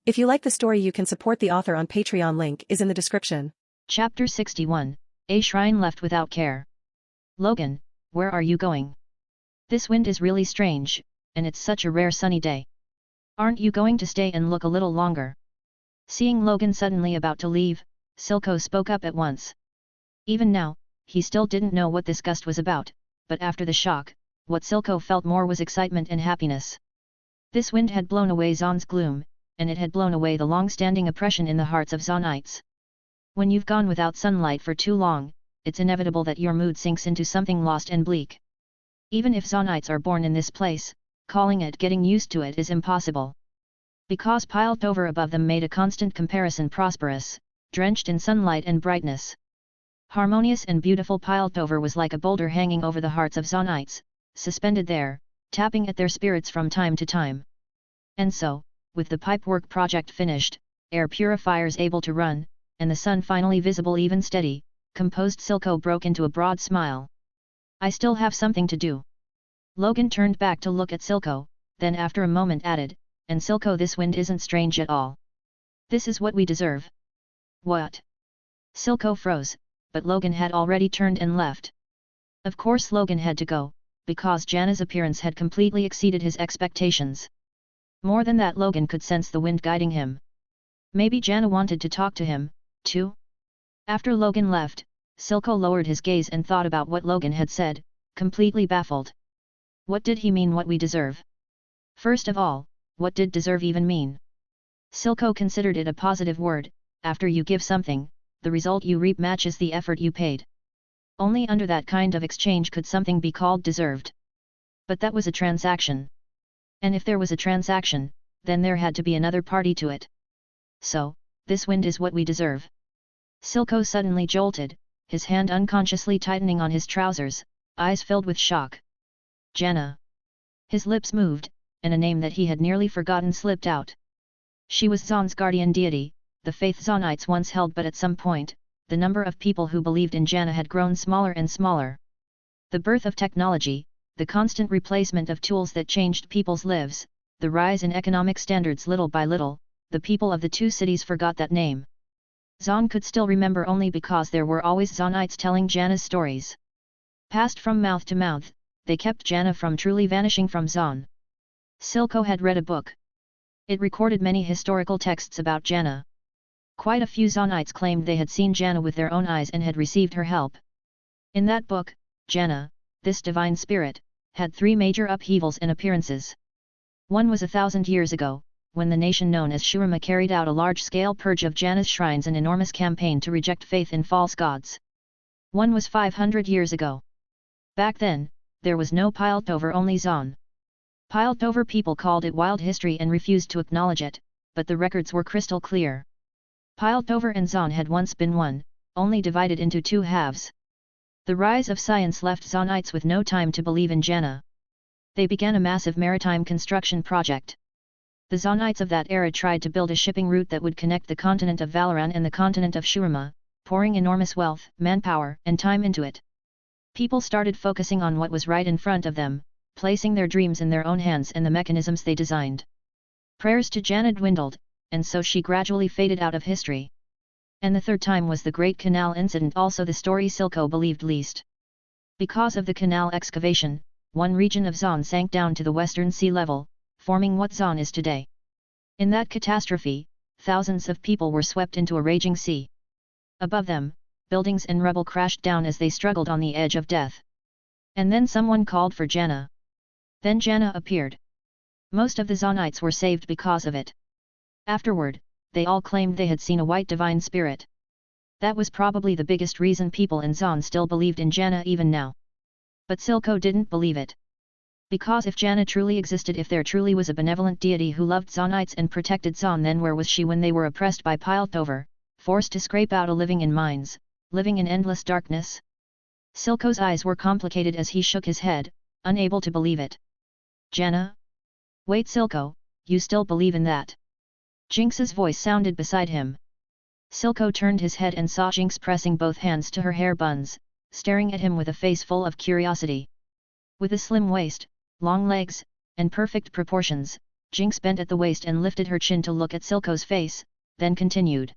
If you like the story, you can support the author on Patreon. Link is in the description. Chapter 61, A Shrine Left Without Care. Logan, where are you going? This wind is really strange, and it's such a rare sunny day. Aren't you going to stay and look a little longer? Seeing Logan suddenly about to leave, Silco spoke up at once. Even now, he still didn't know what this gust was about, but after the shock, what Silco felt more was excitement and happiness. This wind had blown away Zaun's gloom, and it had blown away the long-standing oppression in the hearts of Zaunites. When you've gone without sunlight for too long, it's inevitable that your mood sinks into something lost and bleak. Even if Zaunites are born in this place, calling it getting used to it is impossible. Because piled over above them made a constant comparison prosperous, drenched in sunlight and brightness. Harmonious and beautiful piled over was like a boulder hanging over the hearts of Zaunites, suspended there, tapping at their spirits from time to time. And so, with the pipework project finished, air purifiers able to run, and the sun finally visible even steady, composed Silco broke into a broad smile. I still have something to do. Logan turned back to look at Silco, then after a moment added, and Silco, this wind isn't strange at all. This is what we deserve. What? Silco froze, but Logan had already turned and left. Of course Logan had to go, because Jana's appearance had completely exceeded his expectations. More than that, Logan could sense the wind guiding him. Maybe Jana wanted to talk to him, too? After Logan left, Silco lowered his gaze and thought about what Logan had said, completely baffled. What did he mean, what we deserve? First of all, what did deserve even mean? Silco considered it a positive word. After you give something, the result you reap matches the effort you paid. Only under that kind of exchange could something be called deserved. But that was a transaction. And if there was a transaction, then there had to be another party to it. So, this wind is what we deserve. Silco suddenly jolted, his hand unconsciously tightening on his trousers, eyes filled with shock. Jana. His lips moved, and a name that he had nearly forgotten slipped out. She was Zaun's guardian deity, the faith Zaunites once held, but at some point, the number of people who believed in Jana had grown smaller and smaller. The birth of technology, the constant replacement of tools that changed people's lives, the rise in economic standards little by little, the people of the two cities forgot that name. Zaun could still remember only because there were always Zaunites telling Jana's stories. Passed from mouth to mouth, they kept Jana from truly vanishing from Zaun. Silco had read a book. It recorded many historical texts about Jana. Quite a few Zaunites claimed they had seen Jana with their own eyes and had received her help. In that book, Jana, this divine spirit, had three major upheavals and appearances. One was 1,000 years ago, when the nation known as Shurima carried out a large-scale purge of Jana's shrines, an enormous campaign to reject faith in false gods. One was 500 years ago. Back then, there was no Piltover, only Zaun. Piltover people called it wild history and refused to acknowledge it, but the records were crystal clear. Piltover and Zaun had once been one, only divided into two halves. The rise of science left Zaunites with no time to believe in Jana. They began a massive maritime construction project. The Zaunites of that era tried to build a shipping route that would connect the continent of Valoran and the continent of Shurima, pouring enormous wealth, manpower, and time into it. People started focusing on what was right in front of them, placing their dreams in their own hands and the mechanisms they designed. Prayers to Jana dwindled, and so she gradually faded out of history. And the third time was the Great Canal Incident, also the story Silco believed least. Because of the canal excavation, one region of Zaun sank down to the western sea level, forming what Zaun is today. In that catastrophe, thousands of people were swept into a raging sea. Above them, buildings and rubble crashed down as they struggled on the edge of death. And then someone called for Jana. Then Jana appeared. Most of the Zaunites were saved because of it. Afterward, they all claimed they had seen a white divine spirit. That was probably the biggest reason people in Zaun still believed in Jana even now. But Silco didn't believe it. Because if Jana truly existed, if there truly was a benevolent deity who loved Zaunites and protected Zaun, then where was she when they were oppressed by Piltover, forced to scrape out a living in mines, living in endless darkness? Silco's eyes were complicated as he shook his head, unable to believe it. Jana? Wait, Silco, you still believe in that? Jinx's voice sounded beside him. Silco turned his head and saw Jinx pressing both hands to her hair buns, staring at him with a face full of curiosity. With a slim waist, long legs, and perfect proportions, Jinx bent at the waist and lifted her chin to look at Silco's face, then continued.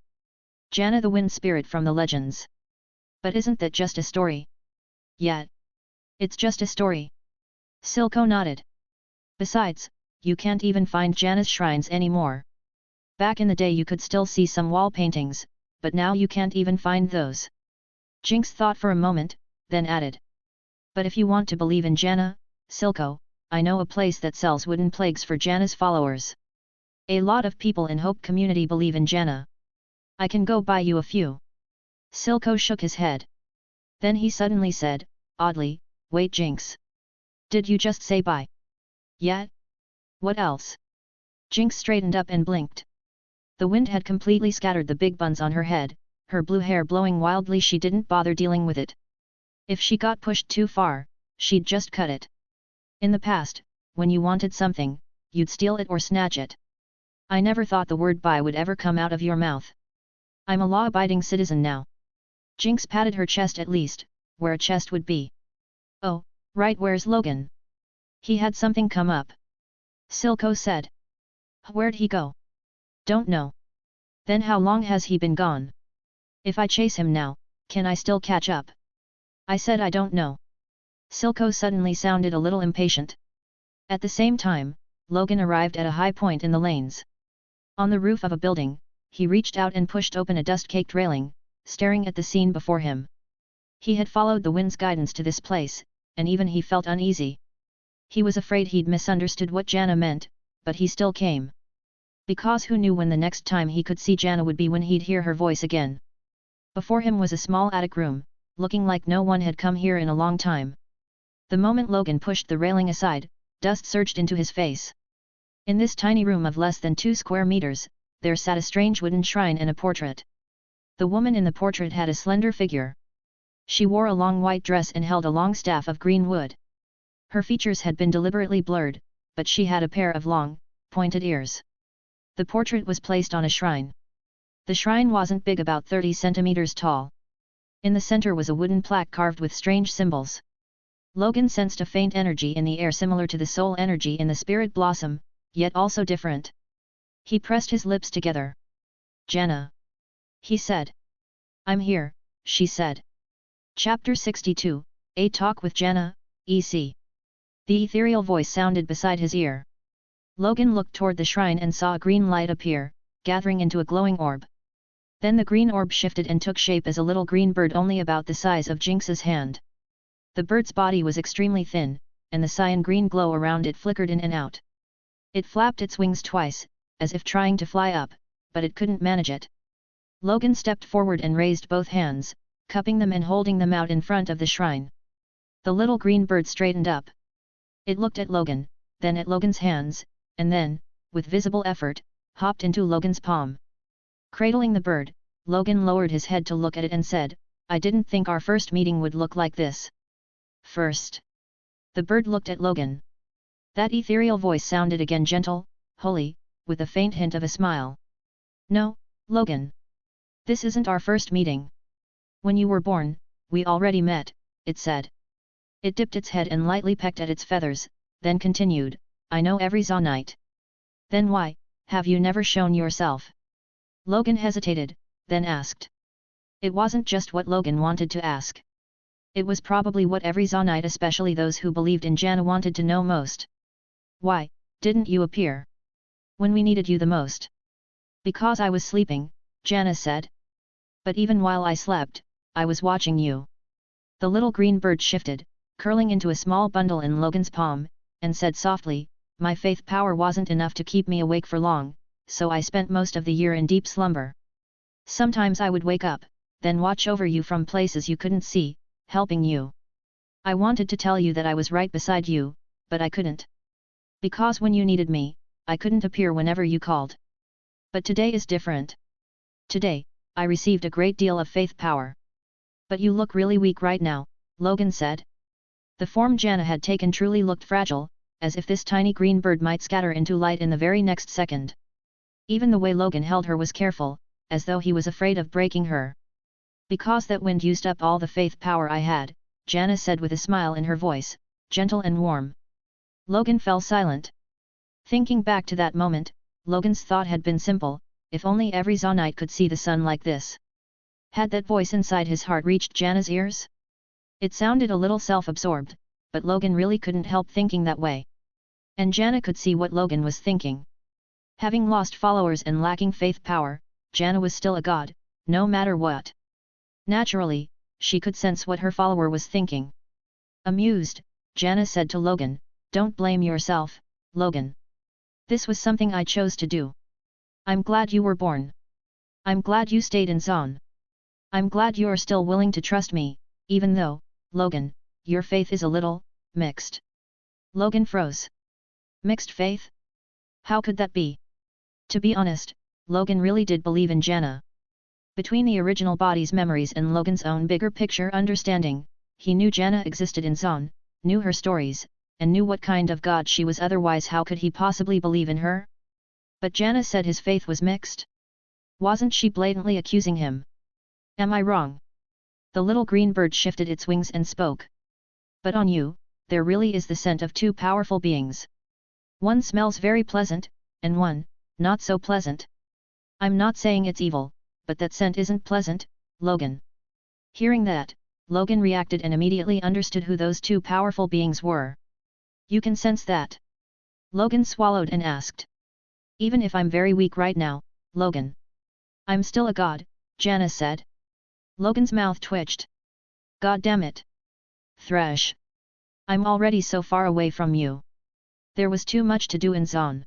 Jana, the wind spirit from the legends. But isn't that just a story? Yet. It's just a story. Silco nodded. Besides, you can't even find Jana's shrines anymore. Back in the day you could still see some wall paintings, but now you can't even find those. Jinx thought for a moment, then added. But if you want to believe in Jana, Silco, I know a place that sells wooden plagues for Jana's followers. A lot of people in Hope community believe in Jana. I can go buy you a few. Silco shook his head. Then he suddenly said, oddly, wait Jinx. Did you just say buy? Yet? What else? Jinx straightened up and blinked. The wind had completely scattered the big buns on her head, her blue hair blowing wildly. She didn't bother dealing with it. If she got pushed too far, she'd just cut it. In the past, when you wanted something, you'd steal it or snatch it. I never thought the word buy would ever come out of your mouth. I'm a law-abiding citizen now. Jinx patted her chest, at least, where a chest would be. Oh, right, where's Logan? He had something come up. Silco said. Where'd he go? Don't know. Then how long has he been gone? If I chase him now, can I still catch up? I said I don't know. Silco suddenly sounded a little impatient. At the same time, Logan arrived at a high point in the lanes. On the roof of a building, he reached out and pushed open a dust-caked railing, staring at the scene before him. He had followed the wind's guidance to this place, and even he felt uneasy. He was afraid he'd misunderstood what Jana meant, but he still came. Because who knew when the next time he could see Jana would be when he'd hear her voice again. Before him was a small attic room, looking like no one had come here in a long time. The moment Logan pushed the railing aside, dust surged into his face. In this tiny room of less than 2 square meters, there sat a strange wooden shrine and a portrait. The woman in the portrait had a slender figure. She wore a long white dress and held a long staff of green wood. Her features had been deliberately blurred, but she had a pair of long, pointed ears. The portrait was placed on a shrine. The shrine wasn't big, about 30 centimeters tall. In the center was a wooden plaque carved with strange symbols. Logan sensed a faint energy in the air similar to the soul energy in the spirit blossom, yet also different. He pressed his lips together. Jana. He said. I'm here, she said. Chapter 62, A Talk with Jana, EC. The ethereal voice sounded beside his ear. Logan looked toward the shrine and saw a green light appear, gathering into a glowing orb. Then the green orb shifted and took shape as a little green bird only about the size of Jinx's hand. The bird's body was extremely thin, and the cyan green glow around it flickered in and out. It flapped its wings twice, as if trying to fly up, but it couldn't manage it. Logan stepped forward and raised both hands, cupping them and holding them out in front of the shrine. The little green bird straightened up. It looked at Logan, then at Logan's hands, and then, with visible effort, hopped into Logan's palm. Cradling the bird, Logan lowered his head to look at it and said, I didn't think our first meeting would look like this. First. The bird looked at Logan. That ethereal voice sounded again, gentle, holy, with a faint hint of a smile. No, Logan. This isn't our first meeting. When you were born, we already met, it said. It dipped its head and lightly pecked at its feathers, then continued, I know every Zaunite. Then why, have you never shown yourself? Logan hesitated, then asked. It wasn't just what Logan wanted to ask. It was probably what every Zaunite, especially those who believed in Jana, wanted to know most. Why, didn't you appear when we needed you the most? Because I was sleeping, Jana said. But even while I slept, I was watching you. The little green bird shifted, curling into a small bundle in Logan's palm, and said softly, my faith power wasn't enough to keep me awake for long, so I spent most of the year in deep slumber. Sometimes I would wake up, then watch over you from places you couldn't see, helping you. I wanted to tell you that I was right beside you, but I couldn't. Because when you needed me, I couldn't appear whenever you called. But today is different. Today, I received a great deal of faith power. But you look really weak right now, Logan said. The form Jana had taken truly looked fragile, as if this tiny green bird might scatter into light in the very next second. Even the way Logan held her was careful, as though he was afraid of breaking her. Because that wind used up all the faith power I had, Jana said with a smile in her voice, gentle and warm. Logan fell silent. Thinking back to that moment, Logan's thought had been simple, if only every Zaunite could see the sun like this. Had that voice inside his heart reached Jana's ears? It sounded a little self-absorbed, but Logan really couldn't help thinking that way. And Jana could see what Logan was thinking. Having lost followers and lacking faith power, Jana was still a god, no matter what. Naturally, she could sense what her follower was thinking. Amused, Jana said to Logan, "Don't blame yourself, Logan. This was something I chose to do. I'm glad you were born. I'm glad you stayed in Zaun. I'm glad you're still willing to trust me, even though, Logan, your faith is a little mixed." Logan froze. Mixed faith? How could that be? To be honest, Logan really did believe in Jana. Between the original body's memories and Logan's own bigger picture understanding, he knew Jana existed in Zaun, knew her stories, and knew what kind of god she was, otherwise how could he possibly believe in her? But Jana said his faith was mixed. Wasn't she blatantly accusing him? Am I wrong? The little green bird shifted its wings and spoke. But on you, there really is the scent of two powerful beings. One smells very pleasant, and one, not so pleasant. I'm not saying it's evil, but that scent isn't pleasant, Logan. Hearing that, Logan reacted and immediately understood who those two powerful beings were. You can sense that? Logan swallowed and asked. Even if I'm very weak right now, Logan. I'm still a god, Jana said. Logan's mouth twitched. God damn it. Thresh. I'm already so far away from you. There was too much to do in Zaun.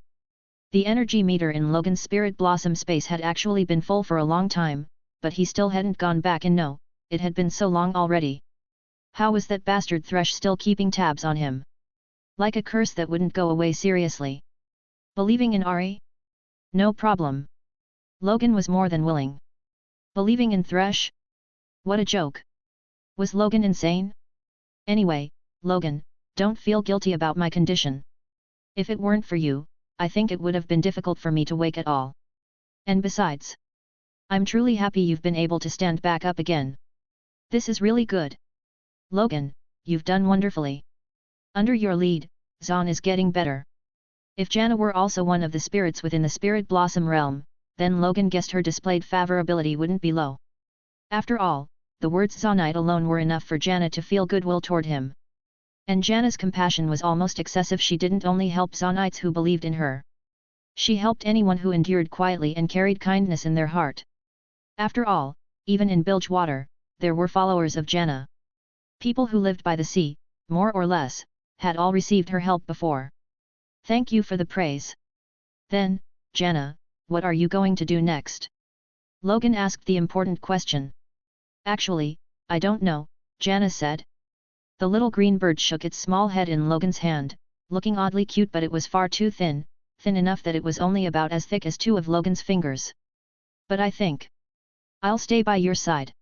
The energy meter in Logan's Spirit Blossom space had actually been full for a long time, but he still hadn't gone back, and no, it had been so long already. How was that bastard Thresh still keeping tabs on him? Like a curse that wouldn't go away seriously. Believing in Ahri? No problem. Logan was more than willing. Believing in Thresh? What a joke. Was Logan insane? Anyway, Logan, don't feel guilty about my condition. If it weren't for you, I think it would have been difficult for me to wake at all. And besides, I'm truly happy you've been able to stand back up again. This is really good. Logan, you've done wonderfully. Under your lead, Zaun is getting better. If Jana were also one of the spirits within the Spirit Blossom realm, then Logan guessed her displayed favorability wouldn't be low. After all, the words Zaunite alone were enough for Jana to feel goodwill toward him. And Jana's compassion was almost excessive. She didn't only help Zaunites who believed in her. She helped anyone who endured quietly and carried kindness in their heart. After all, even in Bilgewater, there were followers of Jana. People who lived by the sea, more or less, had all received her help before. Thank you for the praise. Then, Jana, what are you going to do next? Logan asked the important question. Actually, I don't know, Jana said. The little green bird shook its small head in Logan's hand, looking oddly cute, but it was far too thin, thin enough that it was only about as thick as two of Logan's fingers. But I think I'll stay by your side.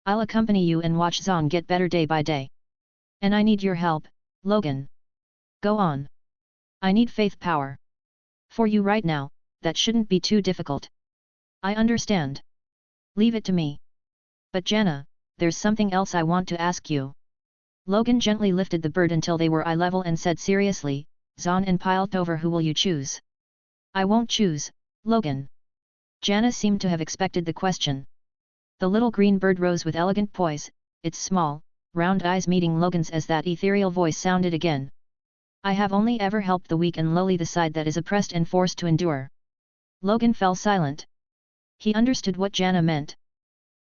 I'll accompany you and watch Zaun get better day by day. And I need your help, Logan. Go on. I need faith power. For you right now, that shouldn't be too difficult. I understand. Leave it to me. But Jana, there's something else I want to ask you. Logan gently lifted the bird until they were eye level and said seriously, Zaun and Piltover, who will you choose? I won't choose, Logan. Jana seemed to have expected the question. The little green bird rose with elegant poise, its small, round eyes meeting Logan's as that ethereal voice sounded again. I have only ever helped the weak and lowly, the side that is oppressed and forced to endure. Logan fell silent. He understood what Jana meant.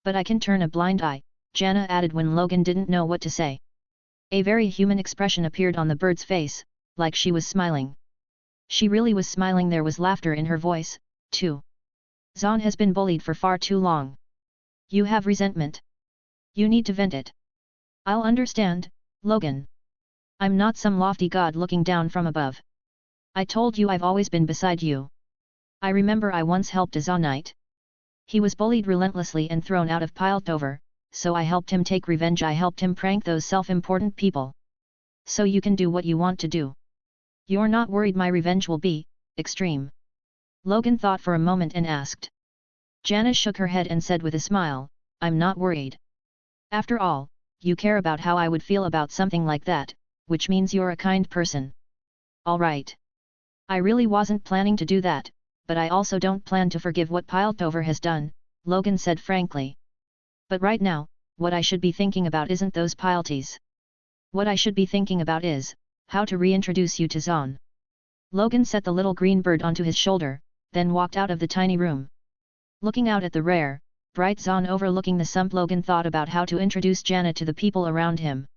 But I can turn a blind eye, Jana added when Logan didn't know what to say. A very human expression appeared on the bird's face, like she was smiling. She really was smiling. There was laughter in her voice, too. Zaun has been bullied for far too long. You have resentment. You need to vent it. I'll understand, Logan. I'm not some lofty god looking down from above. I told you I've always been beside you. I remember I once helped a Zaunite. He was bullied relentlessly and thrown out of Piltover, so I helped him take revenge. I helped him prank those self-important people. So you can do what you want to do. You're not worried my revenge will be extreme? Logan thought for a moment and asked. Jana shook her head and said with a smile, I'm not worried. After all, you care about how I would feel about something like that, which means you're a kind person. All right. I really wasn't planning to do that, but I also don't plan to forgive what Piltover has done, Logan said frankly. But right now, what I should be thinking about isn't those Pilties. What I should be thinking about is, how to reintroduce you to Zaun. Logan set the little green bird onto his shoulder, then walked out of the tiny room. Looking out at the rare, bright Zaun overlooking the sump, Logan thought about how to introduce Jana to the people around him.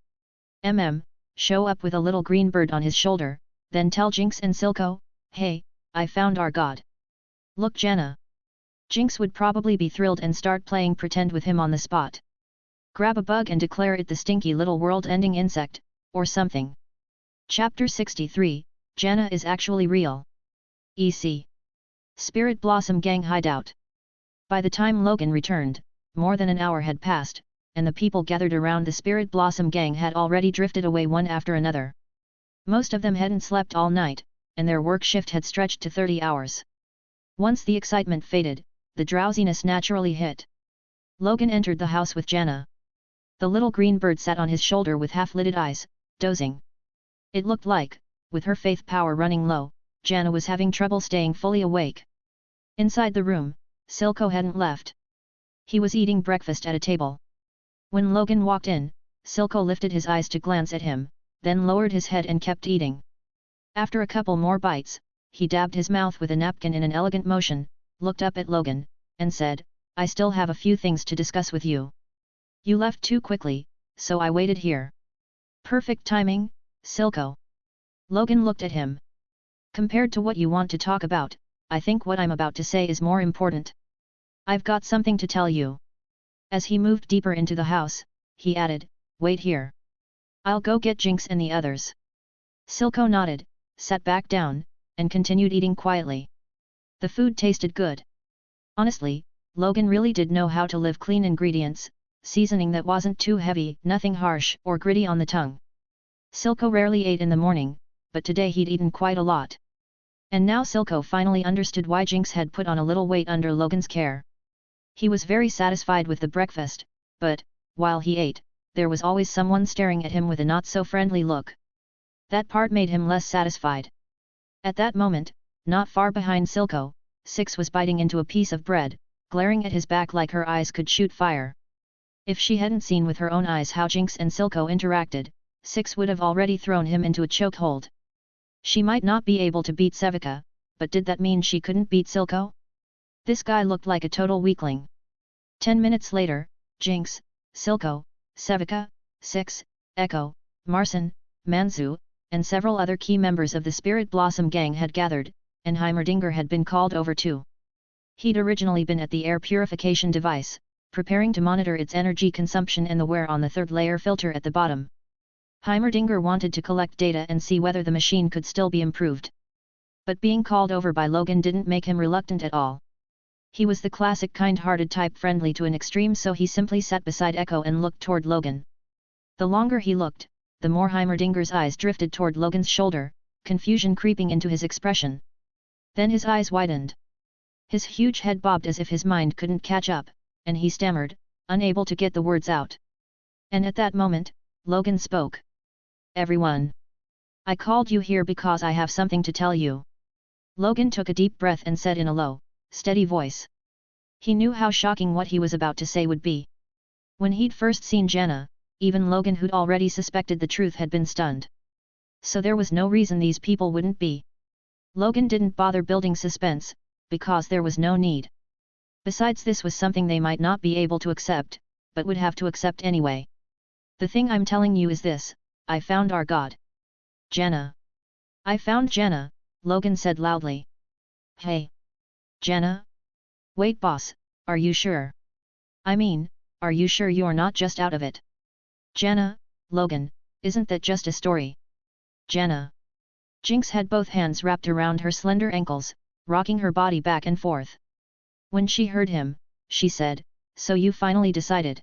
Show up with a little green bird on his shoulder, then tell Jinx and Silco, "Hey, I found our god. Look, Jana." Jinx would probably be thrilled and start playing pretend with him on the spot. Grab a bug and declare it the stinky little world-ending insect, or something. Chapter 63, Jana is actually real. EC. Spirit Blossom Gang Hideout. By the time Logan returned, more than an hour had passed, and the people gathered around the Spirit Blossom Gang had already drifted away one after another. Most of them hadn't slept all night, and their work shift had stretched to 30 hours. Once the excitement faded, the drowsiness naturally hit. Logan entered the house with Jana. The little green bird sat on his shoulder with half-lidded eyes, dozing. It looked like, with her faith power running low, Jana was having trouble staying fully awake. Inside the room, Silco hadn't left. He was eating breakfast at a table. When Logan walked in, Silco lifted his eyes to glance at him, then lowered his head and kept eating. After a couple more bites, he dabbed his mouth with a napkin in an elegant motion, looked up at Logan, and said, "I still have a few things to discuss with you. You left too quickly, so I waited here." "Perfect timing, Silco." Logan looked at him. "Compared to what you want to talk about, I think what I'm about to say is more important. I've got something to tell you." As he moved deeper into the house, he added, "Wait here. I'll go get Jinx and the others." Silco nodded, sat back down, and continued eating quietly. The food tasted good. Honestly, Logan really did know how to live clean ingredients, seasoning that wasn't too heavy, nothing harsh or gritty on the tongue. Silco rarely ate in the morning, but today he'd eaten quite a lot. And now Silco finally understood why Jinx had put on a little weight under Logan's care. He was very satisfied with the breakfast, but, while he ate, there was always someone staring at him with a not-so-friendly look. That part made him less satisfied. At that moment, not far behind Silco, Six was biting into a piece of bread, glaring at his back like her eyes could shoot fire. If she hadn't seen with her own eyes how Jinx and Silco interacted, Six would have already thrown him into a chokehold. She might not be able to beat Sevika, but did that mean she couldn't beat Silco? This guy looked like a total weakling. 10 minutes later, Jinx, Silco, Sevika, Six, Echo, Marcin, Manzu, and several other key members of the Spirit Blossom Gang had gathered, and Heimerdinger had been called over too. He'd originally been at the air purification device, preparing to monitor its energy consumption and the wear on the third layer filter at the bottom. Heimerdinger wanted to collect data and see whether the machine could still be improved. But being called over by Logan didn't make him reluctant at all. He was the classic kind-hearted type, friendly to an extreme, so he simply sat beside Echo and looked toward Logan. The longer he looked, the more Heimerdinger's eyes drifted toward Logan's shoulder, confusion creeping into his expression. Then his eyes widened. His huge head bobbed as if his mind couldn't catch up, and he stammered, unable to get the words out. And at that moment, Logan spoke. "Everyone. I called you here because I have something to tell you." Logan took a deep breath and said in a low, steady voice. He knew how shocking what he was about to say would be. When he'd first seen Jana, even Logan, who'd already suspected the truth, had been stunned. So there was no reason these people wouldn't be. Logan didn't bother building suspense, because there was no need. Besides, this was something they might not be able to accept, but would have to accept anyway. "The thing I'm telling you is this: I found our god. Jana." "I found Jana," Logan said loudly. "Hey. Jana? Wait, boss, are you sure? I mean, are you sure you're not just out of it?" "Jana, Logan, isn't that just a story?" "Jana." Jinx had both hands wrapped around her slender ankles, rocking her body back and forth. When she heard him, she said, "So you finally decided?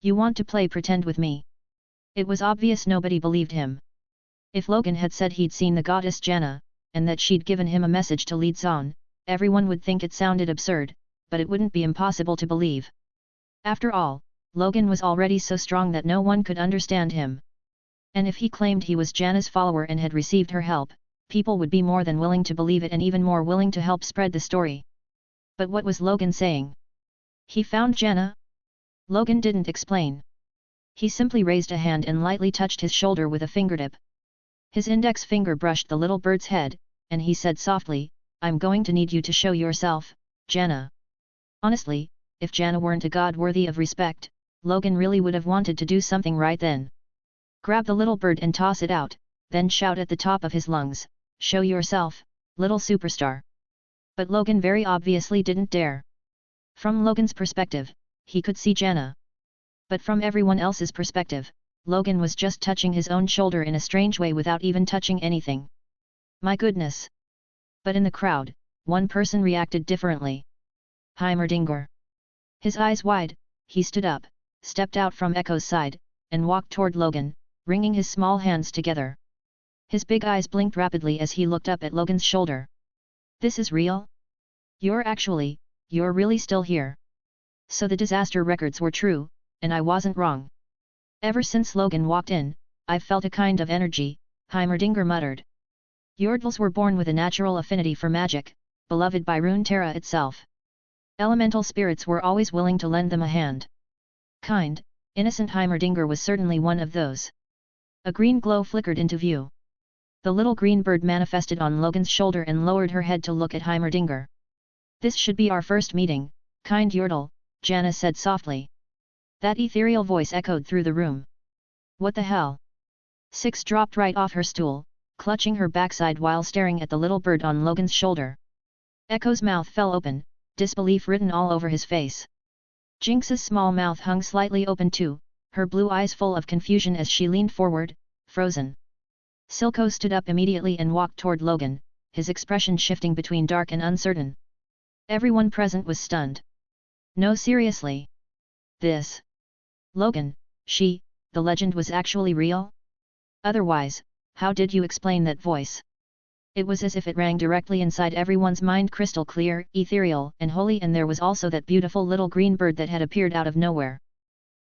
You want to play pretend with me?" It was obvious nobody believed him. If Logan had said he'd seen the goddess Jana, and that she'd given him a message to lead Zaun, everyone would think it sounded absurd, but it wouldn't be impossible to believe. After all, Logan was already so strong that no one could understand him. And if he claimed he was Jana's follower and had received her help, people would be more than willing to believe it and even more willing to help spread the story. But what was Logan saying? He found Jana? Logan didn't explain. He simply raised a hand and lightly touched his shoulder with a fingertip. His index finger brushed the little bird's head, and he said softly, "I'm going to need you to show yourself, Jana." Honestly, if Jana weren't a god worthy of respect, Logan really would have wanted to do something right then. Grab the little bird and toss it out, then shout at the top of his lungs, "Show yourself, little superstar." But Logan very obviously didn't dare. From Logan's perspective, he could see Jana. But from everyone else's perspective, Logan was just touching his own shoulder in a strange way without even touching anything. My goodness! But in the crowd, one person reacted differently. Heimerdinger. His eyes wide, he stood up, stepped out from Echo's side, and walked toward Logan, wringing his small hands together. His big eyes blinked rapidly as he looked up at Logan's shoulder. "This is real? You're really still here. So the disaster records were true, and I wasn't wrong." Ever since Logan walked in, I've felt a kind of energy, Heimerdinger muttered. Yordles were born with a natural affinity for magic, beloved by Runeterra itself. Elemental spirits were always willing to lend them a hand. Kind, innocent Heimerdinger was certainly one of those. A green glow flickered into view. The little green bird manifested on Logan's shoulder and lowered her head to look at Heimerdinger. "This should be our first meeting, kind Yordle," Jana said softly. That ethereal voice echoed through the room. "What the hell?" Six dropped right off her stool, clutching her backside while staring at the little bird on Logan's shoulder. Echo's mouth fell open, disbelief written all over his face. Jinx's small mouth hung slightly open too, her blue eyes full of confusion as she leaned forward, frozen. Silco stood up immediately and walked toward Logan, his expression shifting between dark and uncertain. Everyone present was stunned. "No, seriously. This. Logan, the legend was actually real? Otherwise, how did you explain that voice?" It was as if it rang directly inside everyone's mind, crystal clear, ethereal, and holy, and there was also that beautiful little green bird that had appeared out of nowhere.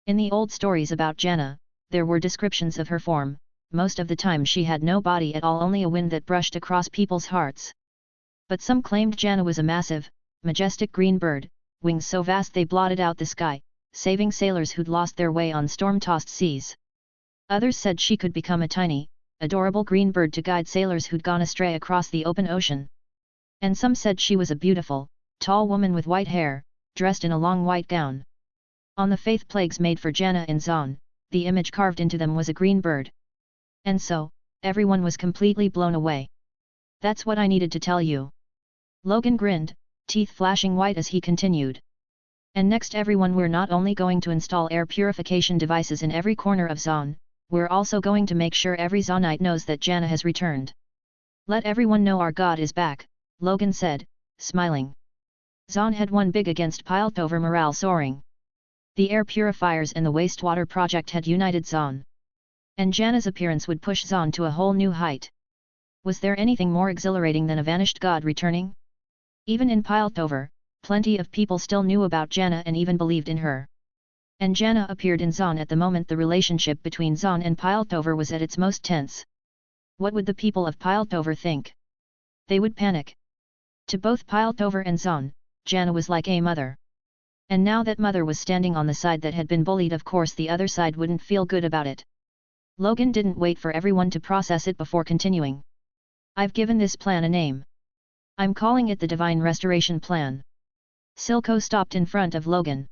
In the old stories about Jana, there were descriptions of her form. Most of the time she had no body at all, only a wind that brushed across people's hearts. But some claimed Jana was a massive, majestic green bird, wings so vast they blotted out the sky, saving sailors who'd lost their way on storm-tossed seas. Others said she could become a tiny, adorable green bird to guide sailors who'd gone astray across the open ocean. And some said she was a beautiful, tall woman with white hair, dressed in a long white gown. On the faith plagues made for Jana in Zaun, the image carved into them was a green bird. And so, everyone was completely blown away. "That's what I needed to tell you." Logan grinned, teeth flashing white as he continued. "And next everyone, we're not only going to install air purification devices in every corner of Zaun, we're also going to make sure every Zaunite knows that Jana has returned. Let everyone know our god is back," Logan said, smiling. Zaun had won big against Piltover, morale soaring. The air purifiers and the wastewater project had united Zaun. And Jana's appearance would push Zaun to a whole new height. Was there anything more exhilarating than a vanished god returning? Even in Piltover, plenty of people still knew about Jana and even believed in her. And Jana appeared in Zaun at the moment the relationship between Zaun and Piltover was at its most tense. What would the people of Piltover think? They would panic. To both Piltover and Zaun, Jana was like a mother. And now that mother was standing on the side that had been bullied, of course the other side wouldn't feel good about it. Logan didn't wait for everyone to process it before continuing. "I've given this plan a name. I'm calling it the Divine Restoration Plan." Silco stopped in front of Logan.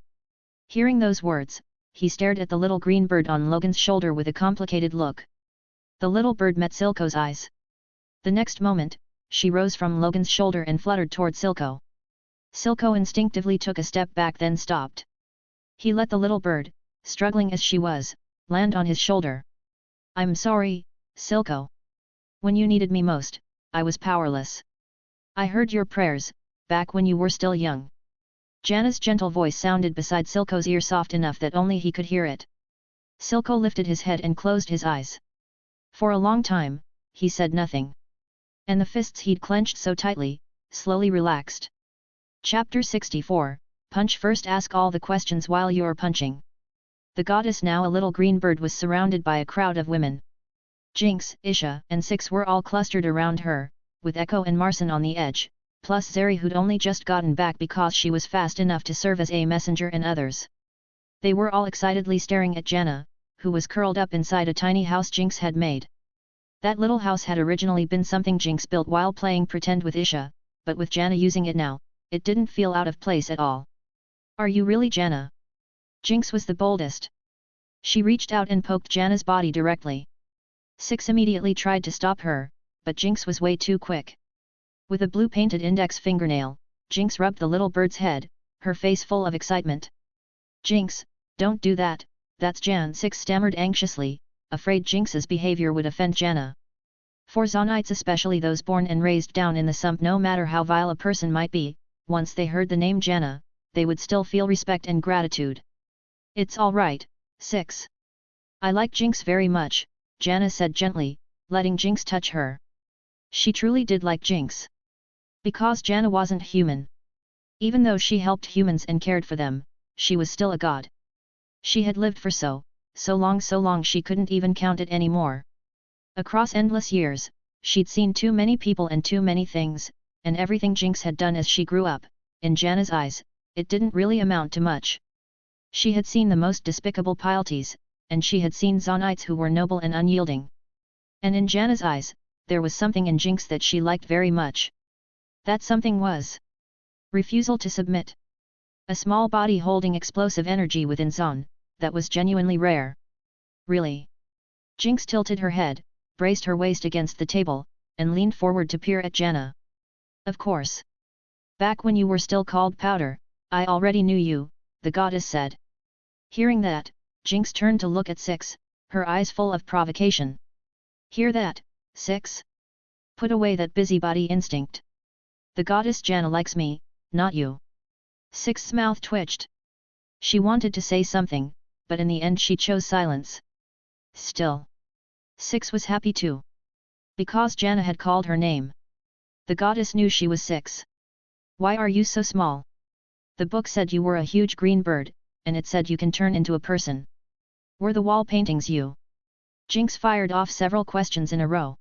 Hearing those words, he stared at the little green bird on Logan's shoulder with a complicated look. The little bird met Silco's eyes. The next moment, she rose from Logan's shoulder and fluttered toward Silco. Silco instinctively took a step back, then stopped. He let the little bird, struggling as she was, land on his shoulder. "I'm sorry, Silco. When you needed me most, I was powerless. I heard your prayers, back when you were still young." Jana's gentle voice sounded beside Silco's ear, soft enough that only he could hear it. Silco lifted his head and closed his eyes. For a long time, he said nothing. And the fists he'd clenched so tightly, slowly relaxed. Chapter 64, Punch first, ask all the questions while you're punching. The goddess, now a little green bird, was surrounded by a crowd of women. Jinx, Isha, and Six were all clustered around her, with Echo and Marcin on the edge, plus Zeri who'd only just gotten back because she was fast enough to serve as a messenger and others. They were all excitedly staring at Jana, who was curled up inside a tiny house Jinx had made. That little house had originally been something Jinx built while playing pretend with Isha, but with Jana using it now, it didn't feel out of place at all. Are you really Jana? Jinx was the boldest. She reached out and poked Jana's body directly. Six immediately tried to stop her, but Jinx was way too quick. With a blue-painted index fingernail, Jinx rubbed the little bird's head, her face full of excitement. Jinx, don't do that, that's Jan. Six stammered anxiously, afraid Jinx's behavior would offend Jana. For Zaunites, especially those born and raised down in the sump, no matter how vile a person might be, once they heard the name Jana, they would still feel respect and gratitude. It's all right, Six. I like Jinx very much, Jana said gently, letting Jinx touch her. She truly did like Jinx. Because Jana wasn't human. Even though she helped humans and cared for them, she was still a god. She had lived for so long she couldn't even count it anymore. Across endless years, she'd seen too many people and too many things, and everything Jinx had done as she grew up, in Jana's eyes, it didn't really amount to much. She had seen the most despicable pieties, and she had seen Zaunites who were noble and unyielding. And in Jana's eyes, there was something in Jinx that she liked very much. That something was refusal to submit. A small body holding explosive energy within Zaun, that was genuinely rare. Really? Jinx tilted her head, braced her waist against the table, and leaned forward to peer at Jana. Of course. Back when you were still called Powder, I already knew you, the goddess said. Hearing that, Jinx turned to look at Six, her eyes full of provocation. Hear that, Six? Put away that busybody instinct. The goddess Jana likes me, not you. Six's mouth twitched. She wanted to say something, but in the end she chose silence. Still. Six was happy too. Because Jana had called her name. The goddess knew she was Six. Why are you so small? The book said you were a huge green bird, and it said you can turn into a person. Were the wall paintings you? Jinx fired off several questions in a row.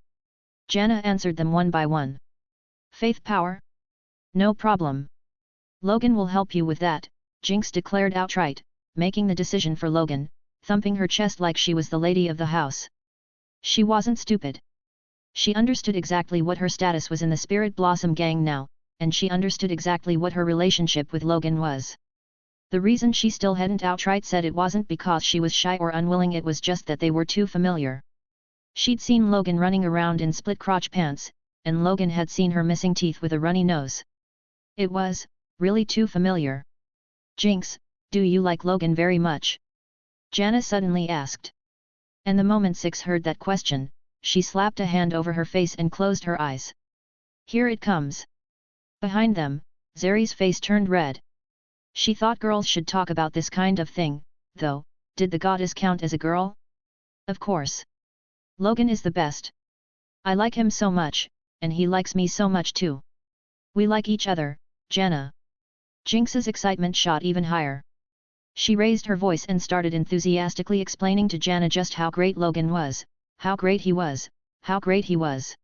Jana answered them one by one. Faith power? No problem. Logan will help you with that, Jinx declared outright, making the decision for Logan, thumping her chest like she was the lady of the house. She wasn't stupid. She understood exactly what her status was in the Spirit Blossom gang now, and she understood exactly what her relationship with Logan was. The reason she still hadn't outright said it wasn't because she was shy or unwilling, it was just that they were too familiar. She'd seen Logan running around in split-crotch pants, and Logan had seen her missing teeth with a runny nose. It was, really too familiar. Jinx, do you like Logan very much? Jana suddenly asked. And the moment Six heard that question, she slapped a hand over her face and closed her eyes. Here it comes. Behind them, Zeri's face turned red. She thought girls should talk about this kind of thing, though, did the goddess count as a girl? Of course. Logan is the best. I like him so much, and he likes me so much too. We like each other, Jana. Jinx's excitement shot even higher. She raised her voice and started enthusiastically explaining to Jana just how great Logan was, how great he was, how great he was.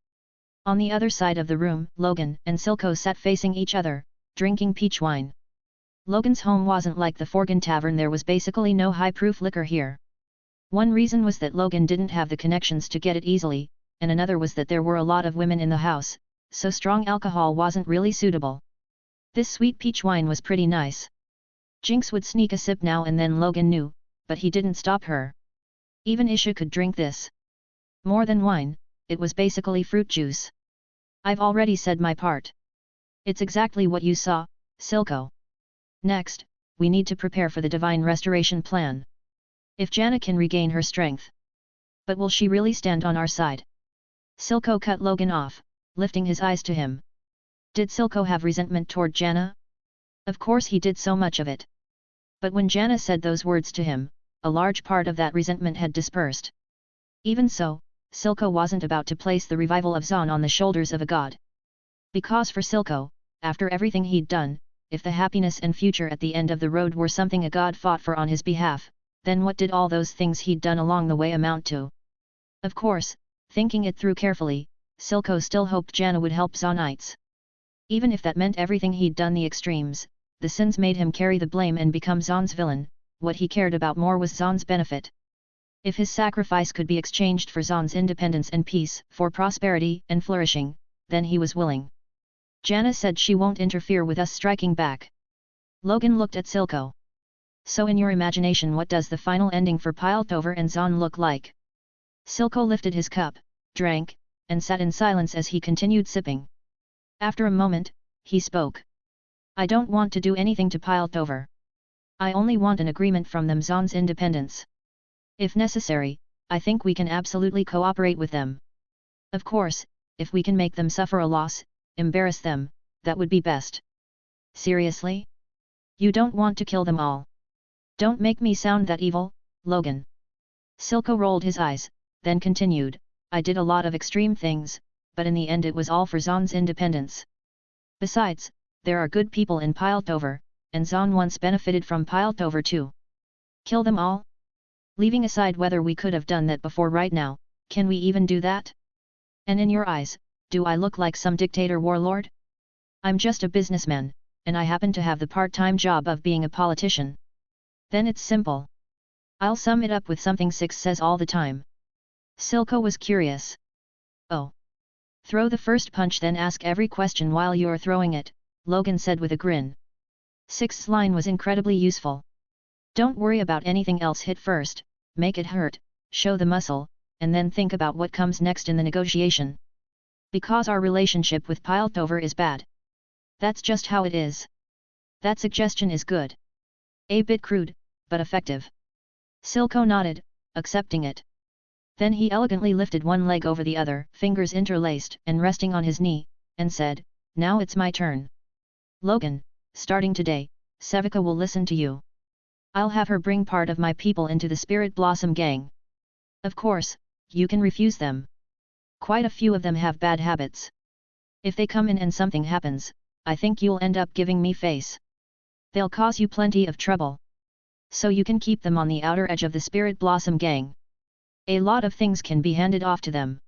On the other side of the room, Logan and Silco sat facing each other, drinking peach wine. Logan's home wasn't like the Forgan Tavern, there was basically no high-proof liquor here. One reason was that Logan didn't have the connections to get it easily, and another was that there were a lot of women in the house, so strong alcohol wasn't really suitable. This sweet peach wine was pretty nice. Jinx would sneak a sip now and then, Logan knew, but he didn't stop her. Even Isha could drink this. More than wine, it was basically fruit juice. I've already said my part. It's exactly what you saw, Silco. Next, we need to prepare for the divine restoration plan. If Jana can regain her strength. But will she really stand on our side? Silco cut Logan off, lifting his eyes to him. Did Silco have resentment toward Jana? Of course he did, so much of it. But when Jana said those words to him, a large part of that resentment had dispersed. Even so, Silco wasn't about to place the revival of Zaun on the shoulders of a god. Because for Silco, after everything he'd done, if the happiness and future at the end of the road were something a god fought for on his behalf, then what did all those things he'd done along the way amount to? Of course, Thinking it through carefully, Silco still hoped Jana would help Zaunites. Even if that meant everything he'd done the extremes, the sins made him carry the blame and become Zaun's villain. What he cared about more was Zaun's benefit. If his sacrifice could be exchanged for Zaun's independence and peace, for prosperity and flourishing, then he was willing. Jana said she won't interfere with us striking back. Logan looked at Silco. So in your imagination, what does the final ending for Piltover and Zaun look like? Silco lifted his cup, drank, and sat in silence as he continued sipping. After a moment, he spoke. I don't want to do anything to Piltover. I only want an agreement from them, Zaun's independence. If necessary, I think we can absolutely cooperate with them. Of course, if we can make them suffer a loss, embarrass them, that would be best. Seriously? You don't want to kill them all? Don't make me sound that evil, Logan. Silco rolled his eyes, then continued, I did a lot of extreme things, but in the end it was all for Zaun's independence. Besides, there are good people in Piltover, and Zaun once benefited from Piltover too. Kill them all? Leaving aside whether we could have done that before right now, can we even do that? And in your eyes, do I look like some dictator warlord? I'm just a businessman, and I happen to have the part-time job of being a politician. Then it's simple. I'll sum it up with something Six says all the time. Silco was curious. Oh. Throw the first punch then ask every question while you're throwing it, Logan said with a grin. Six's line was incredibly useful. Don't worry about anything else, hit first, make it hurt, show the muscle, and then think about what comes next in the negotiation. Because our relationship with Piltover is bad. That's just how it is. That suggestion is good. A bit crude, but effective. Silco nodded, accepting it. Then he elegantly lifted one leg over the other, fingers interlaced and resting on his knee, and said, now it's my turn. Logan, starting today, Sevika will listen to you. I'll have her bring part of my people into the Spirit Blossom gang. Of course, you can refuse them. Quite a few of them have bad habits. If they come in and something happens, I think you'll end up giving me face. They'll cause you plenty of trouble. So you can keep them on the outer edge of the Spirit Blossom gang. A lot of things can be handed off to them.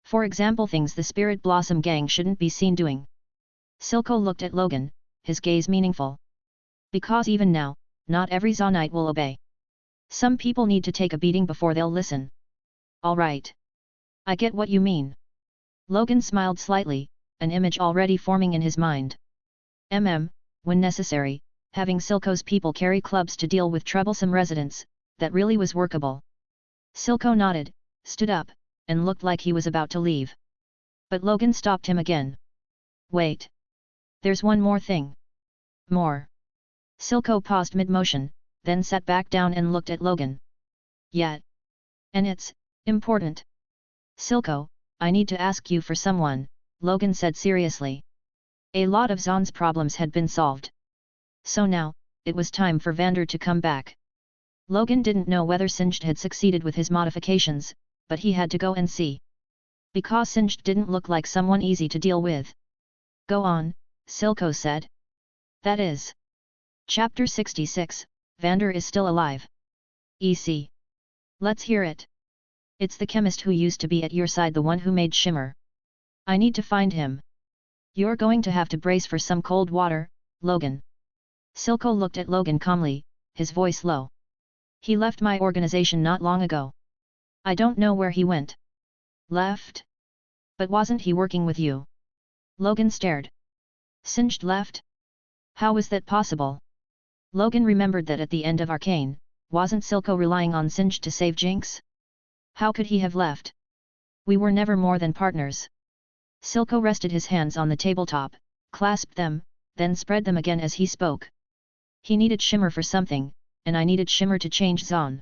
For example, things the Spirit Blossom gang shouldn't be seen doing. Silco looked at Logan, his gaze meaningful. Because even now, not every Zaunite will obey. Some people need to take a beating before they'll listen. All right. I get what you mean. Logan smiled slightly, an image already forming in his mind. When necessary, having Silco's people carry clubs to deal with troublesome residents, that really was workable. Silco nodded, stood up, and looked like he was about to leave. But Logan stopped him again. Wait. There's one more thing. More. Silco paused mid-motion, then sat back down and looked at Logan. Yeah. And it's important. Silco, I need to ask you for someone, Logan said seriously. A lot of Zaun's problems had been solved. So now, it was time for Vander to come back. Logan didn't know whether Singed had succeeded with his modifications, but he had to go and see. Because Singed didn't look like someone easy to deal with. Go on, Silco said. That is. Chapter 66, Vander is still alive. EC. Let's hear it. It's the chemist who used to be at your side, the one who made shimmer. I need to find him. You're going to have to brace for some cold water, Logan. Silco looked at Logan calmly, his voice low. He left my organization not long ago. I don't know where he went. Left? But wasn't he working with you? Logan stared. Singed left? How was that possible? Logan remembered that at the end of Arcane, wasn't Silco relying on Singed to save Jinx? How could he have left? We were never more than partners. Silco rested his hands on the tabletop, clasped them, then spread them again as he spoke. He needed shimmer for something, and I needed shimmer to change Zaun.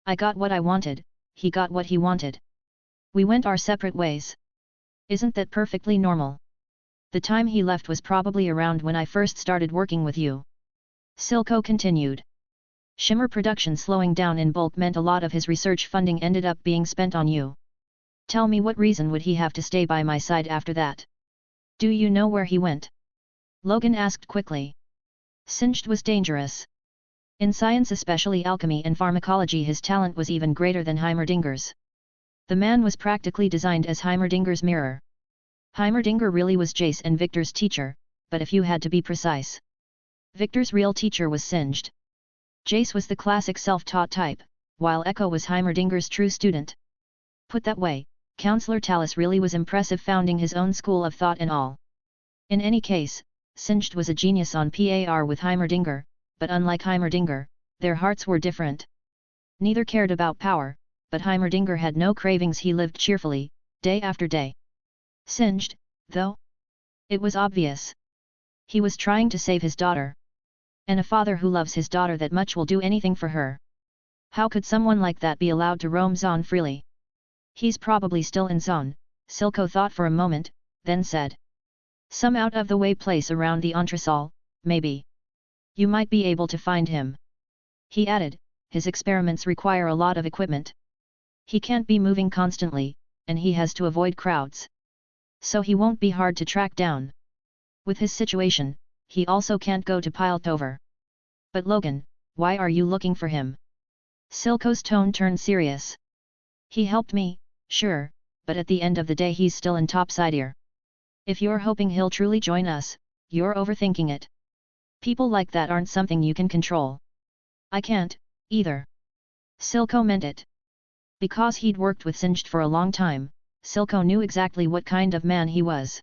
I got what I wanted, he got what he wanted. We went our separate ways. Isn't that perfectly normal? The time he left was probably around when I first started working with you. Silco continued. Shimmer production slowing down in bulk meant a lot of his research funding ended up being spent on you. Tell me, what reason would he have to stay by my side after that? Do you know where he went? Logan asked quickly. Singed was dangerous. In science, especially alchemy and pharmacology, his talent was even greater than Heimerdinger's. The man was practically designed as Heimerdinger's mirror. Heimerdinger really was Jace and Victor's teacher, but if you had to be precise. Victor's real teacher was Singed. Jace was the classic self-taught type, while Echo was Heimerdinger's true student. Put that way, Counselor Talus really was impressive, founding his own school of thought and all. In any case, Singed was a genius on par with Heimerdinger, but unlike Heimerdinger, their hearts were different. Neither cared about power, but Heimerdinger had no cravings, he lived cheerfully, day after day. Singed, though? It was obvious. He was trying to save his daughter. And a father who loves his daughter that much will do anything for her. How could someone like that be allowed to roam Zaun freely? He's probably still in Zaun, Silco thought for a moment, then said. Some out-of-the-way place around the entresol, maybe. You might be able to find him. He added, his experiments require a lot of equipment. He can't be moving constantly, and he has to avoid crowds. So he won't be hard to track down. With his situation, he also can't go to Piltover. But Logan, why are you looking for him? Silco's tone turned serious. He helped me, sure, but at the end of the day he's still in Topsideer. If you're hoping he'll truly join us, you're overthinking it. People like that aren't something you can control. I can't, either. Silco meant it. Because he'd worked with Singed for a long time, Silco knew exactly what kind of man he was.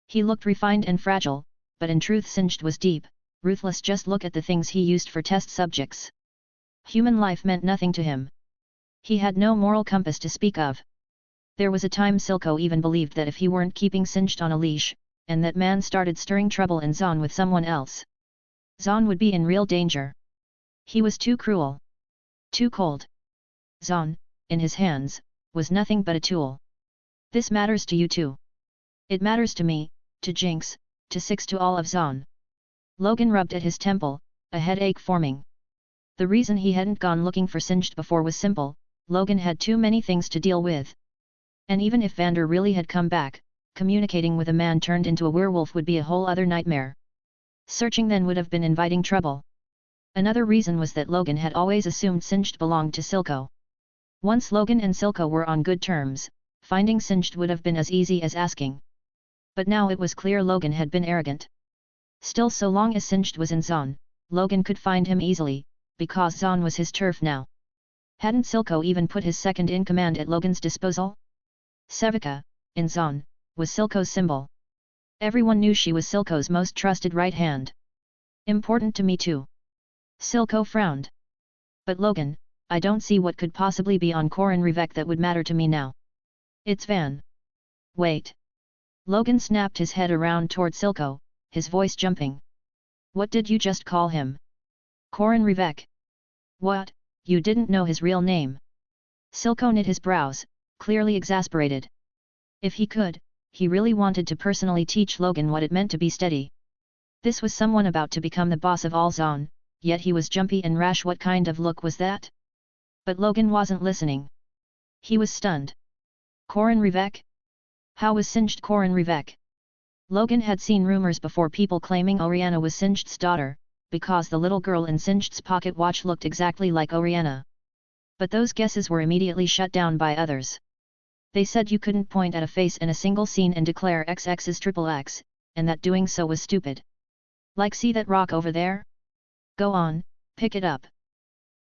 He looked refined and fragile, but in truth Singed was deep, ruthless. Just look at the things he used for test subjects. Human life meant nothing to him. He had no moral compass to speak of. There was a time Silco even believed that if he weren't keeping Singed on a leash, and that man started stirring trouble in Zaun with someone else, Zaun would be in real danger. He was too cruel. Too cold. Zaun, in his hands, was nothing but a tool. This matters to you too. It matters to me, to Jinx, to Six, to all of Zaun. Logan rubbed at his temple, a headache forming. The reason he hadn't gone looking for Singed before was simple, Logan had too many things to deal with. And even if Vander really had come back, communicating with a man turned into a werewolf would be a whole other nightmare. Searching then would have been inviting trouble. Another reason was that Logan had always assumed Singed belonged to Silco. Once Logan and Silco were on good terms, finding Singed would have been as easy as asking. But now it was clear Logan had been arrogant. Still, so long as Singed was in Zaun, Logan could find him easily, because Zaun was his turf now. Hadn't Silco even put his second-in-command at Logan's disposal? Sevika, in Zaun, was Silco's symbol. Everyone knew she was Silco's most trusted right hand. Important to me too. Silco frowned. But Logan, I don't see what could possibly be on Corin Rivek that would matter to me now. It's Van. Wait. Logan snapped his head around toward Silco, his voice jumping. What did you just call him? Corin Rivek. What, you didn't know his real name? Silco knit his brows, clearly exasperated. If he could, he really wanted to personally teach Logan what it meant to be steady. This was someone about to become the boss of all Zaun, yet he was jumpy and rash. What kind of look was that? But Logan wasn't listening. He was stunned. Corin Rivek? How was Singed Corin Rivek? Logan had seen rumors before, people claiming Oriana was Singed's daughter, because the little girl in Singed's pocket watch looked exactly like Oriana. But those guesses were immediately shut down by others. They said you couldn't point at a face in a single scene and declare XX is XXX, and that doing so was stupid. Like, see that rock over there? Go on, pick it up.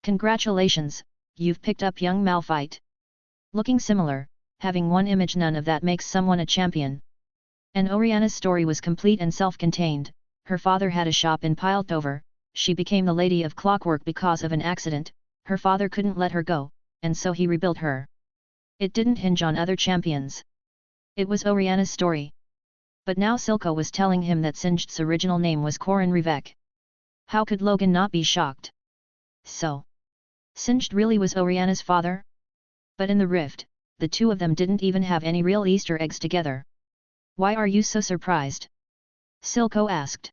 Congratulations, you've picked up young Malphite. Looking similar, having one image, none of that makes someone a champion. And Oriana's story was complete and self-contained. Her father had a shop in Piltover, she became the Lady of Clockwork because of an accident, her father couldn't let her go, and so he rebuilt her. It didn't hinge on other champions. It was Oriana's story. But now Silco was telling him that Singed's original name was Corin Rivek. How could Logan not be shocked? So, Singed really was Oriana's father? But in the rift, the two of them didn't even have any real Easter eggs together. Why are you so surprised? Silco asked.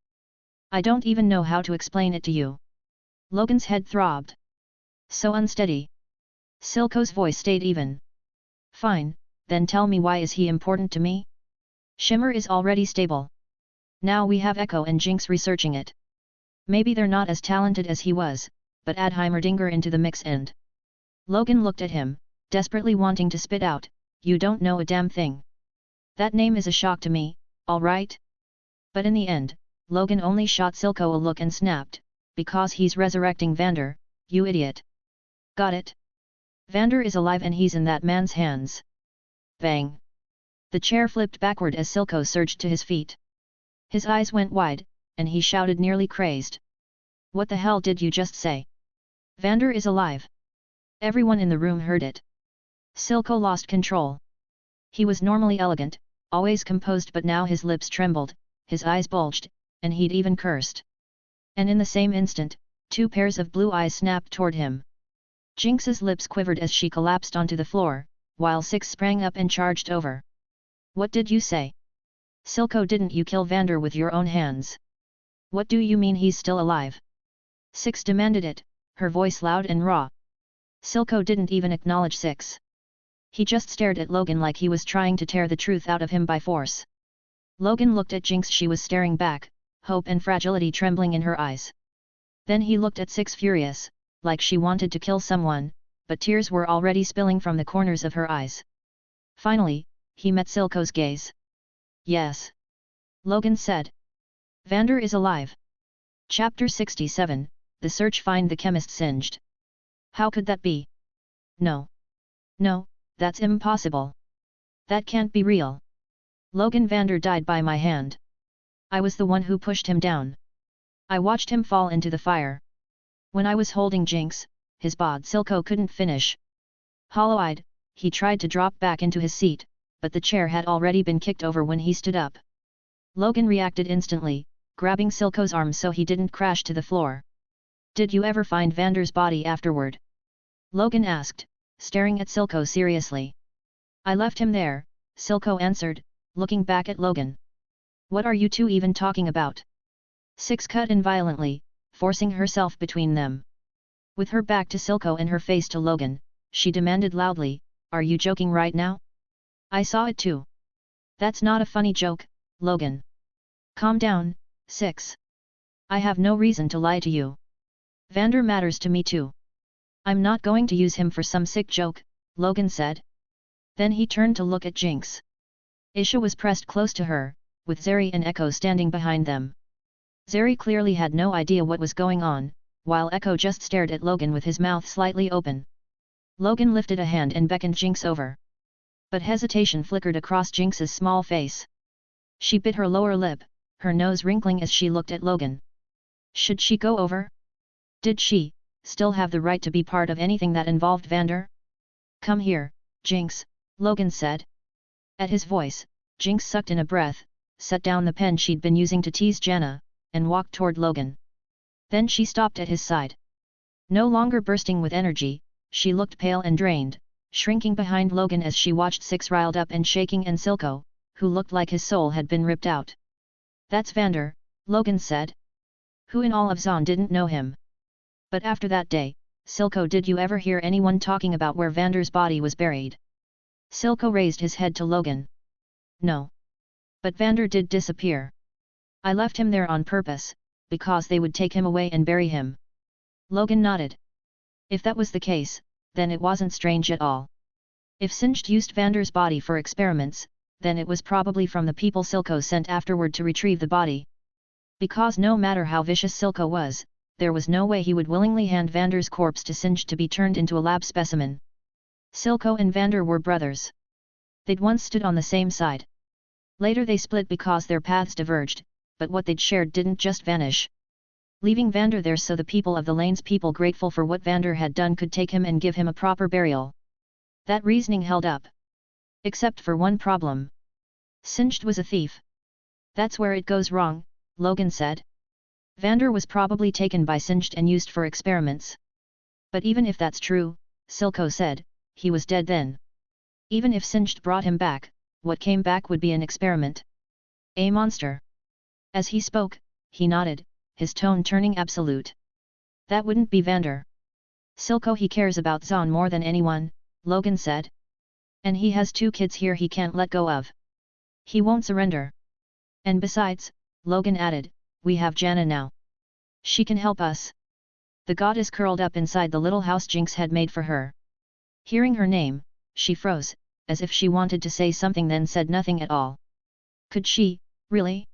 I don't even know how to explain it to you. Logan's head throbbed. So unsteady. Silco's voice stayed even. Fine, then tell me, why is he important to me? Shimmer is already stable. Now we have Echo and Jinx researching it. Maybe they're not as talented as he was, but add Heimerdinger into the mix and... Logan looked at him, desperately wanting to spit out, "You don't know a damn thing. That name is a shock to me, alright?" But in the end, Logan only shot Silco a look and snapped, "Because he's resurrecting Vander, you idiot. Got it? Vander is alive and he's in that man's hands." Bang! The chair flipped backward as Silco surged to his feet. His eyes went wide, and he shouted nearly crazed. "What the hell did you just say? Vander is alive?" Everyone in the room heard it. Silco lost control. He was normally elegant, always composed, but now his lips trembled, his eyes bulged, and he'd even cursed. And in the same instant, two pairs of blue eyes snapped toward him. Jinx's lips quivered as she collapsed onto the floor, while Six sprang up and charged over. "What did you say? Silco, didn't you kill Vander with your own hands? What do you mean he's still alive?" Six demanded it, her voice loud and raw. Silco didn't even acknowledge Six. He just stared at Logan like he was trying to tear the truth out of him by force. Logan looked at Jinx. She was staring back, hope and fragility trembling in her eyes. Then he looked at Six, furious, like she wanted to kill someone, but tears were already spilling from the corners of her eyes. Finally, he met Silco's gaze. "Yes," Logan said. "Vander is alive." Chapter 67, The Search. Find the chemist singed. "How could that be? No. No, that's impossible. That can't be real. Logan, Vander died by my hand. I was the one who pushed him down. I watched him fall into the fire. When I was holding Jinx, his bod." Silco couldn't finish. Hollow-eyed, he tried to drop back into his seat, but the chair had already been kicked over when he stood up. Logan reacted instantly, grabbing Silco's arm so he didn't crash to the floor. "Did you ever find Vander's body afterward?" Logan asked, staring at Silco seriously. "I left him there," Silco answered, looking back at Logan. "What are you two even talking about?" Six cut in violently, forcing herself between them. With her back to Silco and her face to Logan, she demanded loudly, "Are you joking right now? I saw it too." "That's not a funny joke, Logan. Calm down, Six. I have no reason to lie to you. Vander matters to me too. I'm not going to use him for some sick joke," Logan said. Then he turned to look at Jinx. Isha was pressed close to her, with Zeri and Echo standing behind them. Zeri clearly had no idea what was going on, while Echo just stared at Logan with his mouth slightly open. Logan lifted a hand and beckoned Jinx over. But hesitation flickered across Jinx's small face. She bit her lower lip, her nose wrinkling as she looked at Logan. Should she go over? Did she still have the right to be part of anything that involved Vander? "Come here, Jinx," Logan said. At his voice, Jinx sucked in a breath, set down the pen she'd been using to tease Jana, and walked toward Logan. Then she stopped at his side. No longer bursting with energy, she looked pale and drained, shrinking behind Logan as she watched Six riled up and shaking, and Silco, who looked like his soul had been ripped out. "That's Vander," Logan said. Who in all of Zaun didn't know him? But after that day, Silco, did you ever hear anyone talking about where Vander's body was buried? Silco raised his head to Logan. "No. But Vander did disappear. I left him there on purpose, because they would take him away and bury him." Logan nodded. If that was the case, then it wasn't strange at all. If Singed used Vander's body for experiments, then it was probably from the people Silco sent afterward to retrieve the body. Because no matter how vicious Silco was, there was no way he would willingly hand Vander's corpse to Singed to be turned into a lab specimen. Silco and Vander were brothers. They'd once stood on the same side. Later they split because their paths diverged, but what they'd shared didn't just vanish. Leaving Vander there so the people of the Lane's people, grateful for what Vander had done, could take him and give him a proper burial. That reasoning held up. Except for one problem. Singed was a thief. "That's where it goes wrong," Logan said. "Vander was probably taken by Singed and used for experiments. But even if that's true," Silco said, "he was dead then. Even if Singed brought him back, what came back would be an experiment. A monster." As he spoke, he nodded, his tone turning absolute. "That wouldn't be Vander. Silco, he cares about Zaun more than anyone," Logan said. "And he has 2 kids here he can't let go of. He won't surrender. And besides," Logan added, "we have Jana now. She can help us." The goddess curled up inside the little house Jinx had made for her. Hearing her name, she froze, as if she wanted to say something then said nothing at all. Could she, really?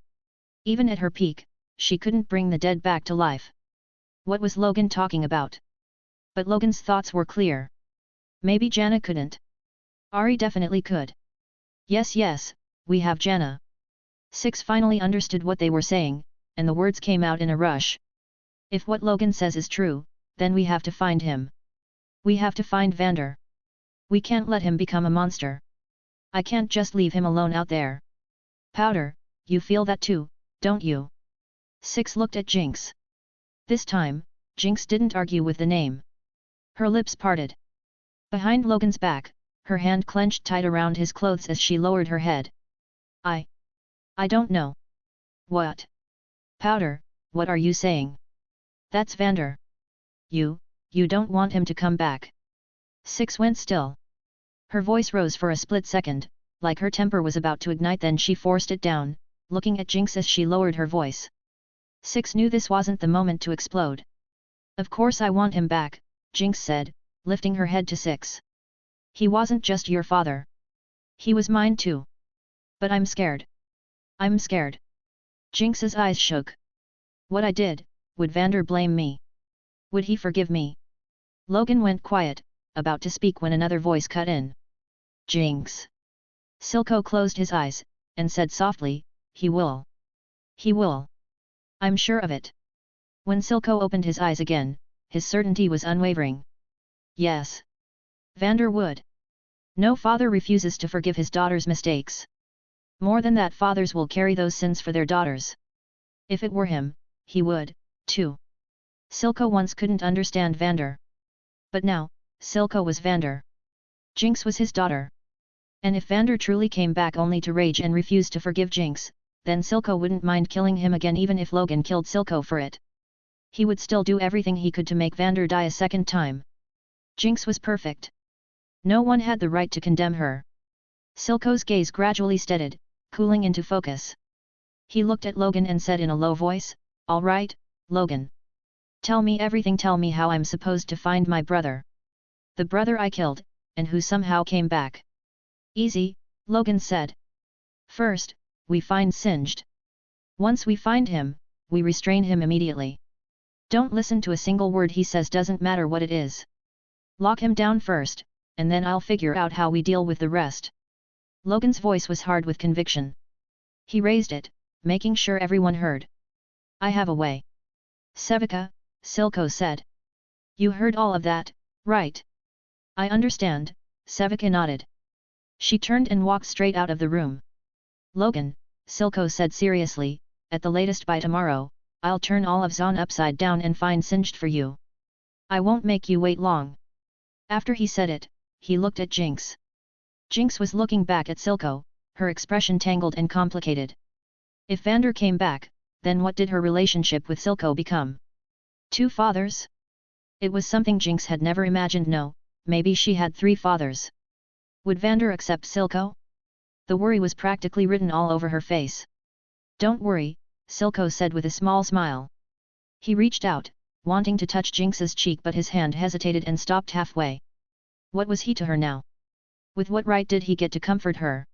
Even at her peak, she couldn't bring the dead back to life. What was Logan talking about? But Logan's thoughts were clear. Maybe Jana couldn't. Ahri definitely could. Yes, we have Jana. Six finally understood what they were saying, and the words came out in a rush. If what Logan says is true, then we have to find him. We have to find Vander. We can't let him become a monster. I can't just leave him alone out there. Powder, you feel that too, don't you? Six looked at Jinx. This time, Jinx didn't argue with the name. Her lips parted. Behind Logan's back, her hand clenched tight around his clothes as she lowered her head. I don't know. What? Powder, what are you saying? That's Vander. You don't want him to come back. Six went still. Her voice rose for a split second, like her temper was about to ignite, then she forced it down, looking at Jinx as she lowered her voice. Six knew this wasn't the moment to explode. Of course I want him back, Jinx said, lifting her head to Six. He wasn't just your father. He was mine too. But I'm scared. I'm scared. Jinx's eyes shook. What I did, would Vander blame me? Would he forgive me? Logan went quiet, about to speak when another voice cut in. Jinx. Silco closed his eyes, and said softly, he will. He will. I'm sure of it. When Silco opened his eyes again, his certainty was unwavering. Yes. Vander would. No father refuses to forgive his daughter's mistakes. More than that, fathers will carry those sins for their daughters. If it were him, he would, too. Silco once couldn't understand Vander. But now, Silco was Vander. Jinx was his daughter. And if Vander truly came back only to rage and refuse to forgive Jinx, then Silco wouldn't mind killing him again even if Logan killed Silco for it. He would still do everything he could to make Vander die a second time. Jinx was perfect. No one had the right to condemn her. Silco's gaze gradually steadied, cooling into focus. He looked at Logan and said in a low voice, "All right, Logan. Tell me everything, tell me how I'm supposed to find my brother. The brother I killed, and who somehow came back." "Easy," Logan said. "First, we find Singed. Once we find him, we restrain him immediately. Don't listen to a single word he says, doesn't matter what it is. Lock him down first, and then I'll figure out how we deal with the rest." Logan's voice was hard with conviction. He raised it, making sure everyone heard. "I have a way." "Sevika," Silco said. "You heard all of that, right?" "I understand," Sevika nodded. She turned and walked straight out of the room. "Logan," Silco said seriously, "at the latest by tomorrow, I'll turn all of Zaun upside down and find Singed for you. I won't make you wait long." After he said it, he looked at Jinx. Jinx was looking back at Silco, her expression tangled and complicated. If Vander came back, then what did her relationship with Silco become? Two fathers? It was something Jinx had never imagined. No, maybe she had three fathers. Would Vander accept Silco? The worry was practically written all over her face. "Don't worry," Silco said with a small smile. He reached out, wanting to touch Jinx's cheek, but his hand hesitated and stopped halfway. What was he to her now? With what right did he get to comfort her?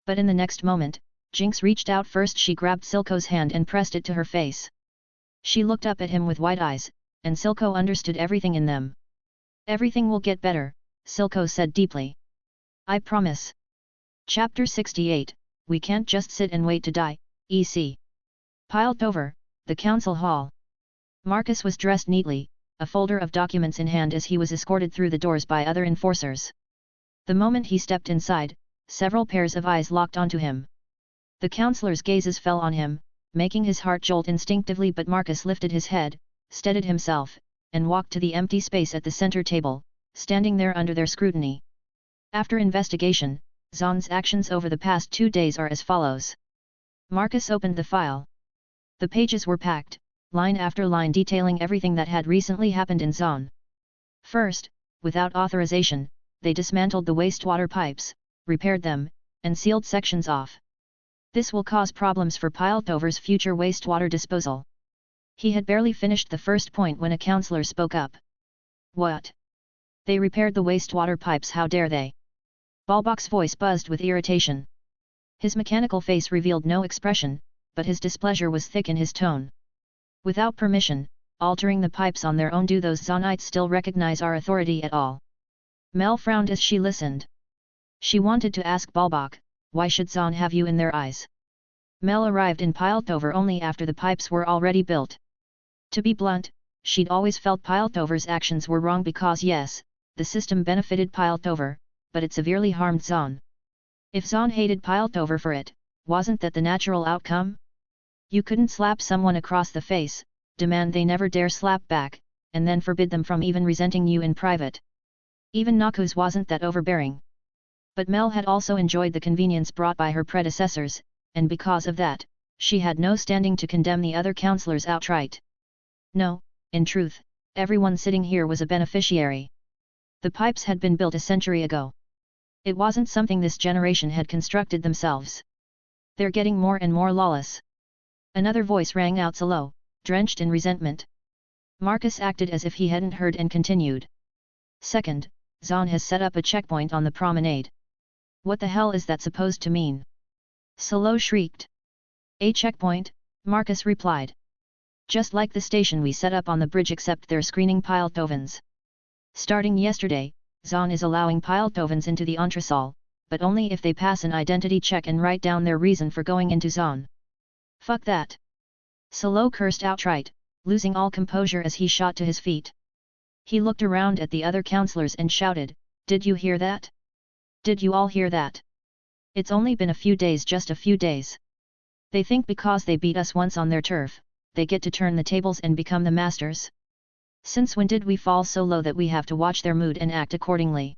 But in the next moment, Jinx reached out first. She grabbed Silco's hand and pressed it to her face. She looked up at him with wide eyes, and Silco understood everything in them. "Everything will get better," Silco said deeply. "I promise." Chapter 68, We Can't Just Sit and Wait to Die, EC. Piltover, the council hall. Marcus was dressed neatly, a folder of documents in hand as he was escorted through the doors by other enforcers. The moment he stepped inside, several pairs of eyes locked onto him. The councillors' gazes fell on him, making his heart jolt instinctively, but Marcus lifted his head, steadied himself, and walked to the empty space at the center table, standing there under their scrutiny. After investigation, Zaun's actions over the past 2 days are as follows. Marcus opened the file. The pages were packed, line after line detailing everything that had recently happened in Zaun. First, without authorization, they dismantled the wastewater pipes, repaired them, and sealed sections off. This will cause problems for Piltover's future wastewater disposal. He had barely finished the first point when a councillor spoke up. "What? They repaired the wastewater pipes, how dare they? Balbach's voice buzzed with irritation. His mechanical face revealed no expression, but his displeasure was thick in his tone. Without permission, altering the pipes on their own, do those Zaunites still recognize our authority at all? Mel frowned as she listened. She wanted to ask Balbach, why should Zaun have you in their eyes? Mel arrived in Piltover only after the pipes were already built. To be blunt, she'd always felt Piltover's actions were wrong because yes, the system benefited Piltover, but it severely harmed Zaun. If Zaun hated Piltover for it, wasn't that the natural outcome? You couldn't slap someone across the face, demand they never dare slap back, and then forbid them from even resenting you in private. Even Naku's wasn't that overbearing. But Mel had also enjoyed the convenience brought by her predecessors, and because of that, she had no standing to condemn the other counselors outright. No, in truth, everyone sitting here was a beneficiary. The pipes had been built a century ago. It wasn't something this generation had constructed themselves. They're getting more and more lawless. Another voice rang out slow, drenched in resentment. Marcus acted as if he hadn't heard and continued. Second, Zaun has set up a checkpoint on the promenade. What the hell is that supposed to mean? Solo shrieked. A checkpoint, Marcus replied. Just like the station we set up on the bridge, except they're screening Piltovans. Starting yesterday, Zaun is allowing Piltovans into the entresol, but only if they pass an identity check and write down their reason for going into Zaun. Fuck that! Solo cursed outright, losing all composure as he shot to his feet. He looked around at the other counselors and shouted, "Did you hear that? Did you all hear that? It's only been a few days, just a few days. They think because they beat us once on their turf, they get to turn the tables and become the masters? Since when did we fall so low that we have to watch their mood and act accordingly?"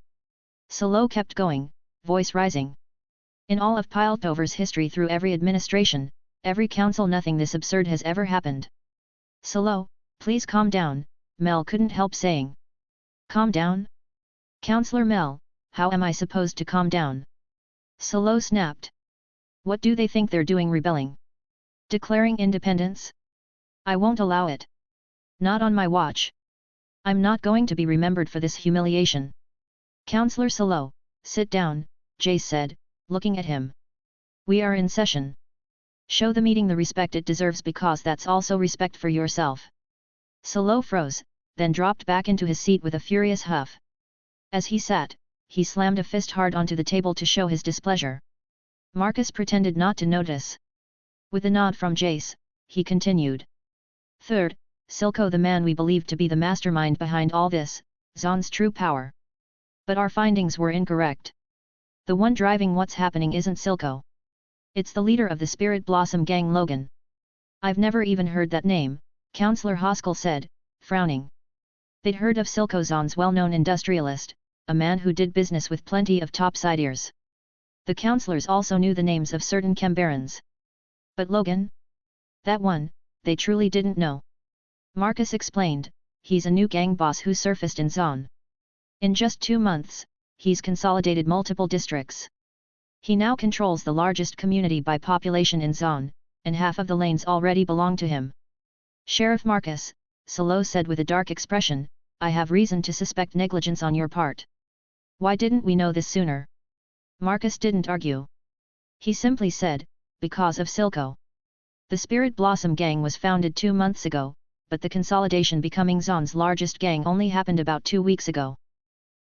Solo kept going, voice rising. In all of Piltover's history, through every administration, every council, nothing this absurd has ever happened. Solo, please calm down, Mel couldn't help saying. Calm down? Counselor Mel, how am I supposed to calm down? Solo snapped. What do they think they're doing, rebelling? Declaring independence? I won't allow it. Not on my watch. I'm not going to be remembered for this humiliation. Counselor Solo, sit down, Jace said, looking at him. We are in session. Show the meeting the respect it deserves, because that's also respect for yourself. Solo froze, then dropped back into his seat with a furious huff. As he sat, he slammed a fist hard onto the table to show his displeasure. Marcus pretended not to notice. With a nod from Jace, he continued. Third, Silco, the man we believed to be the mastermind behind all this, Zaun's true power. But our findings were incorrect. The one driving what's happening isn't Silco. It's the leader of the Spirit Blossom gang, Logan. I've never even heard that name, Counselor Hoskell said, frowning. They'd heard of Silco, Zaun's well-known industrialist, a man who did business with plenty of topsiders. The counselors also knew the names of certain Cambarans. But Logan? That one, they truly didn't know. Marcus explained, he's a new gang boss who surfaced in Zaun. In just 2 months, he's consolidated multiple districts. He now controls the largest community by population in Zaun, and half of the lanes already belong to him. Sheriff Marcus, Solo said with a dark expression, I have reason to suspect negligence on your part. Why didn't we know this sooner? Marcus didn't argue. He simply said, because of Silco. The Spirit Blossom gang was founded 2 months ago, but the consolidation becoming Zaun's largest gang only happened about 2 weeks ago.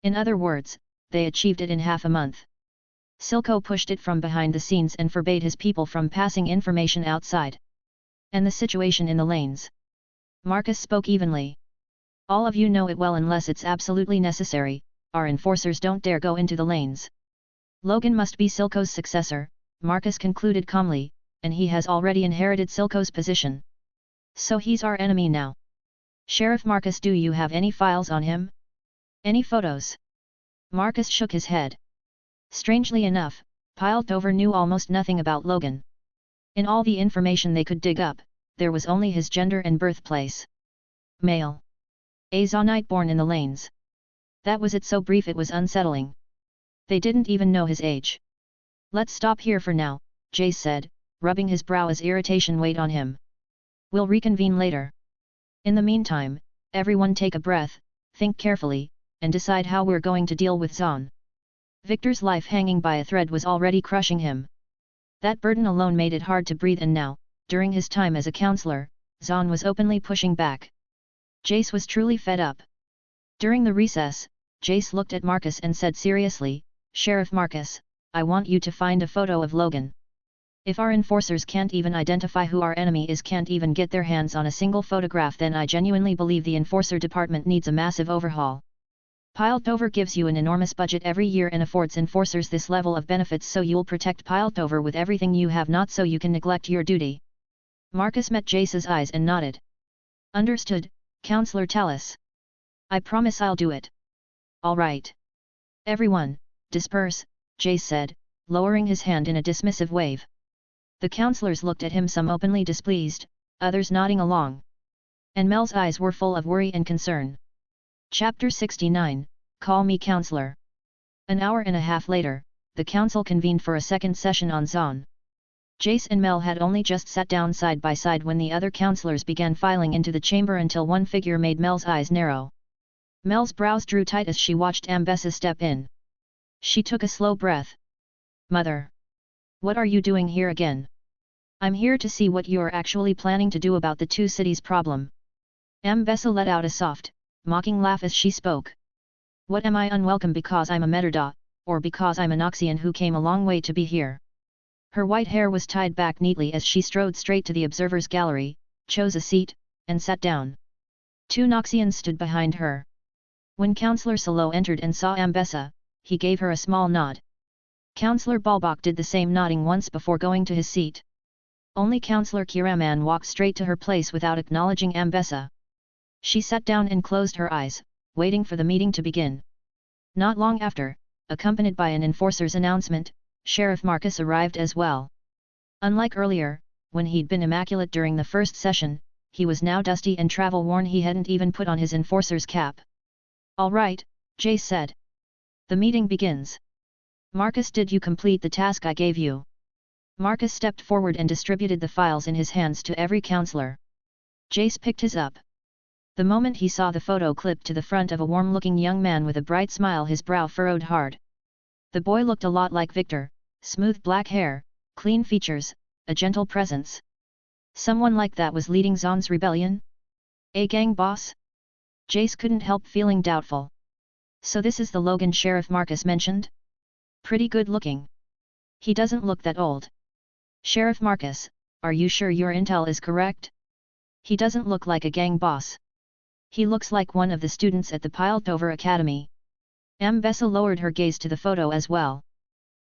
In other words, they achieved it in half a month. Silco pushed it from behind the scenes and forbade his people from passing information outside. And the situation in the lanes? Marcus spoke evenly. All of you know it well. Unless it's absolutely necessary, our enforcers don't dare go into the lanes. Logan must be Silco's successor, Marcus concluded calmly, and he has already inherited Silco's position. So he's our enemy now. Sheriff Marcus, do you have any files on him? Any photos? Marcus shook his head. Strangely enough, Piltover knew almost nothing about Logan. In all the information they could dig up, there was only his gender and birthplace. Male. A Zaunite born in the lanes. That was it, so brief it was unsettling. They didn't even know his age. Let's stop here for now, Jace said, rubbing his brow as irritation weighed on him. We'll reconvene later. In the meantime, everyone take a breath, think carefully, and decide how we're going to deal with Zaun. Victor's life hanging by a thread was already crushing him. That burden alone made it hard to breathe, and now, during his time as a counselor, Zaun was openly pushing back. Jace was truly fed up. During the recess, Jace looked at Marcus and said seriously, "Sheriff Marcus, I want you to find a photo of Logan. If our enforcers can't even identify who our enemy is, can't even get their hands on a single photograph, then I genuinely believe the enforcer department needs a massive overhaul. Piltover gives you an enormous budget every year and affords enforcers this level of benefits, so you'll protect Piltover with everything you have, not so you can neglect your duty." Marcus met Jace's eyes and nodded. "Understood, Counselor Talus. I promise I'll do it." "All right. Everyone, disperse," Jace said, lowering his hand in a dismissive wave. The counselors looked at him, some openly displeased, others nodding along. And Mel's eyes were full of worry and concern. Chapter 69, Call Me Counselor. An hour and a half later, the council convened for a second session on Zaun. Jace and Mel had only just sat down side by side when the other counselors began filing into the chamber, until one figure made Mel's eyes narrow. Mel's brows drew tight as she watched Ambessa step in. She took a slow breath. "Mother. What are you doing here again?" "I'm here to see what you're actually planning to do about the two cities problem." Ambessa let out a soft, mocking laugh as she spoke. "What, am I unwelcome because I'm a Metarda, or because I'm a Noxian who came a long way to be here?" Her white hair was tied back neatly as she strode straight to the observers' gallery, chose a seat, and sat down. Two Noxians stood behind her. When Councillor Salo entered and saw Ambessa, he gave her a small nod. Councillor Balbach did the same, nodding once before going to his seat. Only Councillor Kiraman walked straight to her place without acknowledging Ambessa. She sat down and closed her eyes, waiting for the meeting to begin. Not long after, accompanied by an enforcer's announcement, Sheriff Marcus arrived as well. Unlike earlier, when he'd been immaculate during the first session, he was now dusty and travel-worn. He hadn't even put on his enforcer's cap. "All right," Jace said. "The meeting begins. Marcus, did you complete the task I gave you?" Marcus stepped forward and distributed the files in his hands to every counselor. Jace picked his up. The moment he saw the photo clipped to the front of a warm-looking young man with a bright smile, his brow furrowed hard. The boy looked a lot like Victor, smooth black hair, clean features, a gentle presence. Someone like that was leading Zaun's rebellion? A gang boss? Jace couldn't help feeling doubtful. So this is the Logan Sheriff Marcus mentioned? Pretty good looking. He doesn't look that old. Sheriff Marcus, are you sure your intel is correct? He doesn't look like a gang boss. He looks like one of the students at the Piltover Academy. Ambessa lowered her gaze to the photo as well.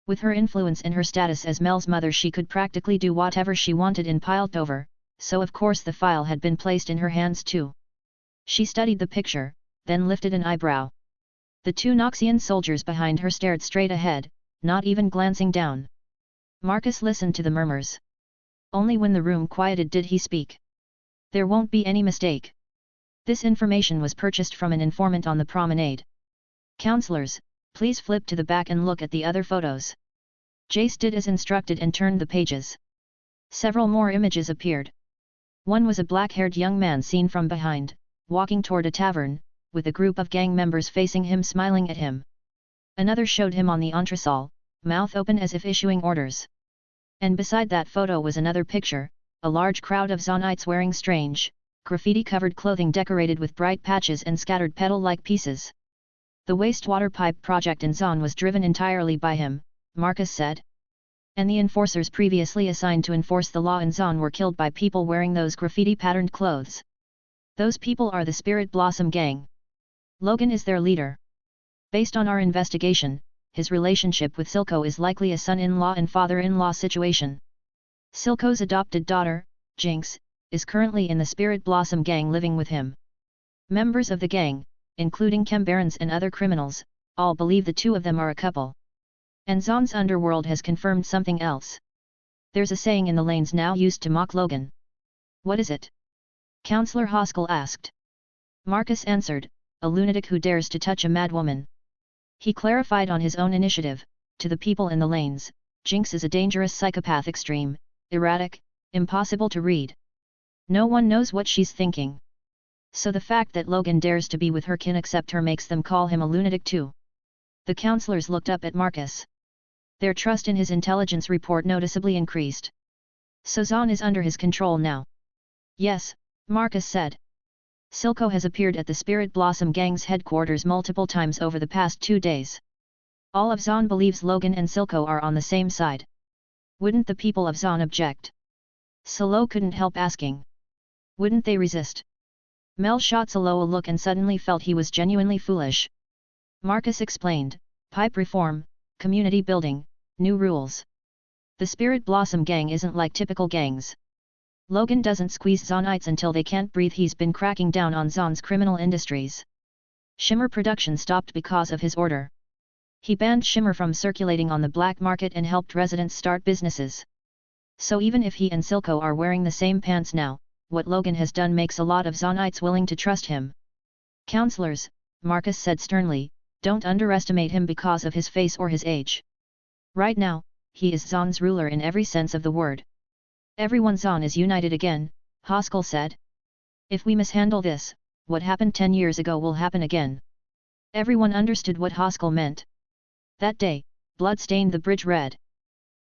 With her influence and her status as Mel's mother, she could practically do whatever she wanted in Piltover, so of course the file had been placed in her hands too. She studied the picture, then lifted an eyebrow. The two Noxian soldiers behind her stared straight ahead, not even glancing down. Marcus listened to the murmurs. Only when the room quieted did he speak. "There won't be any mistake. This information was purchased from an informant on the promenade. Counselors, please flip to the back and look at the other photos." Jace did as instructed and turned the pages. Several more images appeared. One was a black-haired young man seen from behind, walking toward a tavern, with a group of gang members facing him, smiling at him. Another showed him on the entresol, mouth open as if issuing orders. And beside that photo was another picture, a large crowd of Zaunites wearing strange, graffiti-covered clothing decorated with bright patches and scattered petal-like pieces. The wastewater pipe project in Zaun was driven entirely by him, Marcus said. And the enforcers previously assigned to enforce the law in Zaun were killed by people wearing those graffiti-patterned clothes. Those people are the Spirit Blossom Gang. Logan is their leader. Based on our investigation, his relationship with Silco is likely a son-in-law and father-in-law situation. Silco's adopted daughter, Jinx, is currently in the Spirit Blossom Gang living with him. Members of the gang, including Kembarans and other criminals, all believe the two of them are a couple. And Zaun's underworld has confirmed something else. There's a saying in the lanes now used to mock Logan. What is it? Counselor Hoskell asked. Marcus answered, a lunatic who dares to touch a madwoman. He clarified on his own initiative, to the people in the lanes, Jinx is a dangerous psychopath, extreme, erratic, impossible to read. No one knows what she's thinking. So the fact that Logan dares to be with her kin except her makes them call him a lunatic too. The councillors looked up at Marcus. Their trust in his intelligence report noticeably increased. So Zaun is under his control now. Yes, Marcus said. Silco has appeared at the Spirit Blossom Gang's headquarters multiple times over the past 2 days. All of Zaun believes Logan and Silco are on the same side. Wouldn't the people of Zaun object? Silo couldn't help asking. Wouldn't they resist? Mel shot Silo a look and suddenly felt he was genuinely foolish. Marcus explained, pipe reform, community building, new rules. The Spirit Blossom Gang isn't like typical gangs. Logan doesn't squeeze Zaunites until they can't breathe. He's been cracking down on Zaun's criminal industries. Shimmer production stopped because of his order. He banned shimmer from circulating on the black market and helped residents start businesses. So even if he and Silco are wearing the same pants now, what Logan has done makes a lot of Zaunites willing to trust him. Counselors, Marcus said sternly, don't underestimate him because of his face or his age. Right now, he is Zaun's ruler in every sense of the word. Everyone Zaun is united again, Haskell said. If we mishandle this, what happened 10 years ago will happen again. Everyone understood what Haskell meant. That day, blood stained the bridge red.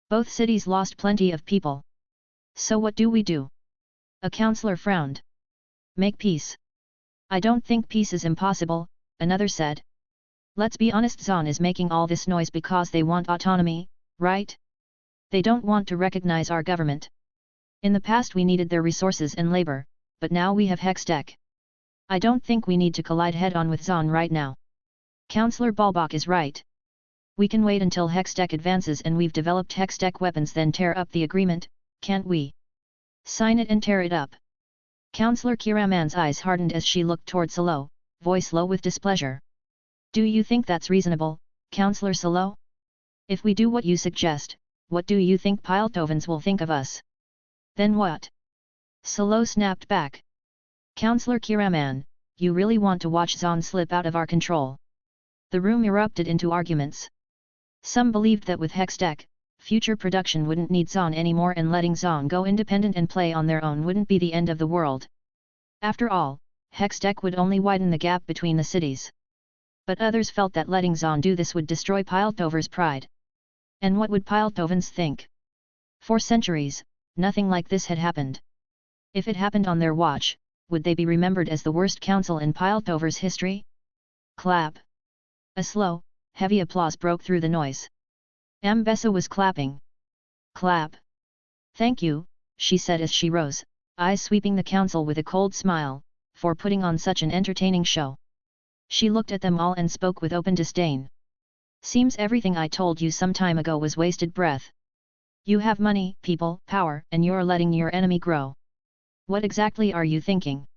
Both cities lost plenty of people. So what do we do? A counselor frowned. Make peace. I don't think peace is impossible, another said. Let's be honest, Zaun is making all this noise because they want autonomy, right? They don't want to recognize our government. In the past we needed their resources and labor, but now we have Hextech. I don't think we need to collide head-on with Zaun right now. Counselor Balbach is right. We can wait until Hextech advances and we've developed Hextech weapons, then tear up the agreement, can't we? Sign it and tear it up. Counselor Kiraman's eyes hardened as she looked toward Silo, voice low with displeasure. Do you think that's reasonable, Counselor Silo? If we do what you suggest, what do you think Piltovans will think of us? Then what? Silo snapped back. Counselor Kiraman, you really want to watch Zaun slip out of our control? The room erupted into arguments. Some believed that with Hextech, future production wouldn't need Zaun anymore and letting Zaun go independent and play on their own wouldn't be the end of the world. After all, Hextech would only widen the gap between the cities. But others felt that letting Zaun do this would destroy Piltover's pride. And what would Piltovans think? For centuries, nothing like this had happened. If it happened on their watch, would they be remembered as the worst council in Piltover's history? Clap. A slow, heavy applause broke through the noise. Ambessa was clapping. Clap. Thank you, she said as she rose, eyes sweeping the council with a cold smile, for putting on such an entertaining show. She looked at them all and spoke with open disdain. Seems everything I told you some time ago was wasted breath. You have money, people, power, and you're letting your enemy grow. What exactly are you thinking?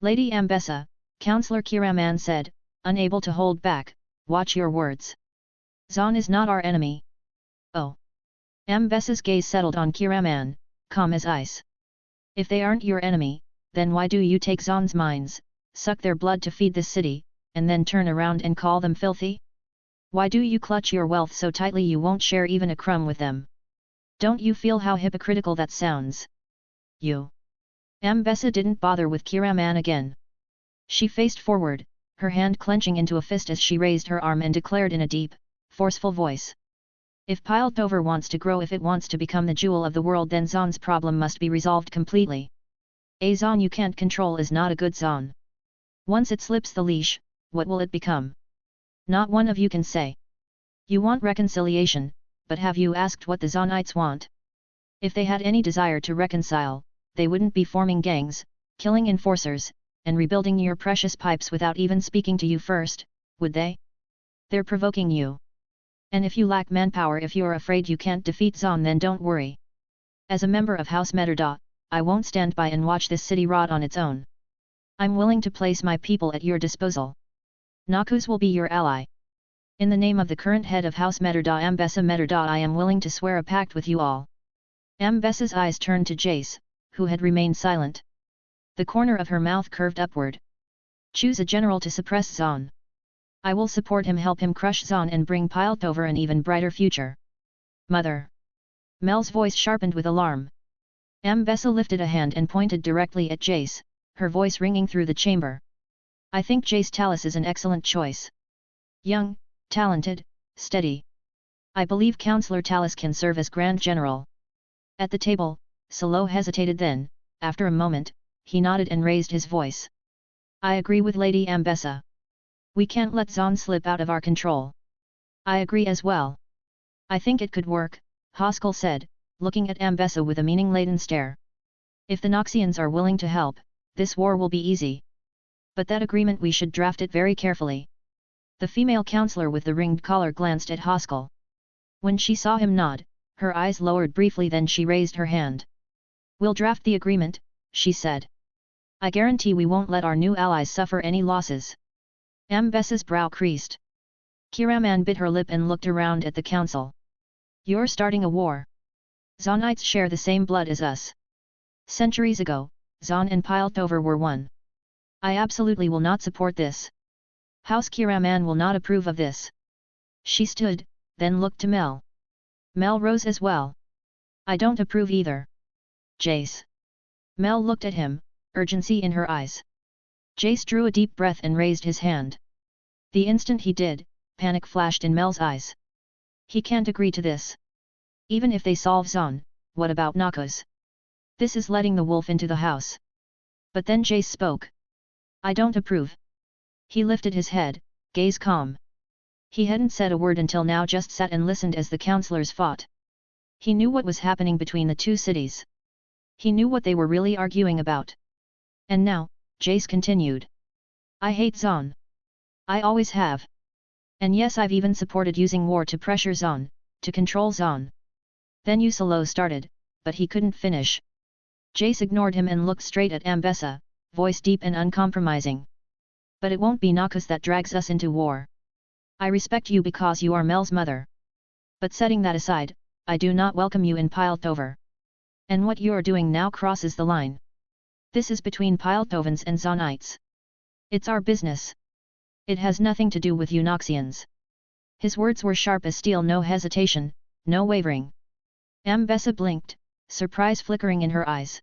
Lady Ambessa, Councillor Kiraman said, unable to hold back, watch your words. Zaun is not our enemy. Oh. Ambessa's gaze settled on Kiraman, calm as ice. If they aren't your enemy, then why do you take Zaun's mines, suck their blood to feed this city, and then turn around and call them filthy? Why do you clutch your wealth so tightly you won't share even a crumb with them? Don't you feel how hypocritical that sounds? You. Ambessa didn't bother with Kiraman again. She faced forward, her hand clenching into a fist as she raised her arm and declared in a deep, forceful voice. If Piltover wants to grow, if it wants to become the jewel of the world, then Zaun's problem must be resolved completely. A Zaun you can't control is not a good Zaun. Once it slips the leash, what will it become? Not one of you can say. You want reconciliation, but have you asked what the Zaunites want? If they had any desire to reconcile, they wouldn't be forming gangs, killing enforcers, and rebuilding your precious pipes without even speaking to you first, would they? They're provoking you. And if you lack manpower, if you're afraid you can't defeat Zaun, then don't worry. As a member of House Metterda, I won't stand by and watch this city rot on its own. I'm willing to place my people at your disposal. Nakus will be your ally. In the name of the current head of House Metterda, Ambessa Metterda, I am willing to swear a pact with you all. Ambessa's eyes turned to Jace, who had remained silent. The corner of her mouth curved upward. Choose a general to suppress Zaun. I will support him, help him crush Zaun and bring Piltover an even brighter future. Mother. Mel's voice sharpened with alarm. Ambessa lifted a hand and pointed directly at Jace, her voice ringing through the chamber. I think Jace Talus is an excellent choice. Young, talented, steady. I believe Councillor Talus can serve as Grand General. At the table, Silco hesitated then, after a moment, he nodded and raised his voice. I agree with Lady Ambessa. We can't let Zaun slip out of our control. I agree as well. I think it could work, Haskell said, looking at Ambessa with a meaning-laden stare. If the Noxians are willing to help, this war will be easy. But that agreement we should draft it very carefully. The female councillor with the ringed collar glanced at Haskell. When she saw him nod, her eyes lowered briefly, then she raised her hand. We'll draft the agreement, she said. I guarantee we won't let our new allies suffer any losses. Ambessa's brow creased. Kiraman bit her lip and looked around at the council. You're starting a war. Zaunites share the same blood as us. Centuries ago, Zaun and Piltover were one. I absolutely will not support this. House Kiraman will not approve of this. She stood, then looked to Mel. Mel rose as well. I don't approve either. Jace. Mel looked at him, urgency in her eyes. Jace drew a deep breath and raised his hand. The instant he did, panic flashed in Mel's eyes. He can't agree to this. Even if they solve Zaun, what about Nakos? This is letting the wolf into the house. But then Jace spoke. I don't approve. He lifted his head, gaze calm. He hadn't said a word until now, just sat and listened as the councillors fought. He knew what was happening between the two cities. He knew what they were really arguing about. And now, Jace continued. I hate Zaun. I always have. And yes, I've even supported using war to pressure Zaun, to control Zaun. Then Silco started, but he couldn't finish. Jace ignored him and looked straight at Ambessa, voice deep and uncompromising. But it won't be Nakos that drags us into war. I respect you because you are Mel's mother. But setting that aside, I do not welcome you in Piltover. And what you are doing now crosses the line. This is between Piltovans and Zaunites. It's our business. It has nothing to do with you Noxians. His words were sharp as steel, no hesitation, no wavering. Ambessa blinked, surprise flickering in her eyes.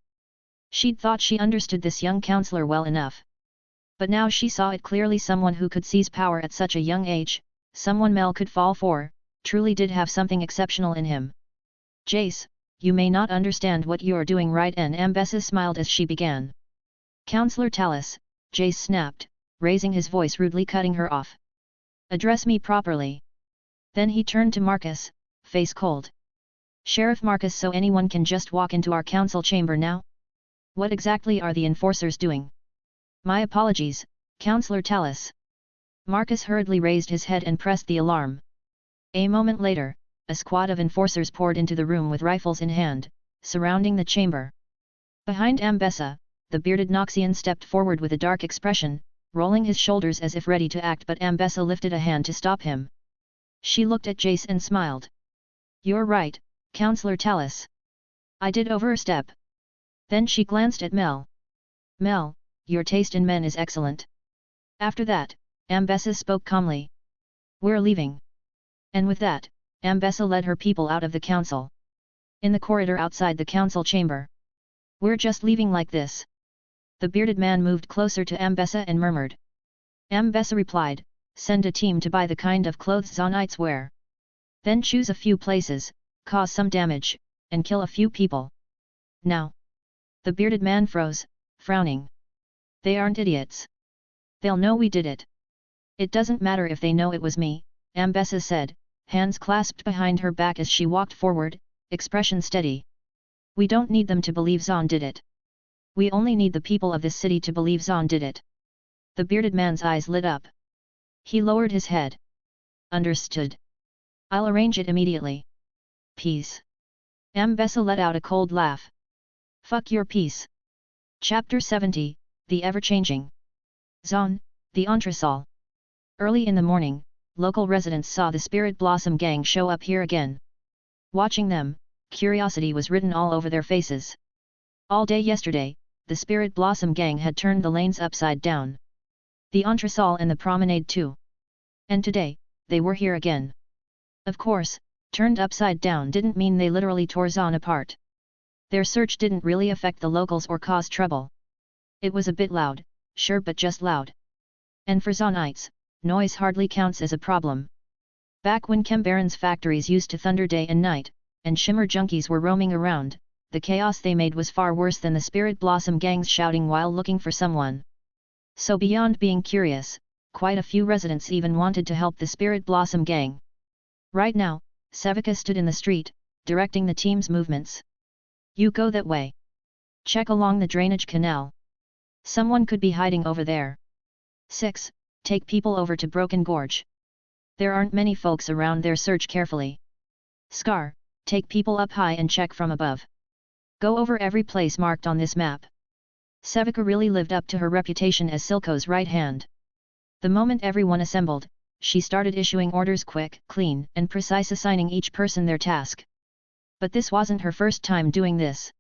She'd thought she understood this young councillor well enough. But now she saw it clearly, someone who could seize power at such a young age, someone Mel could fall for, truly did have something exceptional in him. Jace, you may not understand what you are doing right, and Ambessa smiled as she began. Councillor Talus, Jace snapped, raising his voice rudely, cutting her off. Address me properly. Then he turned to Marcus, face cold. Sheriff Marcus, so anyone can just walk into our council chamber now? What exactly are the enforcers doing? My apologies, Councillor Talus. Marcus hurriedly raised his head and pressed the alarm. A moment later, a squad of enforcers poured into the room with rifles in hand, surrounding the chamber. Behind Ambessa, the bearded Noxian stepped forward with a dark expression, rolling his shoulders as if ready to act, but Ambessa lifted a hand to stop him. She looked at Jace and smiled. You're right, Councillor Talus. I did overstep. Then she glanced at Mel. Mel, your taste in men is excellent. After that, Ambessa spoke calmly. We're leaving. And with that, Ambessa led her people out of the council. In the corridor outside the council chamber. We're just leaving like this. The bearded man moved closer to Ambessa and murmured. Ambessa replied, send a team to buy the kind of clothes Zaunites wear. Then choose a few places, cause some damage, and kill a few people. Now. The bearded man froze, frowning. They aren't idiots. They'll know we did it. It doesn't matter if they know it was me, Ambessa said, hands clasped behind her back as she walked forward, expression steady. We don't need them to believe Zaun did it. We only need the people of this city to believe Zaun did it. The bearded man's eyes lit up. He lowered his head. Understood. I'll arrange it immediately. Peace. Ambessa let out a cold laugh. Fuck your peace. Chapter 70, The Ever-Changing. Zaun, the Entresol. Early in the morning, local residents saw the Spirit Blossom gang show up here again. Watching them, curiosity was written all over their faces. All day yesterday, the Spirit Blossom gang had turned the lanes upside down. The Entresol and the promenade too. And today, they were here again. Of course, turned upside down didn't mean they literally tore Zaun apart. Their search didn't really affect the locals or cause trouble. It was a bit loud, sure, but just loud. And for Zaunites, noise hardly counts as a problem. Back when Chembaron's factories used to thunder day and night, and shimmer junkies were roaming around, the chaos they made was far worse than the Spirit Blossom gangs shouting while looking for someone. So beyond being curious, quite a few residents even wanted to help the Spirit Blossom gang. Right now, Sevika stood in the street, directing the team's movements. You go that way. Check along the drainage canal. Someone could be hiding over there. 6. Take people over to Broken Gorge. There aren't many folks around there, search carefully. Scar, take people up high and check from above. Go over every place marked on this map. Sevika really lived up to her reputation as Silco's right hand. The moment everyone assembled, she started issuing orders quick, clean, and precise, assigning each person their task. But this wasn't her first time doing this.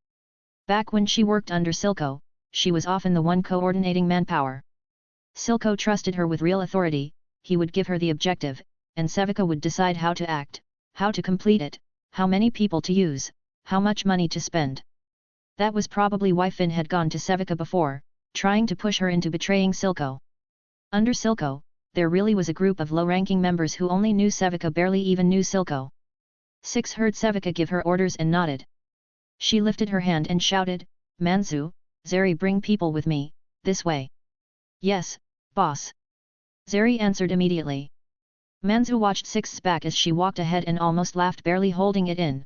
Back when she worked under Silco, she was often the one coordinating manpower. Silco trusted her with real authority, he would give her the objective, and Sevika would decide how to act, how to complete it, how many people to use, how much money to spend. That was probably why Finn had gone to Sevika before, trying to push her into betraying Silco. Under Silco, there really was a group of low-ranking members who only knew Sevika, barely even knew Silco. 6 heard Sevika give her orders and nodded. She lifted her hand and shouted, Manzu, Zeri, bring people with me, this way. Yes, boss. Zeri answered immediately. Manzu watched 6's back as she walked ahead and almost laughed, barely holding it in.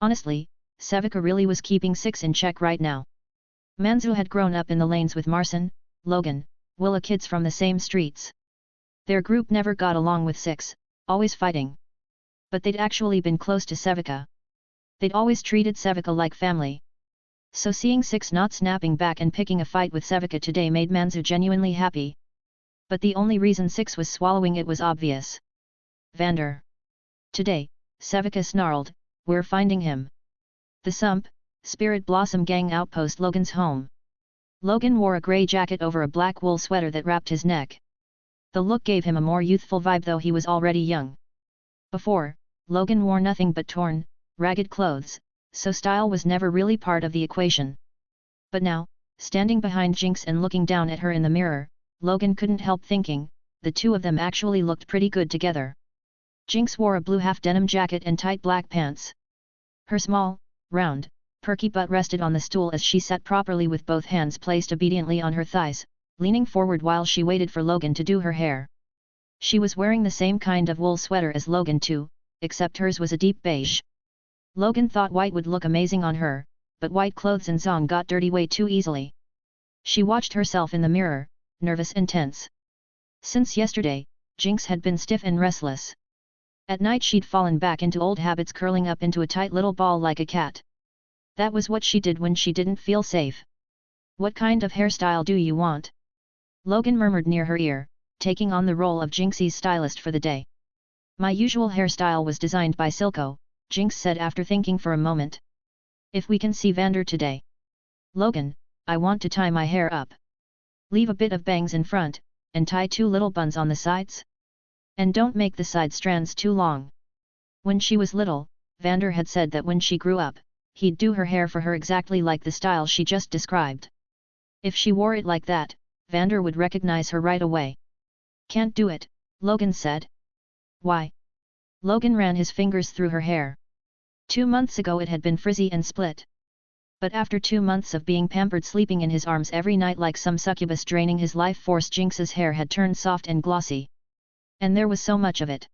Honestly, Sevika really was keeping 6 in check right now. Manzu had grown up in the lanes with Marcin, Logan, Willa, kids from the same streets. Their group never got along with 6, always fighting. But they'd actually been close to Sevika. They'd always treated Sevika like family. So seeing 6 not snapping back and picking a fight with Sevika today made Manzu genuinely happy. But the only reason 6 was swallowing it was obvious. Vander. Today, Sevika snarled, we're finding him. The Sump, Spirit Blossom gang outpost, Logan's home. Logan wore a grey jacket over a black wool sweater that wrapped his neck. The look gave him a more youthful vibe, though he was already young. Before, Logan wore nothing but torn, ragged clothes, so style was never really part of the equation. But now, standing behind Jinx and looking down at her in the mirror, Logan couldn't help thinking, the two of them actually looked pretty good together. Jinx wore a blue half-denim jacket and tight black pants. Her small, round, perky butt rested on the stool as she sat properly with both hands placed obediently on her thighs, leaning forward while she waited for Logan to do her hair. She was wearing the same kind of wool sweater as Logan too, except hers was a deep beige. Logan thought white would look amazing on her, but white clothes and Zaun got dirty way too easily. She watched herself in the mirror, nervous and tense. Since yesterday, Jinx had been stiff and restless. At night she'd fallen back into old habits, curling up into a tight little ball like a cat. That was what she did when she didn't feel safe. What kind of hairstyle do you want? Logan murmured near her ear, taking on the role of Jinxie's stylist for the day. My usual hairstyle was designed by Silco, Jinx said after thinking for a moment. If we can see Vander today. Logan, I want to tie my hair up. Leave a bit of bangs in front, and tie 2 little buns on the sides. And don't make the side strands too long. When she was little, Vander had said that when she grew up, he'd do her hair for her exactly like the style she just described. If she wore it like that, Vander would recognize her right away. Can't do it, Logan said. Why? Logan ran his fingers through her hair. 2 months ago it had been frizzy and split. But after 2 months of being pampered, sleeping in his arms every night like some succubus draining his life force, Jinx's hair had turned soft and glossy. And there was so much of it.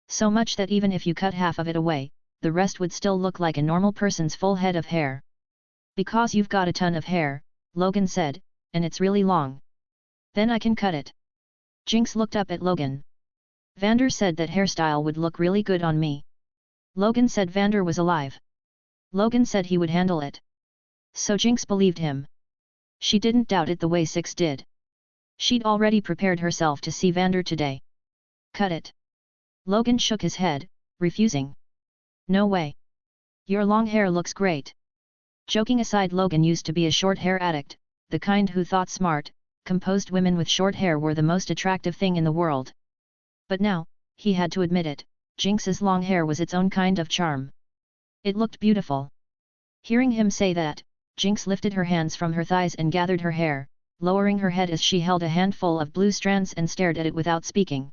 So much that even if you cut half of it away, the rest would still look like a normal person's full head of hair. Because you've got a ton of hair, Logan said, and it's really long. Then I can cut it. Jinx looked up at Logan. Vander said that hairstyle would look really good on me. Logan said Vander was alive. Logan said he would handle it. So Jinx believed him. She didn't doubt it the way 6 did. She'd already prepared herself to see Vander today. Cut it. Logan shook his head, refusing. No way. Your long hair looks great. Joking aside, Logan used to be a short hair addict, the kind who thought smart, composed women with short hair were the most attractive thing in the world. But now, he had to admit it, Jinx's long hair was its own kind of charm. It looked beautiful. Hearing him say that, Jinx lifted her hands from her thighs and gathered her hair, lowering her head as she held a handful of blue strands and stared at it without speaking.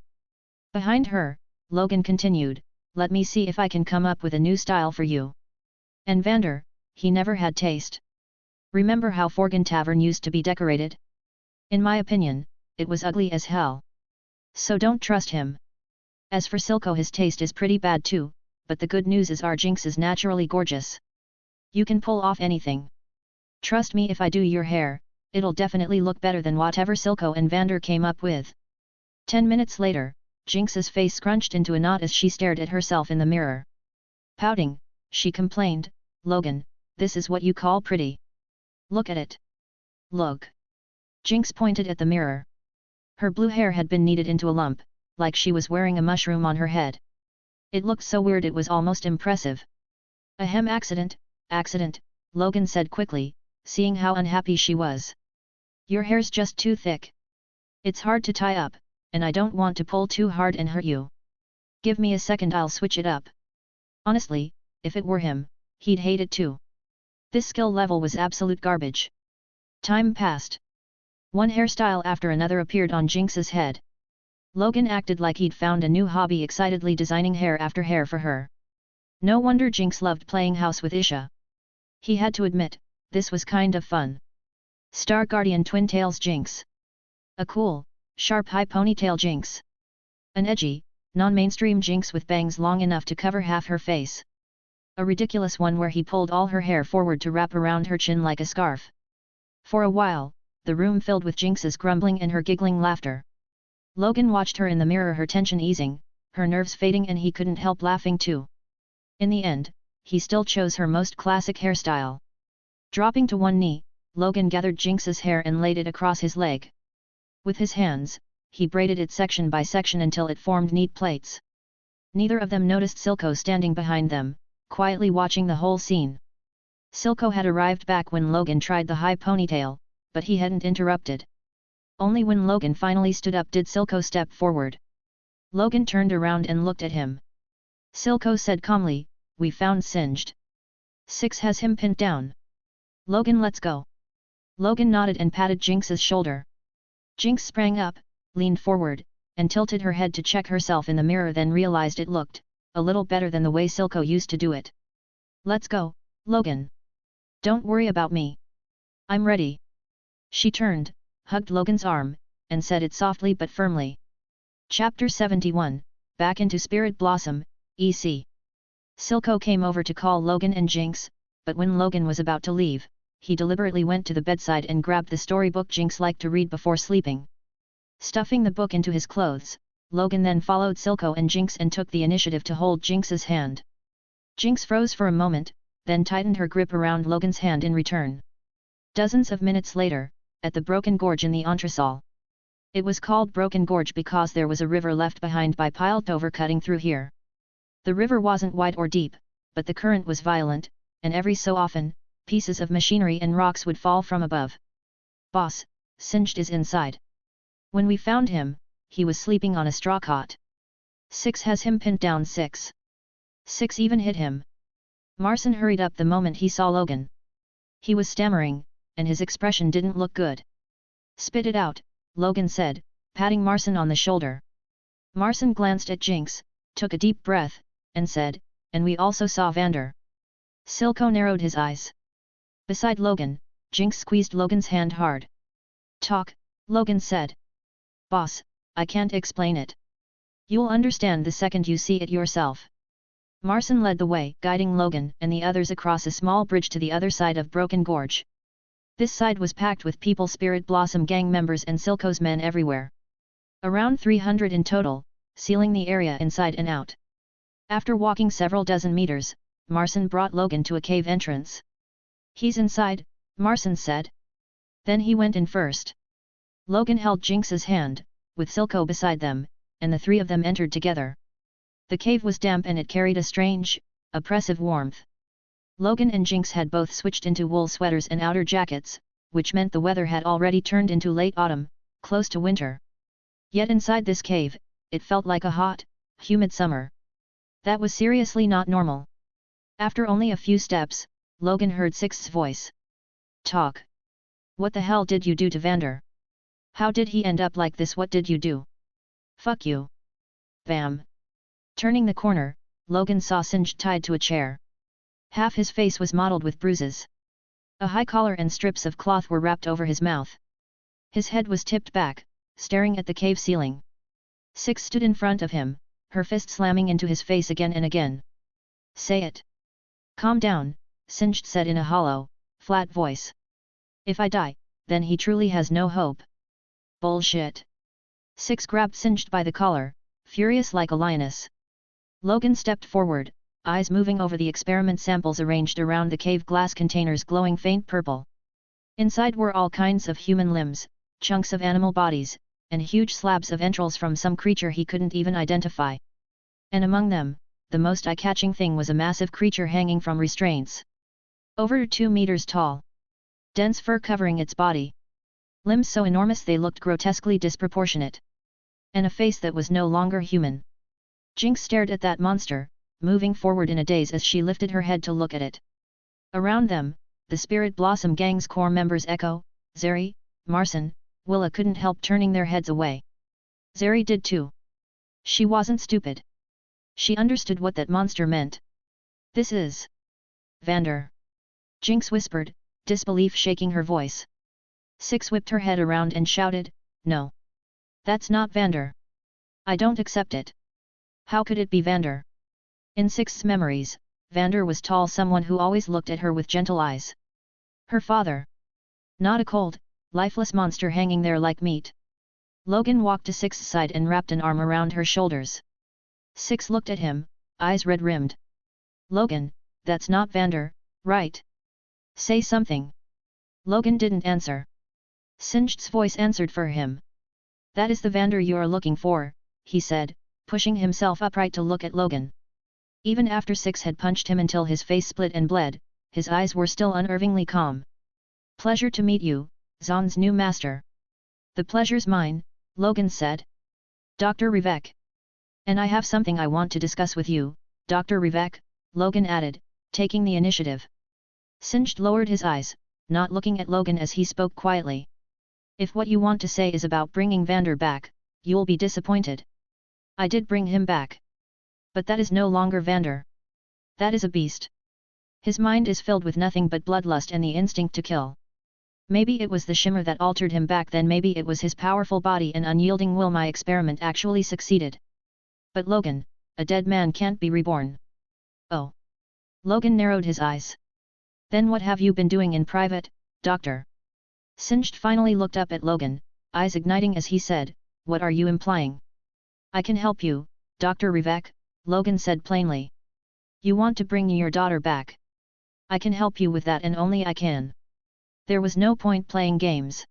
Behind her, Logan continued, "Let me see if I can come up with a new style for you." And Vander, he never had taste. Remember how Forgan Tavern used to be decorated? In my opinion, it was ugly as hell. So don't trust him. As for Silco, his taste is pretty bad too, but the good news is our Jinx is naturally gorgeous. You can pull off anything. Trust me, if I do your hair, it'll definitely look better than whatever Silco and Vander came up with. 10 minutes later, Jinx's face scrunched into a knot as she stared at herself in the mirror. Pouting, she complained, "Logan, this is what you call pretty? Look at it. Look." Jinx pointed at the mirror. Her blue hair had been kneaded into a lump, like she was wearing a mushroom on her head. It looked so weird it was almost impressive. "Ahem, accident, Logan said quickly, seeing how unhappy she was. "Your hair's just too thick. It's hard to tie up, and I don't want to pull too hard and hurt you. Give me a second, I'll switch it up." Honestly, if it were him, he'd hate it too. This skill level was absolute garbage. Time passed. One hairstyle after another appeared on Jinx's head. Logan acted like he'd found a new hobby, excitedly designing hair after hair for her. No wonder Jinx loved playing house with Isha. He had to admit, this was kind of fun. Star Guardian Twin Tails Jinx. A cool, sharp high ponytail Jinx. An edgy, non-mainstream Jinx with bangs long enough to cover half her face. A ridiculous one where he pulled all her hair forward to wrap around her chin like a scarf. For a while, the room filled with Jinx's grumbling and her giggling laughter. Logan watched her in the mirror, her tension easing, her nerves fading, and he couldn't help laughing too. In the end, he still chose her most classic hairstyle. Dropping to one knee, Logan gathered Jinx's hair and laid it across his leg. With his hands, he braided it section by section until it formed neat plaits. Neither of them noticed Silco standing behind them, quietly watching the whole scene. Silco had arrived back when Logan tried the high ponytail, but he hadn't interrupted. Only when Logan finally stood up did Silco step forward. Logan turned around and looked at him. Silco said calmly, "We found Singed. 6 has him pinned down. Logan, let's go." Logan nodded and patted Jinx's shoulder. Jinx sprang up, leaned forward, and tilted her head to check herself in the mirror, then realized it looked a little better than the way Silco used to do it. "Let's go, Logan. Don't worry about me. I'm ready." She turned, hugged Logan's arm, and said it softly but firmly. Chapter 71, Back into Spirit Blossom, EC. Silco came over to call Logan and Jinx, but when Logan was about to leave, he deliberately went to the bedside and grabbed the storybook Jinx liked to read before sleeping. Stuffing the book into his clothes, Logan then followed Silco and Jinx and took the initiative to hold Jinx's hand. Jinx froze for a moment, then tightened her grip around Logan's hand in return. Dozens of minutes later, at the Broken Gorge in the Entresol. It was called Broken Gorge because there was a river left behind by Piltover cutting through here. The river wasn't wide or deep, but the current was violent, and every so often, pieces of machinery and rocks would fall from above. "Boss, Singed is inside. When we found him, he was sleeping on a straw cot. 6 has him pinned down. 6 even hit him." Marcin hurried up the moment he saw Logan. He was stammering, and his expression didn't look good. "Spit it out," Logan said, patting Marcin on the shoulder. Marcin glanced at Jinx, took a deep breath, and said, "And we also saw Vander." Silco narrowed his eyes. Beside Logan, Jinx squeezed Logan's hand hard. "Talk," Logan said. "Boss, I can't explain it. You'll understand the second you see it yourself." Marcin led the way, guiding Logan and the others across a small bridge to the other side of Broken Gorge. This side was packed with people, Spirit Blossom gang members and Silco's men everywhere. Around 300 in total, sealing the area inside and out. After walking several dozen meters, Marcin brought Logan to a cave entrance. "He's inside," Marcin said. Then he went in first. Logan held Jinx's hand, with Silco beside them, and the three of them entered together. The cave was damp and it carried a strange, oppressive warmth. Logan and Jinx had both switched into wool sweaters and outer jackets, which meant the weather had already turned into late autumn, close to winter. Yet inside this cave, it felt like a hot, humid summer. That was seriously not normal. After only a few steps, Logan heard Six's voice. talk. What the hell did you do to Vander? How did he end up like this? What did you do? Fuck you. Bam. Turning the corner, Logan saw Singed tied to a chair. Half his face was mottled with bruises. A high collar and strips of cloth were wrapped over his mouth. His head was tipped back, staring at the cave ceiling. Six stood in front of him, her fist slamming into his face again and again. Say it. Calm down, Singed said in a hollow, flat voice. If I die, then he truly has no hope. Bullshit. Six grabbed Singed by the collar, furious like a lioness. Logan stepped forward, eyes moving over the experiment samples arranged around the cave glass containers glowing faint purple. Inside were all kinds of human limbs, chunks of animal bodies, and huge slabs of entrails from some creature he couldn't even identify. And among them, the most eye-catching thing was a massive creature hanging from restraints. Over 2 meters tall. Dense fur covering its body. Limbs so enormous they looked grotesquely disproportionate. And a face that was no longer human. Jinx stared at that monster, moving forward in a daze as she lifted her head to look at it. Around them, the Spirit Blossom Gang's core members Echo, Zeri, Marcin, Willa couldn't help turning their heads away. Zeri did too. She wasn't stupid. She understood what that monster meant. This is Vander. Jinx whispered, disbelief shaking her voice. Six whipped her head around and shouted, no. That's not Vander. I don't accept it. How could it be Vander? In Six's memories, Vander was tall, someone who always looked at her with gentle eyes. Her father. Not a cold, lifeless monster hanging there like meat. Logan walked to Six's side and wrapped an arm around her shoulders. Six looked at him, eyes red-rimmed. Logan, that's not Vander, right? Say something. Logan didn't answer. Singed's voice answered for him. That is the Vander you are looking for, he said, pushing himself upright to look at Logan. Even after Six had punched him until his face split and bled, his eyes were still unnervingly calm. Pleasure to meet you, Zaun's new master. The pleasure's mine, Logan said. Dr. Rivek. And I have something I want to discuss with you, Dr. Rivek, Logan added, taking the initiative. Singed lowered his eyes, not looking at Logan as he spoke quietly. If what you want to say is about bringing Vander back, you'll be disappointed. I did bring him back. But that is no longer Vander. That is a beast. His mind is filled with nothing but bloodlust and the instinct to kill. Maybe it was the shimmer that altered him back then, maybe it was his powerful body and unyielding will. My experiment actually succeeded. But Logan, a dead man can't be reborn. Oh. Logan narrowed his eyes. Then what have you been doing in private, Doctor? Singed finally looked up at Logan, eyes igniting as he said, what are you implying? I can help you, Dr. Rivek, Logan said plainly. You want to bring your daughter back? I can help you with that, and only I can. There was no point playing games.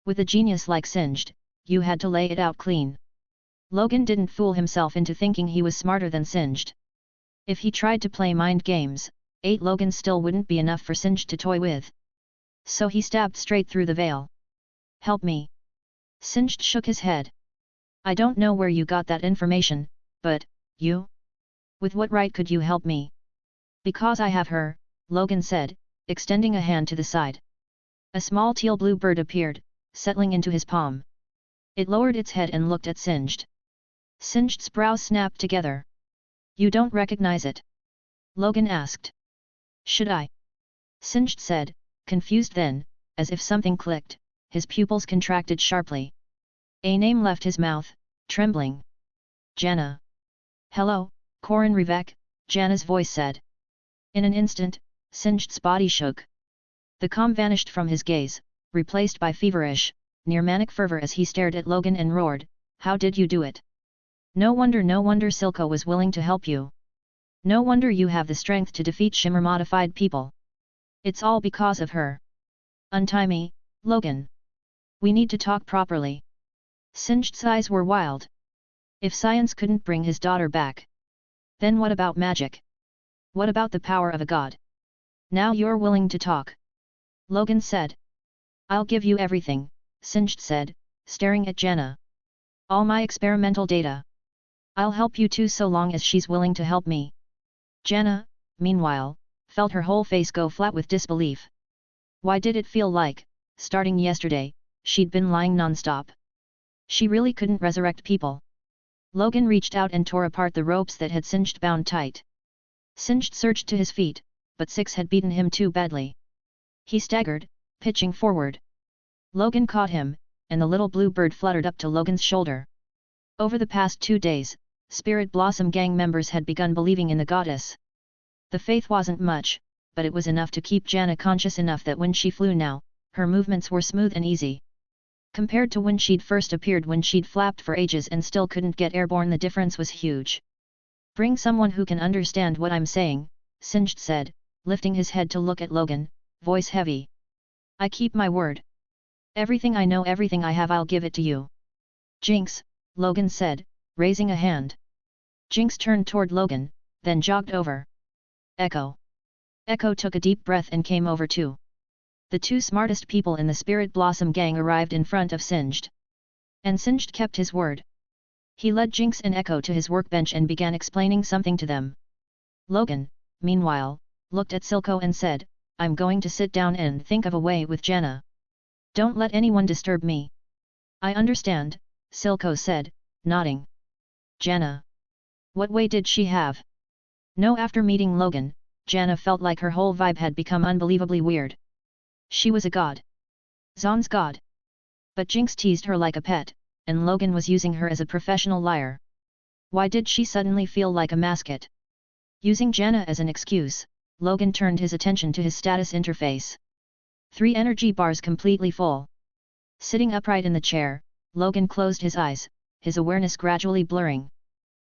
With a genius like Singed, you had to lay it out clean. Logan didn't fool himself into thinking he was smarter than Singed. If he tried to play mind games, 8 Logan still wouldn't be enough for Singed to toy with. So he stabbed straight through the veil. Help me. Singed shook his head. I don't know where you got that information, but, you? With what right could you help me? Because I have her, Logan said, extending a hand to the side. A small teal-blue bird appeared, settling into his palm. It lowered its head and looked at Singed. Singed's brows snapped together. You don't recognize it? Logan asked. Should I? Singed said, confused then, as if something clicked, his pupils contracted sharply. A name left his mouth, trembling. Jana. Hello, Corin Rivek, Jana's voice said. In an instant, Singed's body shook. The calm vanished from his gaze, replaced by feverish, near-manic fervor as he stared at Logan and roared, how did you do it? No wonder Silco was willing to help you. No wonder you have the strength to defeat Shimmer-modified people. It's all because of her. Untie me, Logan. We need to talk properly. Singed's eyes were wild. If science couldn't bring his daughter back, then what about magic? What about the power of a god? Now you're willing to talk. Logan said. I'll give you everything, Singed said, staring at Jana. All my experimental data. I'll help you too so long as she's willing to help me. Jana, meanwhile, felt her whole face go flat with disbelief. Why did it feel like, starting yesterday, she'd been lying non-stop? She really couldn't resurrect people. Logan reached out and tore apart the ropes that had Singed bound tight. Singed surged to his feet, but Six had beaten him too badly. He staggered, pitching forward. Logan caught him, and the little blue bird fluttered up to Logan's shoulder. Over the past 2 days, Spirit Blossom gang members had begun believing in the goddess. The faith wasn't much, but it was enough to keep Jana conscious enough that when she flew now, her movements were smooth and easy. Compared to when she'd first appeared when she'd flapped for ages and still couldn't get airborne, the difference was huge. Bring someone who can understand what I'm saying, Singed said, lifting his head to look at Logan, voice heavy. I keep my word. Everything I know, everything I have, I'll give it to you. Jinx, Logan said, raising a hand. Jinx turned toward Logan, then jogged over. Echo. Echo took a deep breath and came over too. The 2 smartest people in the Spirit Blossom gang arrived in front of Singed. And Singed kept his word. He led Jinx and Echo to his workbench and began explaining something to them. Logan, meanwhile, looked at Silco and said, I'm going to sit down and think of a way with Jana. Don't let anyone disturb me. I understand, Silco said, nodding. Jana. What way did she have? No, after meeting Logan, Jana felt like her whole vibe had become unbelievably weird. She was a god. Zaun's god. But Jinx teased her like a pet, and Logan was using her as a professional liar. Why did she suddenly feel like a mascot? Using Jana as an excuse, Logan turned his attention to his status interface. 3 energy bars completely full. Sitting upright in the chair, Logan closed his eyes, his awareness gradually blurring.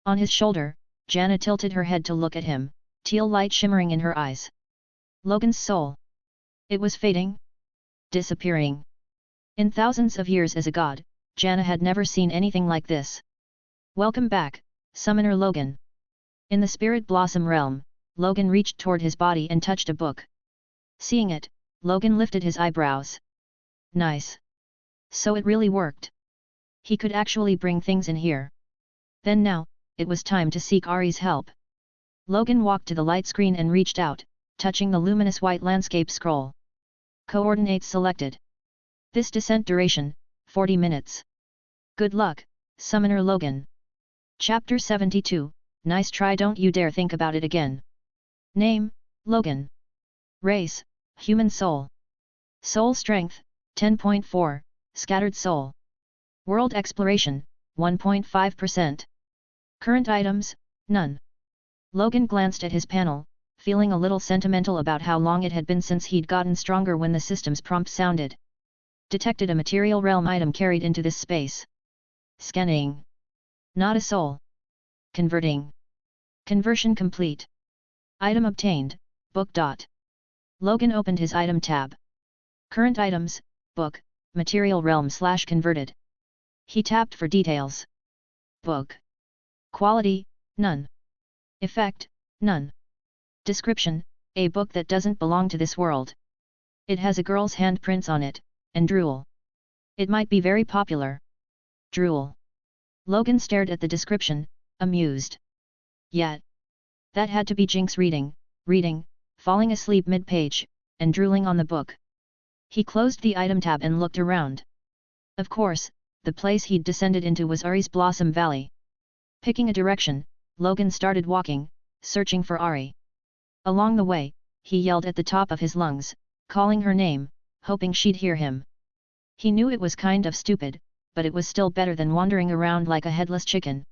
On his shoulder, Jana tilted her head to look at him, teal light shimmering in her eyes. Logan's soul. It was fading. Disappearing. In thousands of years as a god, Jana had never seen anything like this. Welcome back, Summoner Logan. In the Spirit Blossom realm, Logan reached toward his body and touched a book. Seeing it, Logan lifted his eyebrows. Nice. So it really worked. He could actually bring things in here. Then now, it was time to seek Ahri's help. Logan walked to the light screen and reached out, touching the luminous white landscape scroll. Coordinates selected. This descent duration, 40 minutes. Good luck, Summoner Logan. Chapter 72, Nice try, don't you dare think about it again. Name, Logan. Race, Human Soul. Soul Strength, 10.4, Scattered Soul. World Exploration, 1.5%. Current items, none. Logan glanced at his panel, feeling a little sentimental about how long it had been since he'd gotten stronger when the system's prompt sounded. Detected a material realm item carried into this space. Scanning. Not a soul. Converting. Conversion complete. Item obtained, book. Logan opened his item tab. Current items, book, material realm / converted. He tapped for details. Book. Quality, none. Effect, none. Description, a book that doesn't belong to this world. It has a girl's handprints on it, and drool. It might be very popular. Drool. Logan stared at the description, amused. Yet. That had to be Jinx reading, falling asleep mid-page, and drooling on the book. He closed the item tab and looked around. Of course, the place he'd descended into was Ahri's Blossom Valley. Picking a direction, Logan started walking, searching for Ahri. Along the way, he yelled at the top of his lungs, calling her name, hoping she'd hear him. He knew it was kind of stupid, but it was still better than wandering around like a headless chicken.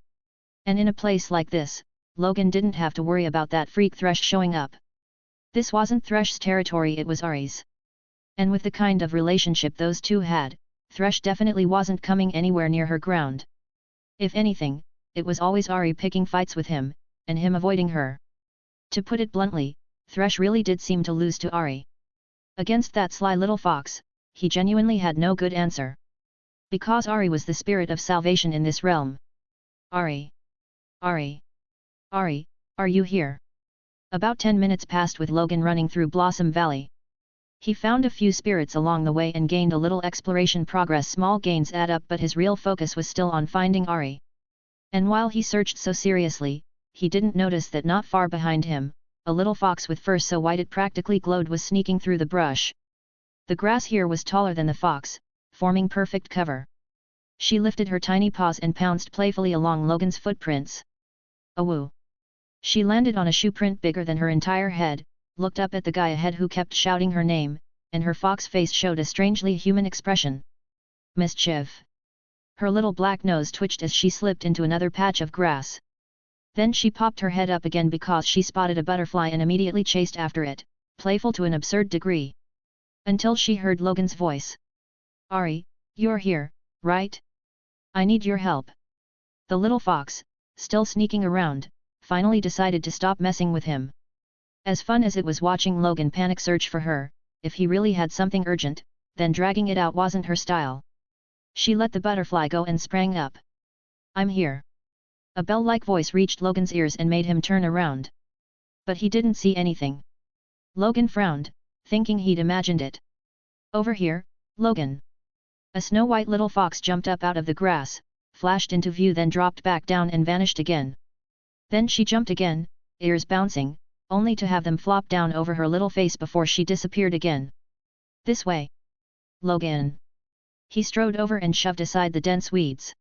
And in a place like this, Logan didn't have to worry about that freak Thresh showing up. This wasn't Thresh's territory, it was Ahri's. And with the kind of relationship those two had, Thresh definitely wasn't coming anywhere near her ground. If anything, it was always Ahri picking fights with him, and him avoiding her. To put it bluntly, Thresh really did seem to lose to Ahri. Against that sly little fox, he genuinely had no good answer. Because Ahri was the spirit of salvation in this realm. Ahri. Ahri. Ahri, are you here? About 10 minutes passed with Logan running through Blossom Valley. He found a few spirits along the way and gained a little exploration progress. Small gains add up, but his real focus was still on finding Ahri. And while he searched so seriously, he didn't notice that not far behind him, a little fox with fur so white it practically glowed was sneaking through the brush. The grass here was taller than the fox, forming perfect cover. She lifted her tiny paws and pounced playfully along Logan's footprints. Awoo! She landed on a shoe print bigger than her entire head, looked up at the guy ahead who kept shouting her name, and her fox face showed a strangely human expression. Mischief! Her little black nose twitched as she slipped into another patch of grass. Then she popped her head up again because she spotted a butterfly and immediately chased after it, playful to an absurd degree. Until she heard Logan's voice. Ahri, you're here, right? I need your help. The little fox, still sneaking around, finally decided to stop messing with him. As fun as it was watching Logan panic search for her, if he really had something urgent, then dragging it out wasn't her style. She let the butterfly go and sprang up. I'm here. A bell-like voice reached Logan's ears and made him turn around. But he didn't see anything. Logan frowned, thinking he'd imagined it. Over here, Logan. A snow-white little fox jumped up out of the grass, flashed into view, then dropped back down and vanished again. Then she jumped again, ears bouncing, only to have them flop down over her little face before she disappeared again. This way. Logan. He strode over and shoved aside the dense weeds.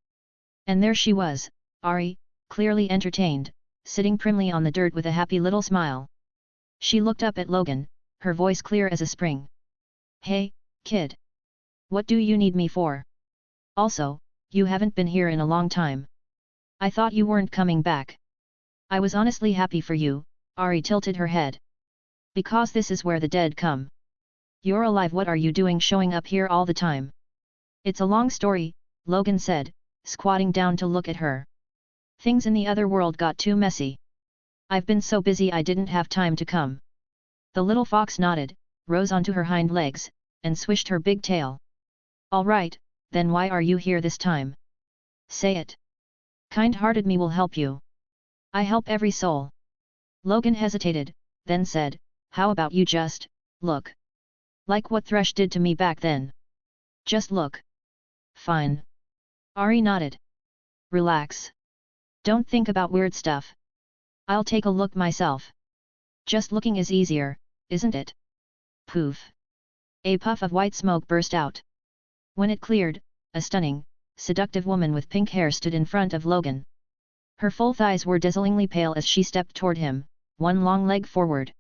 And there she was, Ahri, clearly entertained, sitting primly on the dirt with a happy little smile. She looked up at Logan, her voice clear as a spring. Hey, kid. What do you need me for? Also, you haven't been here in a long time. I thought you weren't coming back. I was honestly happy for you, Ahri tilted her head. Because this is where the dead come. You're alive, what are you doing showing up here all the time? It's a long story, Logan said, squatting down to look at her. Things in the other world got too messy. I've been so busy I didn't have time to come. The little fox nodded, rose onto her hind legs, and swished her big tail. All right, then why are you here this time? Say it. Kind-hearted me will help you. I help every soul. Logan hesitated, then said, how about you just, look. Like what Thresh did to me back then. Just look. Fine. Ahri nodded. Relax. Don't think about weird stuff. I'll take a look myself. Just looking is easier, isn't it? Poof. A puff of white smoke burst out. When it cleared, a stunning, seductive woman with pink hair stood in front of Logan. Her full thighs were dazzlingly pale as she stepped toward him, one long leg forward.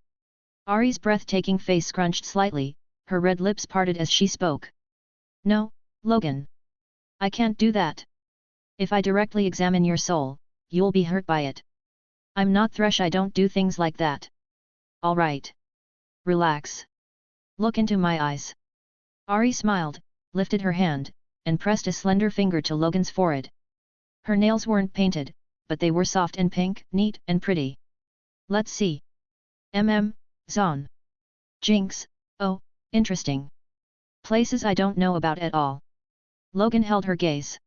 Ahri's breathtaking face scrunched slightly, her red lips parted as she spoke. No, Logan. I can't do that. If I directly examine your soul, you'll be hurt by it. I'm not Thresh, I don't do things like that. All right. Relax. Look into my eyes. Ahri smiled, lifted her hand, and pressed a slender finger to Logan's forehead. Her nails weren't painted, but they were soft and pink, neat and pretty. Let's see. Zaun. Jinx, oh, interesting. Places I don't know about at all. Logan held her gaze.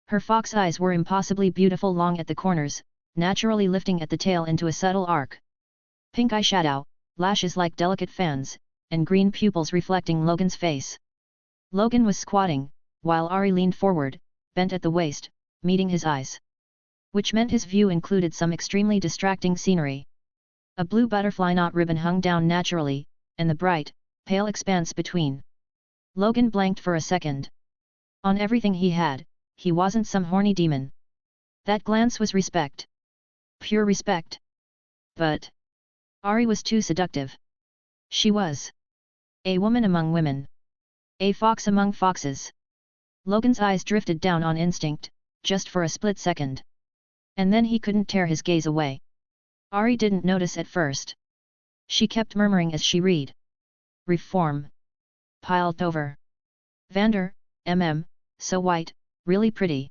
Her fox eyes were impossibly beautiful, long at the corners, naturally lifting at the tail into a subtle arc. Pink eyeshadow, lashes like delicate fans, and green pupils reflecting Logan's face. Logan was squatting, while Ahri leaned forward, bent at the waist, meeting his eyes. Which meant his view included some extremely distracting scenery. A blue butterfly knot ribbon hung down naturally, and the bright, pale expanse between. Logan blanked for a second. On everything he had, he wasn't some horny demon. That glance was respect. Pure respect. But Ahri was too seductive. She was a woman among women. A fox among foxes. Logan's eyes drifted down on instinct, just for a split second. And then he couldn't tear his gaze away. Ahri didn't notice at first. She kept murmuring as she read. Reform. Piled over. Vander, so white, really pretty.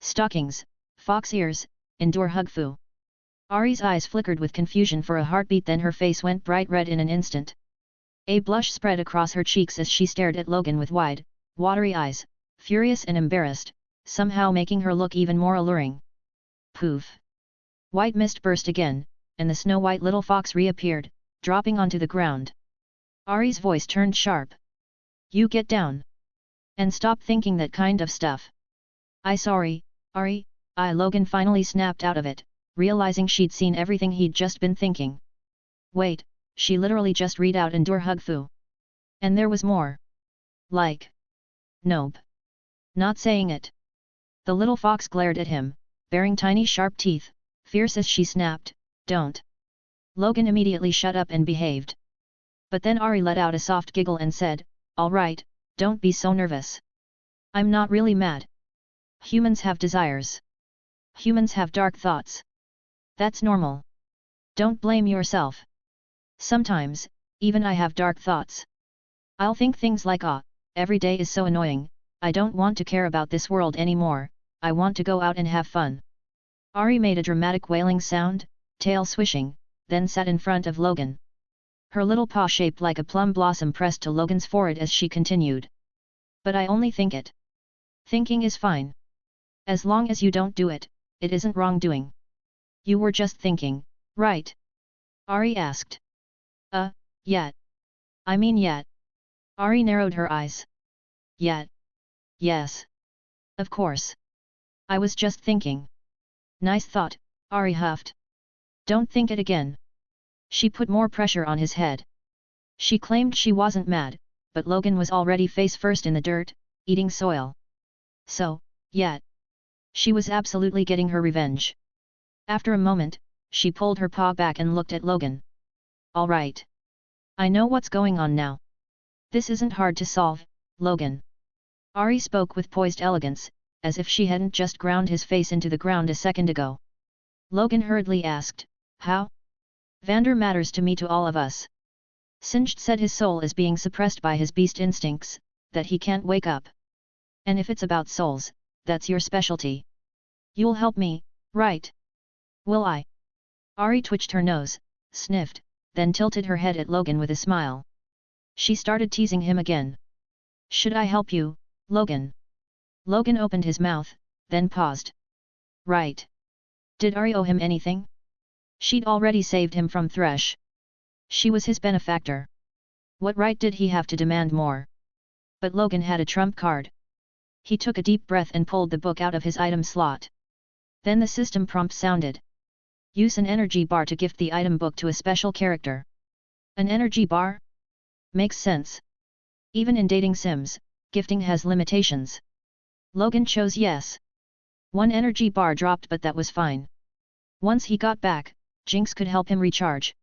Stockings, fox ears, endure hugfu. Ahri's eyes flickered with confusion for a heartbeat, then her face went bright red in an instant. A blush spread across her cheeks as she stared at Logan with wide, watery eyes, furious and embarrassed, somehow making her look even more alluring. Poof! White mist burst again, and the snow-white little fox reappeared, dropping onto the ground. Ahri's voice turned sharp. You get down. And stop thinking that kind of stuff. Sorry, Ahri, Logan finally snapped out of it, realizing she'd seen everything he'd just been thinking. Wait, she literally just read out endure hugfu. And there was more. Like. Nope. Not saying it. The little fox glared at him, baring tiny sharp teeth, fierce as she snapped, don't. Logan immediately shut up and behaved. But then Ahri let out a soft giggle and said, all right, don't be so nervous. I'm not really mad. Humans have desires. Humans have dark thoughts. That's normal. Don't blame yourself. Sometimes, even I have dark thoughts. I'll think things like every day is so annoying, I don't want to care about this world anymore, I want to go out and have fun. Ahri made a dramatic wailing sound, tail swishing, then sat in front of Logan. Her little paw shaped like a plum blossom pressed to Logan's forehead as she continued. But I only think it. Thinking is fine. As long as you don't do it, it isn't wrongdoing. You were just thinking, right? Ahri asked. Yet. I mean yet. Ahri narrowed her eyes. Yet. Yes. Of course. I was just thinking. Nice thought, Ahri huffed. Don't think it again. She put more pressure on his head. She claimed she wasn't mad, but Logan was already face first in the dirt, eating soil. So, yet. She was absolutely getting her revenge. After a moment, she pulled her paw back and looked at Logan. All right. I know what's going on now. This isn't hard to solve, Logan. Ahri spoke with poised elegance, as if she hadn't just ground his face into the ground a second ago. Logan hurriedly asked, how? Vander matters to me, to all of us. Singed said his soul is being suppressed by his beast instincts, that he can't wake up. And if it's about souls, that's your specialty. You'll help me, right? Will I? Ahri twitched her nose, sniffed, then tilted her head at Logan with a smile. She started teasing him again. Should I help you, Logan? Logan opened his mouth, then paused. Right. Did Ahri owe him anything? She'd already saved him from Thresh. She was his benefactor. What right did he have to demand more? But Logan had a trump card. He took a deep breath and pulled the book out of his item slot. Then the system prompt sounded. Use an energy bar to gift the item book to a special character. An energy bar? Makes sense. Even in dating sims, gifting has limitations. Logan chose yes. One energy bar dropped, but that was fine. Once he got back, Jinx could help him recharge.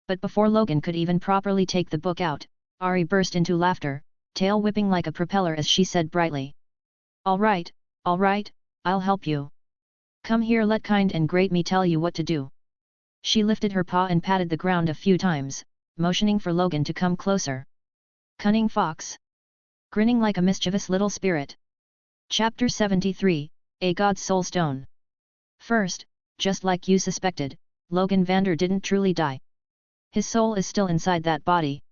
But before Logan could even properly take the book out, Ahri burst into laughter, tail whipping like a propeller as she said brightly. All right, I'll help you. Come here, let kind and great me tell you what to do. She lifted her paw and patted the ground a few times, motioning for Logan to come closer. Cunning fox. Grinning like a mischievous little spirit. Chapter 73, A God's Soul Stone. First, just like you suspected, Logan Vander didn't truly die. His soul is still inside that body.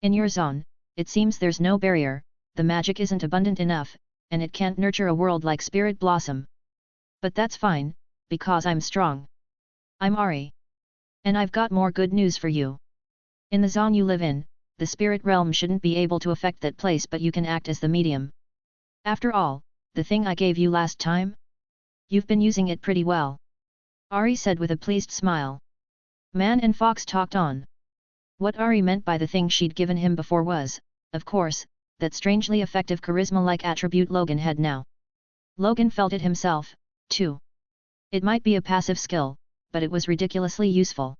In your Zaun, it seems there's no barrier, the magic isn't abundant enough, and it can't nurture a world like Spirit Blossom. But that's fine, because I'm strong. I'm Ahri. And I've got more good news for you. In the Zaun you live in, the spirit realm shouldn't be able to affect that place, but you can act as the medium. After all, the thing I gave you last time? You've been using it pretty well. Ahri said with a pleased smile. Man and Fox talked on. What Ahri meant by the thing she'd given him before was, of course, that strangely effective charisma-like attribute Logan had now. Logan felt it himself, too. It might be a passive skill, but it was ridiculously useful.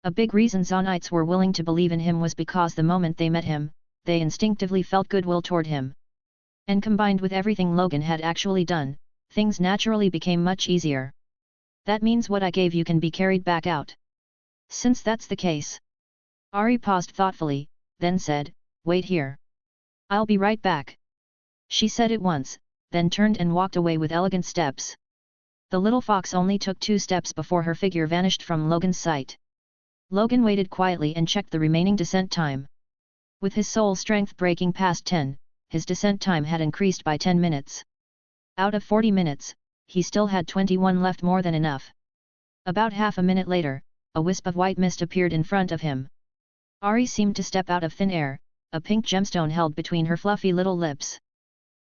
A big reason Zaunites were willing to believe in him was because the moment they met him, they instinctively felt goodwill toward him. And combined with everything Logan had actually done, things naturally became much easier. That means what I gave you can be carried back out. Since that's the case. Ahri paused thoughtfully, then said, wait here. I'll be right back. She said it once, then turned and walked away with elegant steps. The little fox only took 2 steps before her figure vanished from Logan's sight. Logan waited quietly and checked the remaining descent time. With his soul strength breaking past 10, his descent time had increased by 10 minutes. Out of 40 minutes, he still had 21 left, more than enough. About half a minute later, a wisp of white mist appeared in front of him. Ahri seemed to step out of thin air, a pink gemstone held between her fluffy little lips.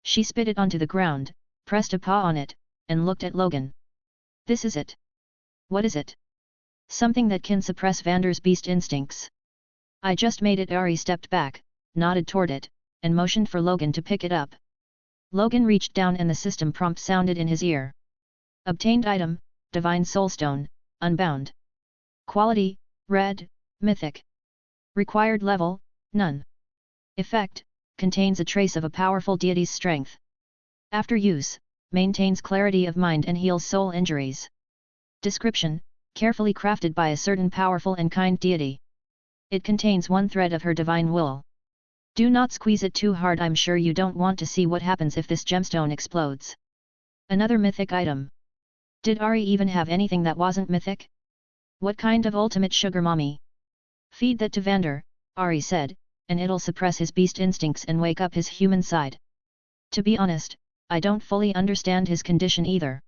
She spit it onto the ground, pressed a paw on it, and looked at Logan. This is it. What is it? Something that can suppress Vander's beast instincts. I just made it. Ahri stepped back, nodded toward it, and motioned for Logan to pick it up. Logan reached down and the system prompt sounded in his ear. Obtained item, Divine Soulstone, Unbound. Quality, Red, Mythic. Required level, None. Effect, contains a trace of a powerful deity's strength. After use, maintains clarity of mind and heals soul injuries. Description, carefully crafted by a certain powerful and kind deity. It contains one thread of her divine will. Do not squeeze it too hard, I'm sure you don't want to see what happens if this gemstone explodes. Another mythic item. Did Ahri even have anything that wasn't mythic? What kind of ultimate sugar mommy? Feed that to Vander, Ahri said, and it'll suppress his beast instincts and wake up his human side. To be honest, I don't fully understand his condition either.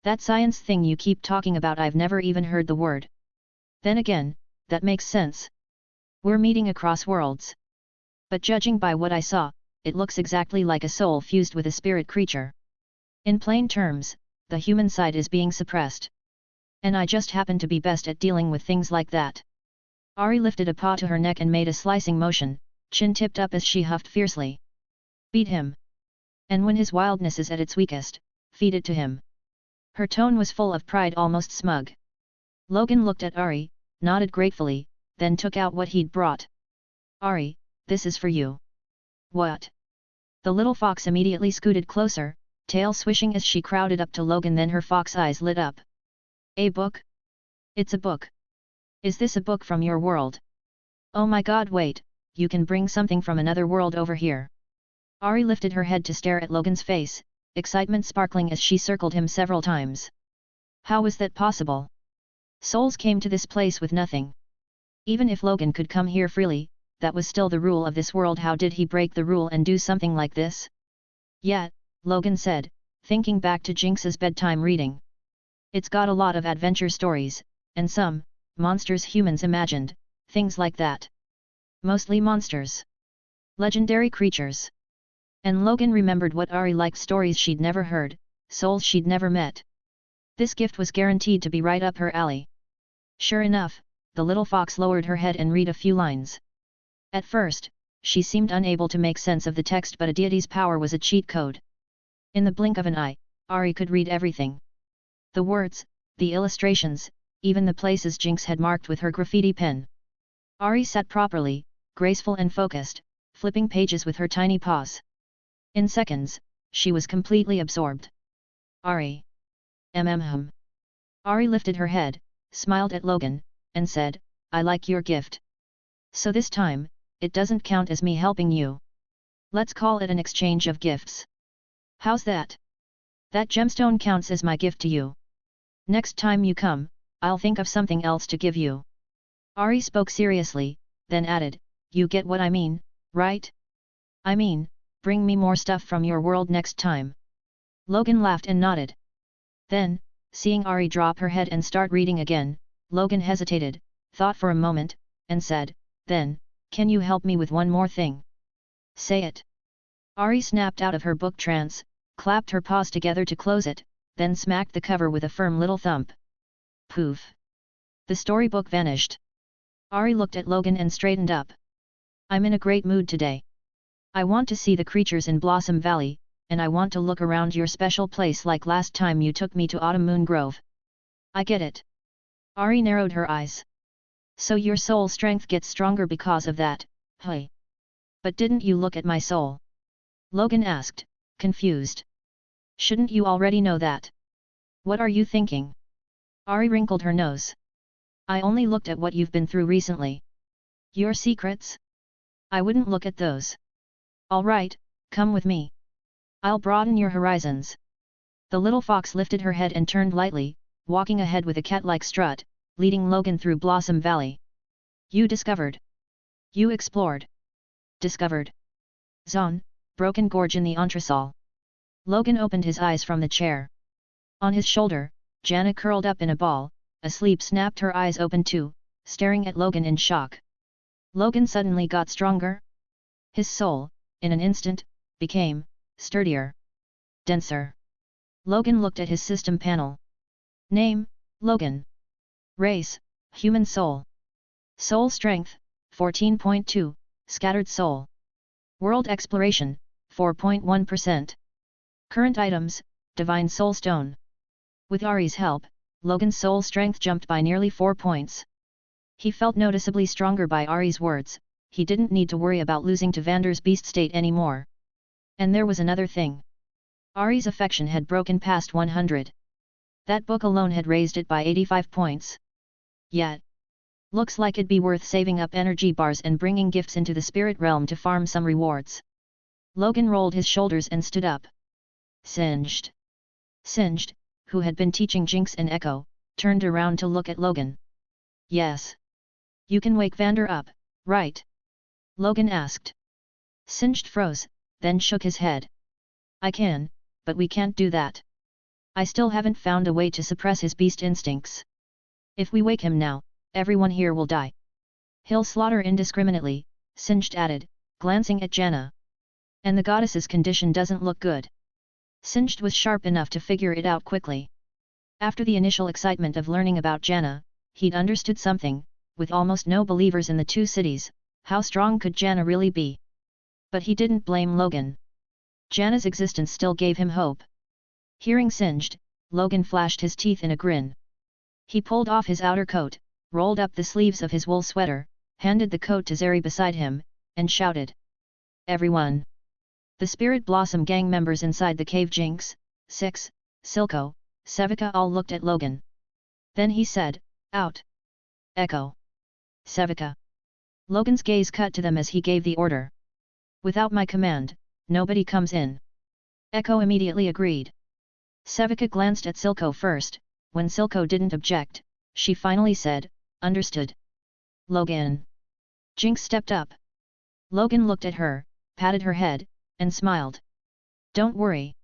That science thing you keep talking about, I've never even heard the word. Then again, that makes sense. We're meeting across worlds. But judging by what I saw, it looks exactly like a soul fused with a spirit creature. In plain terms, the human side is being suppressed. And I just happen to be best at dealing with things like that. Ahri lifted a paw to her neck and made a slicing motion, chin tipped up as she huffed fiercely. Beat him. And when his wildness is at its weakest, feed it to him. Her tone was full of pride, almost smug. Logan looked at Ahri, nodded gratefully, then took out what he'd brought. Ahri, this is for you. What? The little fox immediately scooted closer, tail swishing as she crowded up to Logan, then her fox eyes lit up. A book? It's a book. Is this a book from your world? Oh my god, wait, you can bring something from another world over here. Ahri lifted her head to stare at Logan's face, excitement sparkling as she circled him several times. How was that possible? Souls came to this place with nothing. Even if Logan could come here freely, that was still the rule of this world. How did he break the rule and do something like this? Yet, Logan said, thinking back to Jinx's bedtime reading. It's got a lot of adventure stories, and some, monsters humans imagined, things like that. Mostly monsters. Legendary creatures. And Logan remembered what Ahri liked, stories she'd never heard, souls she'd never met. This gift was guaranteed to be right up her alley. Sure enough, the little fox lowered her head and read a few lines. At first, she seemed unable to make sense of the text, but a deity's power was a cheat code. In the blink of an eye, Ahri could read everything. The words, the illustrations, even the places Jinx had marked with her graffiti pen. Ahri sat properly, graceful and focused, flipping pages with her tiny paws. In seconds, she was completely absorbed. Ahri. Ahri lifted her head, smiled at Logan, and said, I like your gift. So this time, it doesn't count as me helping you. Let's call it an exchange of gifts. How's that? That gemstone counts as my gift to you. Next time you come, I'll think of something else to give you. Ahri spoke seriously, then added, you get what I mean, right? I mean, bring me more stuff from your world next time. Logan laughed and nodded. Then, seeing Ahri drop her head and start reading again, Logan hesitated, thought for a moment, and said, then, can you help me with one more thing? Say it. Ahri snapped out of her book trance, clapped her paws together to close it, then smacked the cover with a firm little thump. Poof! The storybook vanished. Ahri looked at Logan and straightened up. I'm in a great mood today. I want to see the creatures in Blossom Valley, and I want to look around your special place like last time you took me to Autumn Moon Grove. I get it. Ahri narrowed her eyes. So your soul strength gets stronger because of that, hey? But didn't you look at my soul? Logan asked, confused. Shouldn't you already know that? What are you thinking? Ahri wrinkled her nose. I only looked at what you've been through recently. Your secrets? I wouldn't look at those. All right, come with me. I'll broaden your horizons. The little fox lifted her head and turned lightly, walking ahead with a cat-like strut, leading Logan through Blossom Valley. You discovered. You explored. Discovered. Zaun, Broken Gorge in the Entresol. Logan opened his eyes from the chair. On his shoulder, Jana curled up in a ball, asleep, snapped her eyes open too, staring at Logan in shock. Logan suddenly got stronger. His soul, in an instant, became sturdier, denser. Logan looked at his system panel. Name, Logan. Race, human soul. Soul strength, 14.2, Scattered Soul. World Exploration, 4.1%. Current items, Divine Soul Stone. With Ahri's help, Logan's soul strength jumped by nearly 4 points. He felt noticeably stronger by Ahri's words, he didn't need to worry about losing to Vander's beast state anymore. And there was another thing. Ahri's affection had broken past 100. That book alone had raised it by 85 points. Yet, looks like it'd be worth saving up energy bars and bringing gifts into the spirit realm to farm some rewards. Logan rolled his shoulders and stood up. Singed. Singed, who had been teaching Jinx and Echo, turned around to look at Logan. Yes. You can wake Vander up, right? Logan asked. Singed froze, then shook his head. I can, but we can't do that. I still haven't found a way to suppress his beast instincts. If we wake him now, everyone here will die. He'll slaughter indiscriminately, Singed added, glancing at Jana. And the goddess's condition doesn't look good. Singed was sharp enough to figure it out quickly. After the initial excitement of learning about Jana, he'd understood something, with almost no believers in the two cities, how strong could Jana really be? But he didn't blame Logan. Jana's existence still gave him hope. Hearing Singed, Logan flashed his teeth in a grin. He pulled off his outer coat, rolled up the sleeves of his wool sweater, handed the coat to Zeri beside him, and shouted. Everyone! The Spirit Blossom gang members inside the cave Jinx, Six, Silco, Sevika all looked at Logan. Then he said, out! Echo! Sevika! Logan's gaze cut to them as he gave the order. Without my command, nobody comes in. Echo immediately agreed. Sevika glanced at Silco first, when Silco didn't object, she finally said, understood. Logan! Jinx stepped up. Logan looked at her, patted her head, and smiled. Don't worry.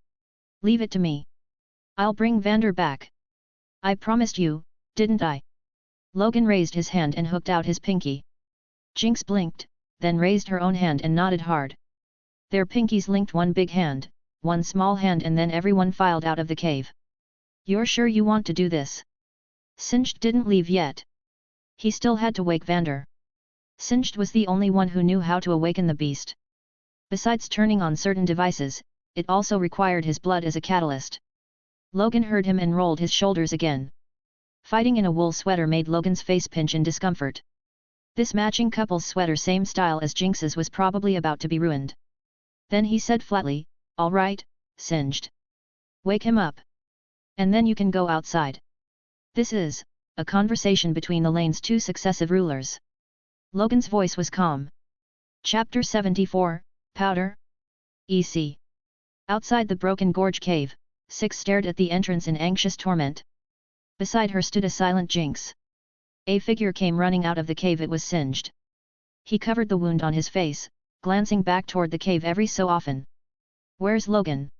Leave it to me. I'll bring Vander back. I promised you, didn't I? Logan raised his hand and hooked out his pinky. Jinx blinked, then raised her own hand and nodded hard. Their pinkies linked one big hand, one small hand, and then everyone filed out of the cave. You're sure you want to do this? Singed didn't leave yet. He still had to wake Vander. Singed was the only one who knew how to awaken the beast. Besides turning on certain devices, it also required his blood as a catalyst. Logan heard him and rolled his shoulders again. Fighting in a wool sweater made Logan's face pinch in discomfort. This matching couple's sweater, same style as Jinx's, was probably about to be ruined. Then he said flatly, all right, Singed. Wake him up. And then you can go outside. This is a conversation between the lane's two successive rulers. Logan's voice was calm. Chapter 74, Powder? EC. Outside the Broken Gorge cave, Six stared at the entrance in anxious torment. Beside her stood a silent Jinx. A figure came running out of the cave. It was Singed. He covered the wound on his face, glancing back toward the cave every so often. Where's Logan?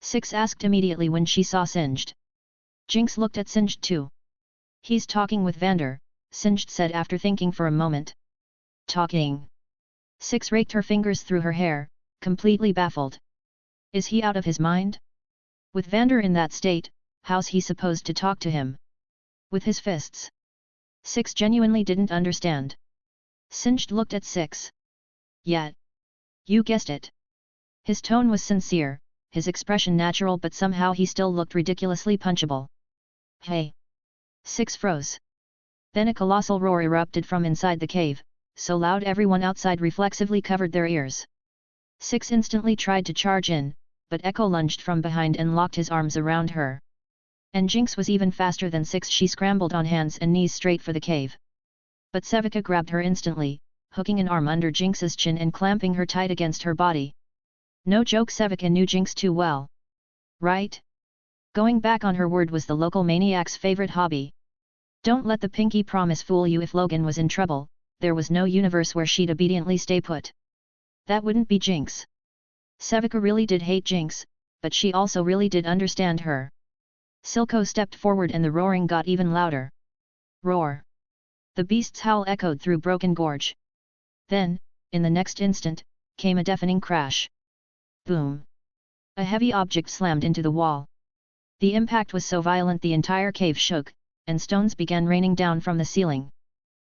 Six asked immediately when she saw Singed. Jinx looked at Singed too. He's talking with Vander, Singed said after thinking for a moment. Talking? Six raked her fingers through her hair, completely baffled. Is he out of his mind? With Vander in that state, how's he supposed to talk to him? With his fists? Six genuinely didn't understand. Singed looked at Six. Yet. You guessed it. His tone was sincere, his expression natural, but somehow he still looked ridiculously punchable. Hey! Six froze. Then a colossal roar erupted from inside the cave, so loud everyone outside reflexively covered their ears. Six instantly tried to charge in, but Echo lunged from behind and locked his arms around her. And Jinx was even faster than Six. She scrambled on hands and knees straight for the cave. But Sevika grabbed her instantly, hooking an arm under Jinx's chin and clamping her tight against her body. No joke, Sevika knew Jinx too well. Right? Going back on her word was the local maniac's favorite hobby. Don't let the pinky promise fool you. If Logan was in trouble, there was no universe where she'd obediently stay put. That wouldn't be Jinx. Sevika really did hate Jinx, but she also really did understand her. Silco stepped forward and the roaring got even louder. Roar! The beast's howl echoed through Broken Gorge. Then, in the next instant, came a deafening crash. Boom! A heavy object slammed into the wall. The impact was so violent the entire cave shook, and stones began raining down from the ceiling.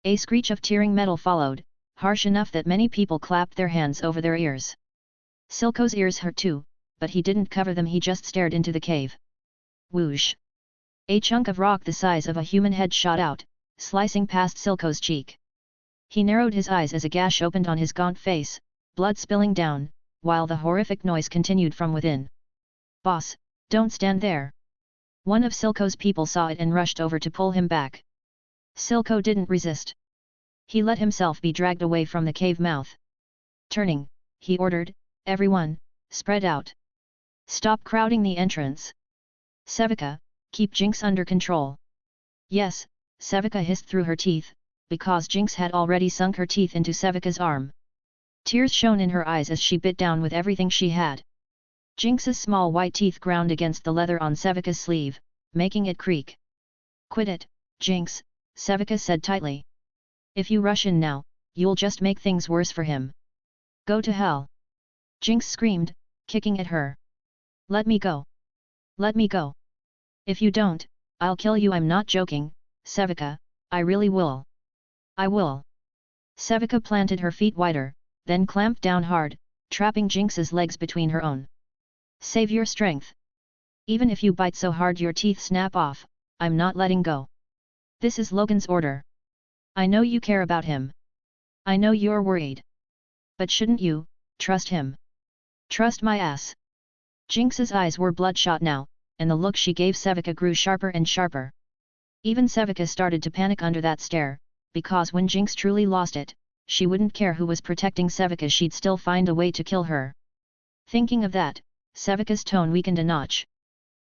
A screech of tearing metal followed, harsh enough that many people clapped their hands over their ears. Silco's ears hurt too, but he didn't cover them, he just stared into the cave. Whoosh! A chunk of rock the size of a human head shot out, slicing past Silco's cheek. He narrowed his eyes as a gash opened on his gaunt face, blood spilling down, while the horrific noise continued from within. "Boss, don't stand there!" One of Silco's people saw it and rushed over to pull him back. Silco didn't resist. He let himself be dragged away from the cave mouth. Turning, he ordered, "Everyone, spread out. Stop crowding the entrance. Sevika, keep Jinx under control." "Yes," Sevika hissed through her teeth, because Jinx had already sunk her teeth into Sevika's arm. Tears shone in her eyes as she bit down with everything she had. Jinx's small white teeth ground against the leather on Sevika's sleeve, making it creak. "Quit it, Jinx," Sevika said tightly. "If you rush in now, you'll just make things worse for him. Go to hell!" Jinx screamed, kicking at her. "Let me go! Let me go! If you don't, I'll kill you." "I'm not joking, Sevika, I really will. I will." Sevika planted her feet wider, then clamped down hard, trapping Jinx's legs between her own. "Save your strength. Even if you bite so hard your teeth snap off, I'm not letting go. This is Logan's order. I know you care about him. I know you're worried. But shouldn't you trust him?" "Trust my ass." Jinx's eyes were bloodshot now, and the look she gave Sevika grew sharper and sharper. Even Sevika started to panic under that stare, because when Jinx truly lost it, she wouldn't care who was protecting Sevika, she'd still find a way to kill her. Thinking of that, Sevika's tone weakened a notch.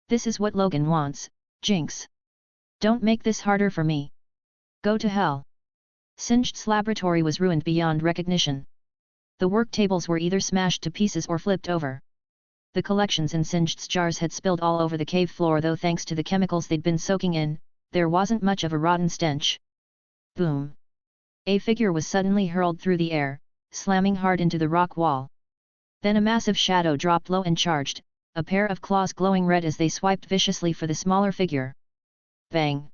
"This is what Logan wants, Jinx. Don't make this harder for me. Go to hell." Singed's laboratory was ruined beyond recognition. The work tables were either smashed to pieces or flipped over. The collections in Singed's jars had spilled all over the cave floor, though thanks to the chemicals they'd been soaking in, there wasn't much of a rotten stench. Boom! A figure was suddenly hurled through the air, slamming hard into the rock wall. Then a massive shadow dropped low and charged, a pair of claws glowing red as they swiped viciously for the smaller figure. Bang!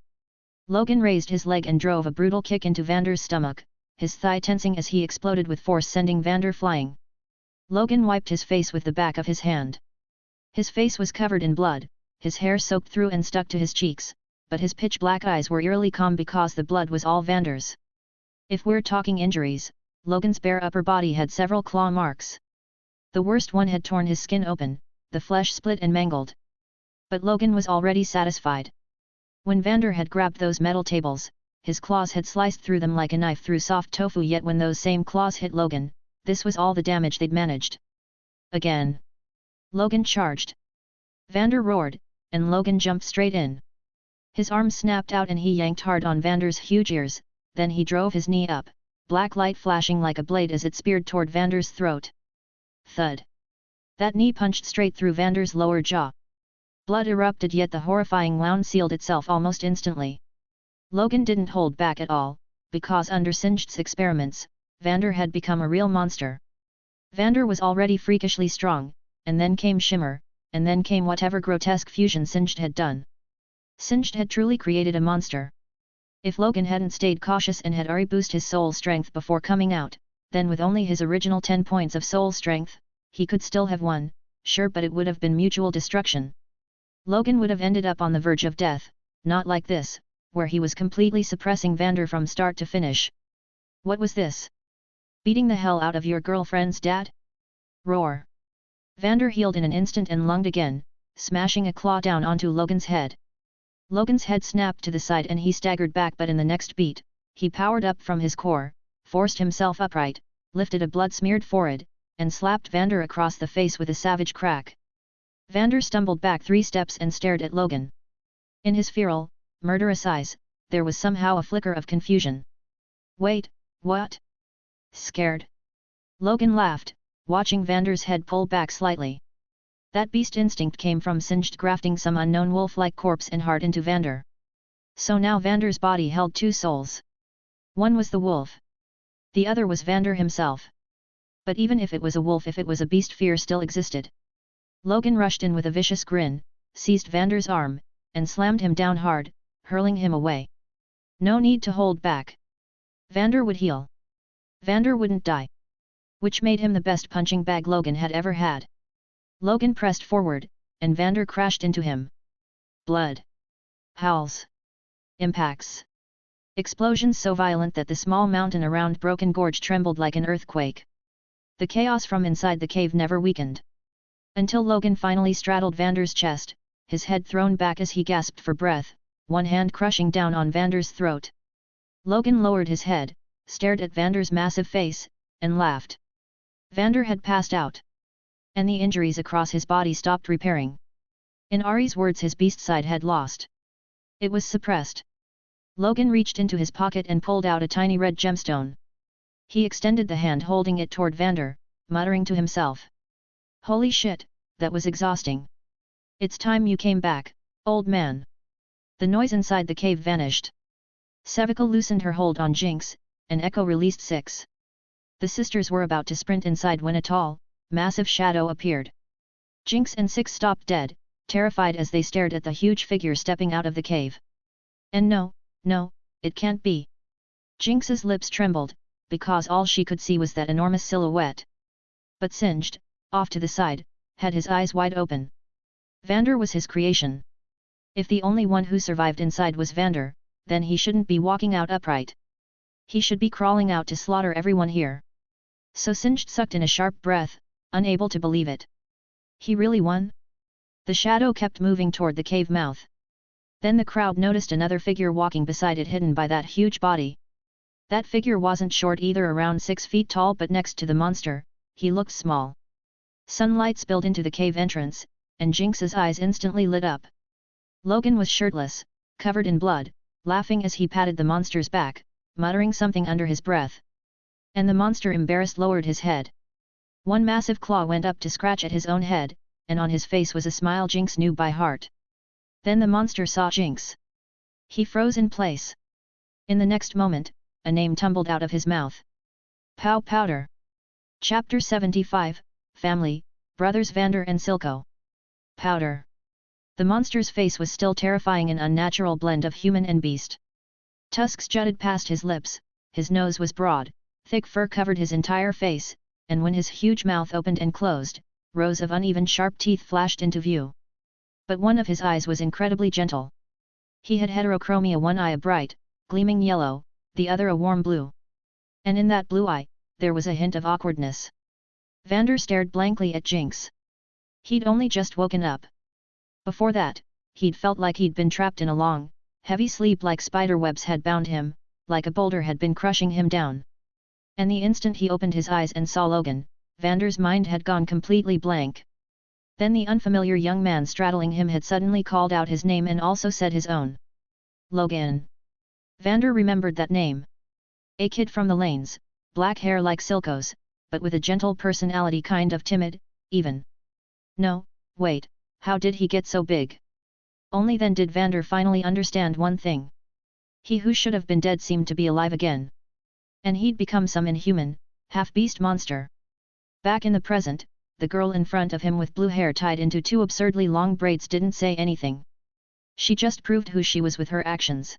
Logan raised his leg and drove a brutal kick into Vander's stomach, his thigh tensing as he exploded with force, sending Vander flying. Logan wiped his face with the back of his hand. His face was covered in blood, his hair soaked through and stuck to his cheeks, but his pitch-black eyes were eerily calm because the blood was all Vander's. If we're talking injuries, Logan's bare upper body had several claw marks. The worst one had torn his skin open, the flesh split and mangled. But Logan was already satisfied. When Vander had grabbed those metal tables, his claws had sliced through them like a knife through soft tofu, yet when those same claws hit Logan, this was all the damage they'd managed. Again! Logan charged. Vander roared, and Logan jumped straight in. His arm snapped out and he yanked hard on Vander's huge ears, then he drove his knee up, black light flashing like a blade as it speared toward Vander's throat. Thud! That knee punched straight through Vander's lower jaw. Blood erupted, yet the horrifying wound sealed itself almost instantly. Logan didn't hold back at all, because under Singed's experiments, Vander had become a real monster. Vander was already freakishly strong, and then came Shimmer, and then came whatever grotesque fusion Singed had done. Singed had truly created a monster. If Logan hadn't stayed cautious and had Ahri boost his soul strength before coming out, then with only his original 10 points of soul strength, he could still have won, sure, but it would have been mutual destruction. Logan would have ended up on the verge of death, not like this, where he was completely suppressing Vander from start to finish. What was this? Beating the hell out of your girlfriend's dad? Roar! Vander healed in an instant and lunged again, smashing a claw down onto Logan's head. Logan's head snapped to the side and he staggered back, but in the next beat, he powered up from his core, forced himself upright, lifted a blood-smeared forehead, and slapped Vander across the face with a savage crack. Vander stumbled back 3 steps and stared at Logan. In his feral, murderous eyes, there was somehow a flicker of confusion. Wait, what? Scared? Logan laughed, watching Vander's head pull back slightly. That beast instinct came from Singed grafting some unknown wolf-like corpse and heart into Vander. So now Vander's body held 2 souls. One was the wolf. The other was Vander himself. But even if it was a wolf, if it was a beast, fear still existed. Logan rushed in with a vicious grin, seized Vander's arm, and slammed him down hard, hurling him away. No need to hold back. Vander would heal. Vander wouldn't die. Which made him the best punching bag Logan had ever had. Logan pressed forward, and Vander crashed into him. Blood. Howls. Impacts. Explosions so violent that the small mountain around Broken Gorge trembled like an earthquake. The chaos from inside the cave never weakened. Until Logan finally straddled Vander's chest, his head thrown back as he gasped for breath, one hand crushing down on Vander's throat. Logan lowered his head, stared at Vander's massive face, and laughed. Vander had passed out. And the injuries across his body stopped repairing. In Ahri's words, his beast side had lost. It was suppressed. Logan reached into his pocket and pulled out a tiny red gemstone. He extended the hand holding it toward Vander, muttering to himself. Holy shit, that was exhausting. It's time you came back, old man. The noise inside the cave vanished. Sevika loosened her hold on Jinx, and Echo released Six. The sisters were about to sprint inside when a tall, massive shadow appeared. Jinx and Six stopped dead, terrified as they stared at the huge figure stepping out of the cave. And no, it can't be. Jinx's lips trembled, because all she could see was that enormous silhouette. But Singed, off to the side, had his eyes wide open. Vander was his creation. If the only one who survived inside was Vander, then he shouldn't be walking out upright. He should be crawling out to slaughter everyone here. So Singed sucked in a sharp breath, unable to believe it. He really won? The shadow kept moving toward the cave mouth. Then the crowd noticed another figure walking beside it, hidden by that huge body. That figure wasn't short either, around 6 feet tall, but next to the monster, he looked small. Sunlight spilled into the cave entrance, and Jinx's eyes instantly lit up. Logan was shirtless, covered in blood, laughing as he patted the monster's back, muttering something under his breath. And the monster, embarrassed, lowered his head. One massive claw went up to scratch at his own head, and on his face was a smile Jinx knew by heart. Then the monster saw Jinx. He froze in place. In the next moment, a name tumbled out of his mouth. Powder. Chapter 75, Family, Brothers Vander and Silco. Powder. The monster's face was still terrifying, an unnatural blend of human and beast. Tusks jutted past his lips, his nose was broad, thick fur covered his entire face, and when his huge mouth opened and closed, rows of uneven sharp teeth flashed into view. But one of his eyes was incredibly gentle. He had heterochromia, one eye a bright, gleaming yellow, the other a warm blue. And in that blue eye, there was a hint of awkwardness. Vander stared blankly at Jinx. He'd only just woken up. Before that, he'd felt like he'd been trapped in a long, heavy sleep, like spider webs had bound him, like a boulder had been crushing him down. And the instant he opened his eyes and saw Logan, Vander's mind had gone completely blank. Then the unfamiliar young man straddling him had suddenly called out his name and also said his own. Logan. Vander remembered that name. A kid from the lanes, black hair like Silco's, but with a gentle personality, kind of timid, even. No, wait, how did he get so big? Only then did Vander finally understand one thing. He who should have been dead seemed to be alive again. And he'd become some inhuman, half-beast monster. Back in the present, the girl in front of him with blue hair tied into 2 absurdly long braids didn't say anything. She just proved who she was with her actions.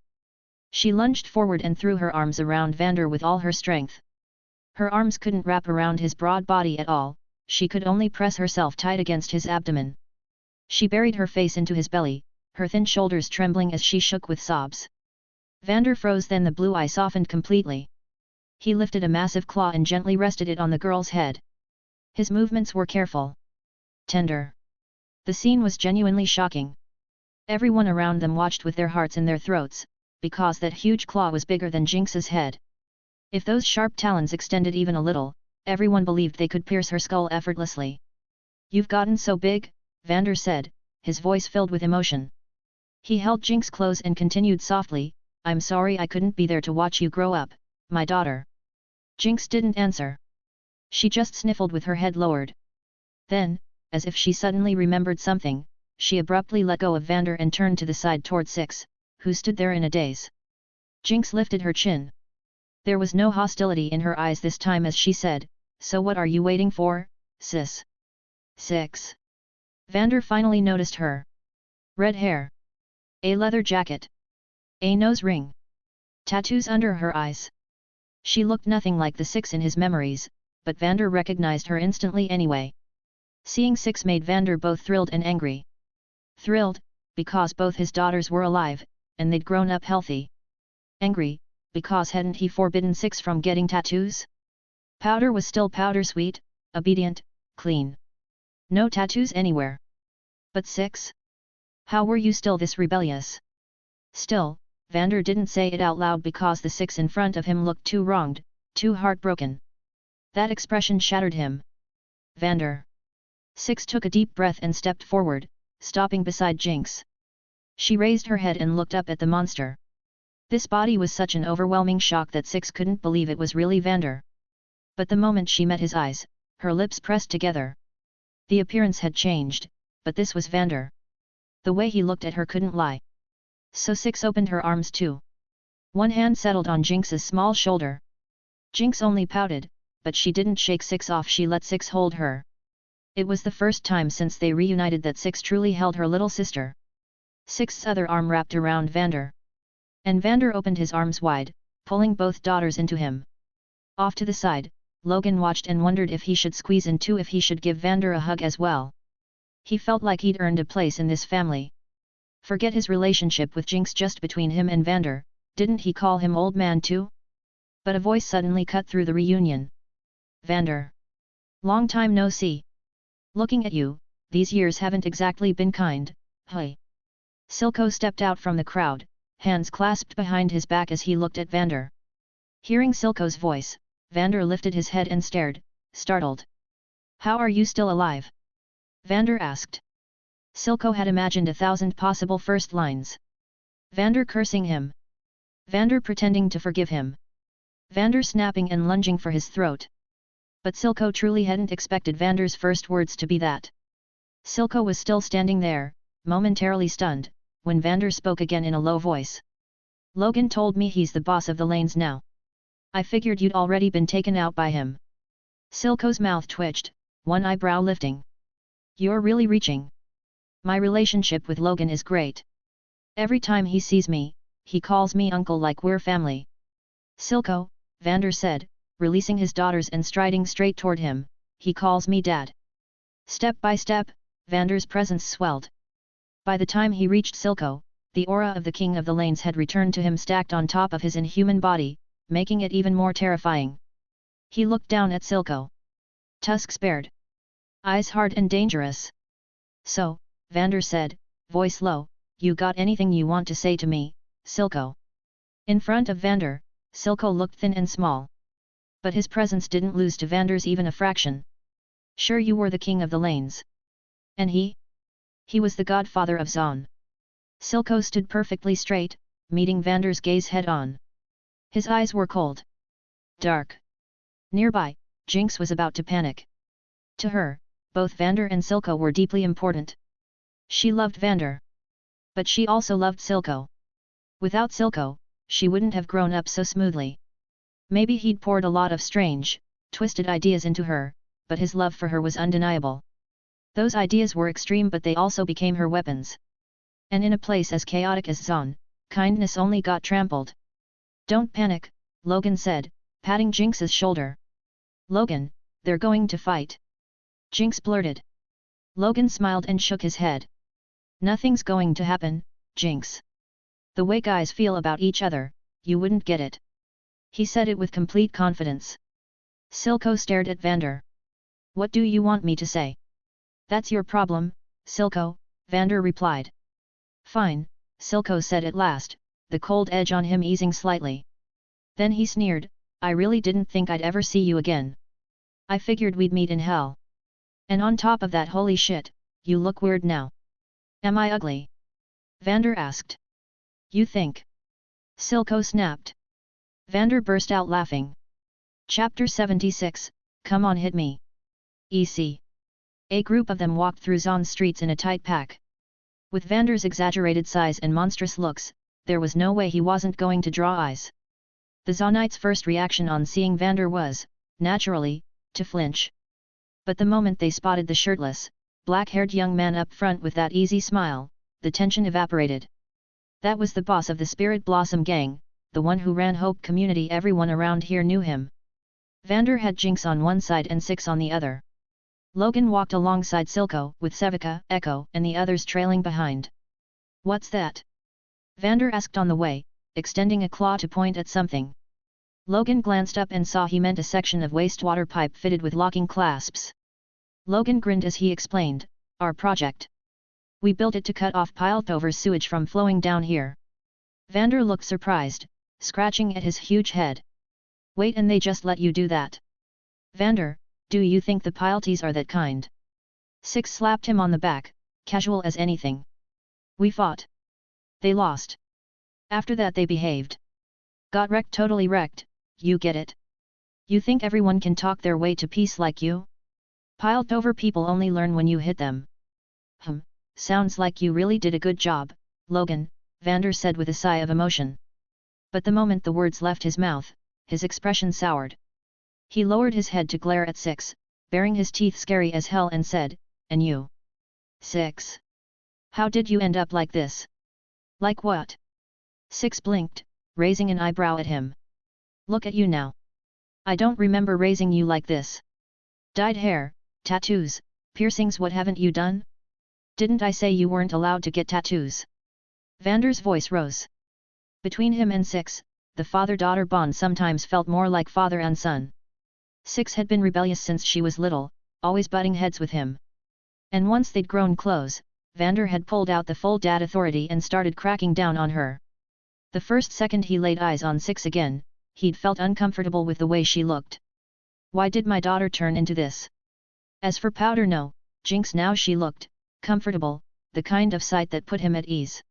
She lunged forward and threw her arms around Vander with all her strength. Her arms couldn't wrap around his broad body at all, she could only press herself tight against his abdomen. She buried her face into his belly, her thin shoulders trembling as she shook with sobs. Vander froze, then the blue eye softened completely. He lifted a massive claw and gently rested it on the girl's head. His movements were careful. Tender. The scene was genuinely shocking. Everyone around them watched with their hearts in their throats, because that huge claw was bigger than Jinx's head. If those sharp talons extended even a little, everyone believed they could pierce her skull effortlessly. You've gotten so big, Vander said, his voice filled with emotion. He held Jinx close and continued softly, I'm sorry I couldn't be there to watch you grow up, my daughter. Jinx didn't answer. She just sniffled with her head lowered. Then, as if she suddenly remembered something, she abruptly let go of Vander and turned to the side toward Six, who stood there in a daze. Jinx lifted her chin. There was no hostility in her eyes this time as she said, so what are you waiting for, sis? Six. Vander finally noticed her. Red hair. A leather jacket. A nose ring. Tattoos under her eyes. She looked nothing like the Six in his memories, but Vander recognized her instantly anyway. Seeing Six made Vander both thrilled and angry. Thrilled, because both his daughters were alive, and they'd grown up healthy. Angry, because hadn't he forbidden Six from getting tattoos? Powder was still powder sweet, obedient, clean. No tattoos anywhere. But Six? How were you still this rebellious? Still, Vander didn't say it out loud because the Six in front of him looked too wronged, too heartbroken. That expression shattered him. Vander. Six took a deep breath and stepped forward, stopping beside Jinx. She raised her head and looked up at the monster. This body was such an overwhelming shock that Six couldn't believe it was really Vander. But the moment she met his eyes, her lips pressed together. The appearance had changed, but this was Vander. The way he looked at her couldn't lie. So Six opened her arms too. One hand settled on Jinx's small shoulder. Jinx only pouted, but she didn't shake Six off. She let Six hold her. It was the first time since they reunited that Six truly held her little sister. Six's other arm wrapped around Vander. And Vander opened his arms wide, pulling both daughters into him. Off to the side, Logan watched and wondered if he should squeeze in too, if he should give Vander a hug as well. He felt like he'd earned a place in this family. Forget his relationship with Jinx just between him and Vander, didn't he call him old man too? But a voice suddenly cut through the reunion. Vander. Long time no see. Looking at you, these years haven't exactly been kind, hey. Silco stepped out from the crowd, hands clasped behind his back as he looked at Vander. Hearing Silco's voice, Vander lifted his head and stared, startled. How are you still alive? Vander asked. Silco had imagined 1,000 possible first lines. Vander cursing him. Vander pretending to forgive him. Vander snapping and lunging for his throat. But Silco truly hadn't expected Vander's first words to be that. Silco was still standing there, momentarily stunned, when Vander spoke again in a low voice. Logan told me he's the boss of the lanes now. I figured you'd already been taken out by him. Silco's mouth twitched, one eyebrow lifting. You're really reaching. My relationship with Logan is great. Every time he sees me, he calls me uncle like we're family. Silco, Vander said, releasing his daughters and striding straight toward him, he calls me dad. Step by step, Vander's presence swelled. By the time he reached Silco, the aura of the King of the Lanes had returned to him, stacked on top of his inhuman body, making it even more terrifying. He looked down at Silco. Tusks bared. Eyes hard and dangerous. So, Vander said, voice low, you got anything you want to say to me, Silco? In front of Vander, Silco looked thin and small. But his presence didn't lose to Vander's even a fraction. Sure, you were the King of the Lanes. And he? He was the godfather of Zaun. Silco stood perfectly straight, meeting Vander's gaze head on. His eyes were cold. Dark. Nearby, Jinx was about to panic. To her, both Vander and Silco were deeply important. She loved Vander. But she also loved Silco. Without Silco, she wouldn't have grown up so smoothly. Maybe he'd poured a lot of strange, twisted ideas into her, but his love for her was undeniable. Those ideas were extreme, but they also became her weapons. And in a place as chaotic as Zaun, kindness only got trampled. Don't panic, Logan said, patting Jinx's shoulder. Logan, they're going to fight. Jinx blurted. Logan smiled and shook his head. Nothing's going to happen, Jinx. The way guys feel about each other, you wouldn't get it. He said it with complete confidence. Silco stared at Vander. What do you want me to say? That's your problem, Silco, Vander replied. Fine, Silco said at last, the cold edge on him easing slightly. Then he sneered, I really didn't think I'd ever see you again. I figured we'd meet in hell. And on top of that, holy shit, you look weird now. Am I ugly? Vander asked. You think? Silco snapped. Vander burst out laughing. Chapter 76, Come on, hit me. EC. A group of them walked through Zaun's streets in a tight pack. With Vander's exaggerated size and monstrous looks, there was no way he wasn't going to draw eyes. The Zaunites' first reaction on seeing Vander was, naturally, to flinch. But the moment they spotted the shirtless, black-haired young man up front with that easy smile, the tension evaporated. That was the boss of the Spirit Blossom gang, the one who ran Hope Community. Everyone around here knew him. Vander had Jinx on one side and Six on the other. Logan walked alongside Silco, with Sevika, Echo, and the others trailing behind. "What's that?" Vander asked on the way, extending a claw to point at something. Logan glanced up and saw he meant a section of wastewater pipe fitted with locking clasps. Logan grinned as he explained, "Our project. We built it to cut off piled-over sewage from flowing down here." Vander looked surprised, scratching at his huge head. "Wait, and they just let you do that? Vander, do you think the pileties are that kind?" Six slapped him on the back, casual as anything. "We fought. They lost. After that they behaved. Got wrecked, totally wrecked, you get it? You think everyone can talk their way to peace like you? Piled over people only learn when you hit them." Sounds like you really did a good job, Logan," Vander said with a sigh of emotion. But the moment the words left his mouth, his expression soured. He lowered his head to glare at Six, baring his teeth scary as hell, and said, "And you? Six? How did you end up like this?" "Like what?" Six blinked, raising an eyebrow at him. "Look at you now. I don't remember raising you like this. Dyed hair, tattoos, piercings, what haven't you done? Didn't I say you weren't allowed to get tattoos?" Vander's voice rose. Between him and Six, the father-daughter bond sometimes felt more like father and son. Six had been rebellious since she was little, always butting heads with him. And once they'd grown close, Vander had pulled out the full dad authority and started cracking down on her. The first second he laid eyes on Six again, he'd felt uncomfortable with the way she looked. Why did my daughter turn into this? As for Powder, no, Jinx, now she looked comfortable, the kind of sight that put him at ease.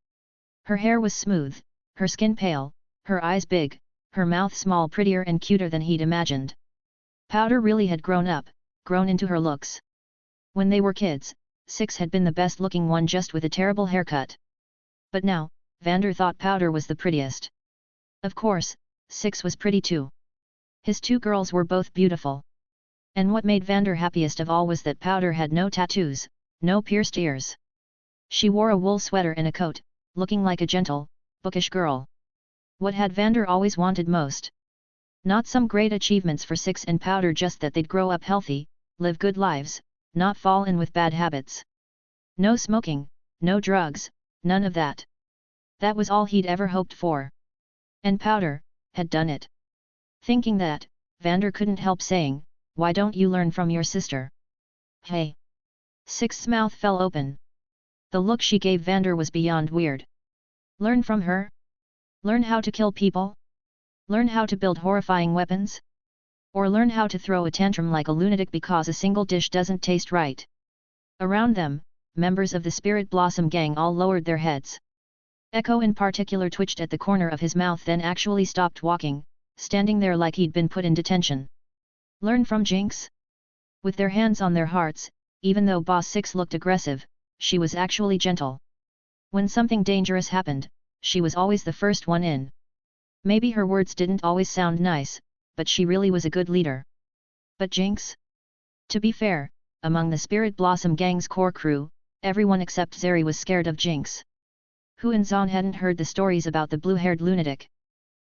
Her hair was smooth, her skin pale, her eyes big, her mouth small, prettier and cuter than he'd imagined. Powder really had grown up, grown into her looks. When they were kids, Six had been the best looking one, just with a terrible haircut. But now, Vander thought Powder was the prettiest. Of course, Six was pretty too. His two girls were both beautiful. And what made Vander happiest of all was that Powder had no tattoos, no pierced ears. She wore a wool sweater and a coat, looking like a gentle, bookish girl. What had Vander always wanted most? Not some great achievements for Six and Powder, just that they'd grow up healthy, live good lives, not fall in with bad habits. No smoking, no drugs, none of that. That was all he'd ever hoped for. And Powder had done it. Thinking that, Vander couldn't help saying, "Why don't you learn from your sister?" "Hey!" Six's mouth fell open. The look she gave Vander was beyond weird. Learn from her? Learn how to kill people? Learn how to build horrifying weapons? Or learn how to throw a tantrum like a lunatic because a single dish doesn't taste right? Around them, members of the Spirit Blossom gang all lowered their heads. Echo in particular twitched at the corner of his mouth, then actually stopped walking, standing there like he'd been put in detention. Learn from Jinx? With their hands on their hearts, even though Boss Six looked aggressive, she was actually gentle. When something dangerous happened, she was always the first one in. Maybe her words didn't always sound nice, but she really was a good leader. But Jinx? To be fair, among the Spirit Blossom gang's core crew, everyone except Zeri was scared of Jinx. Who in Zaun hadn't heard the stories about the blue-haired lunatic?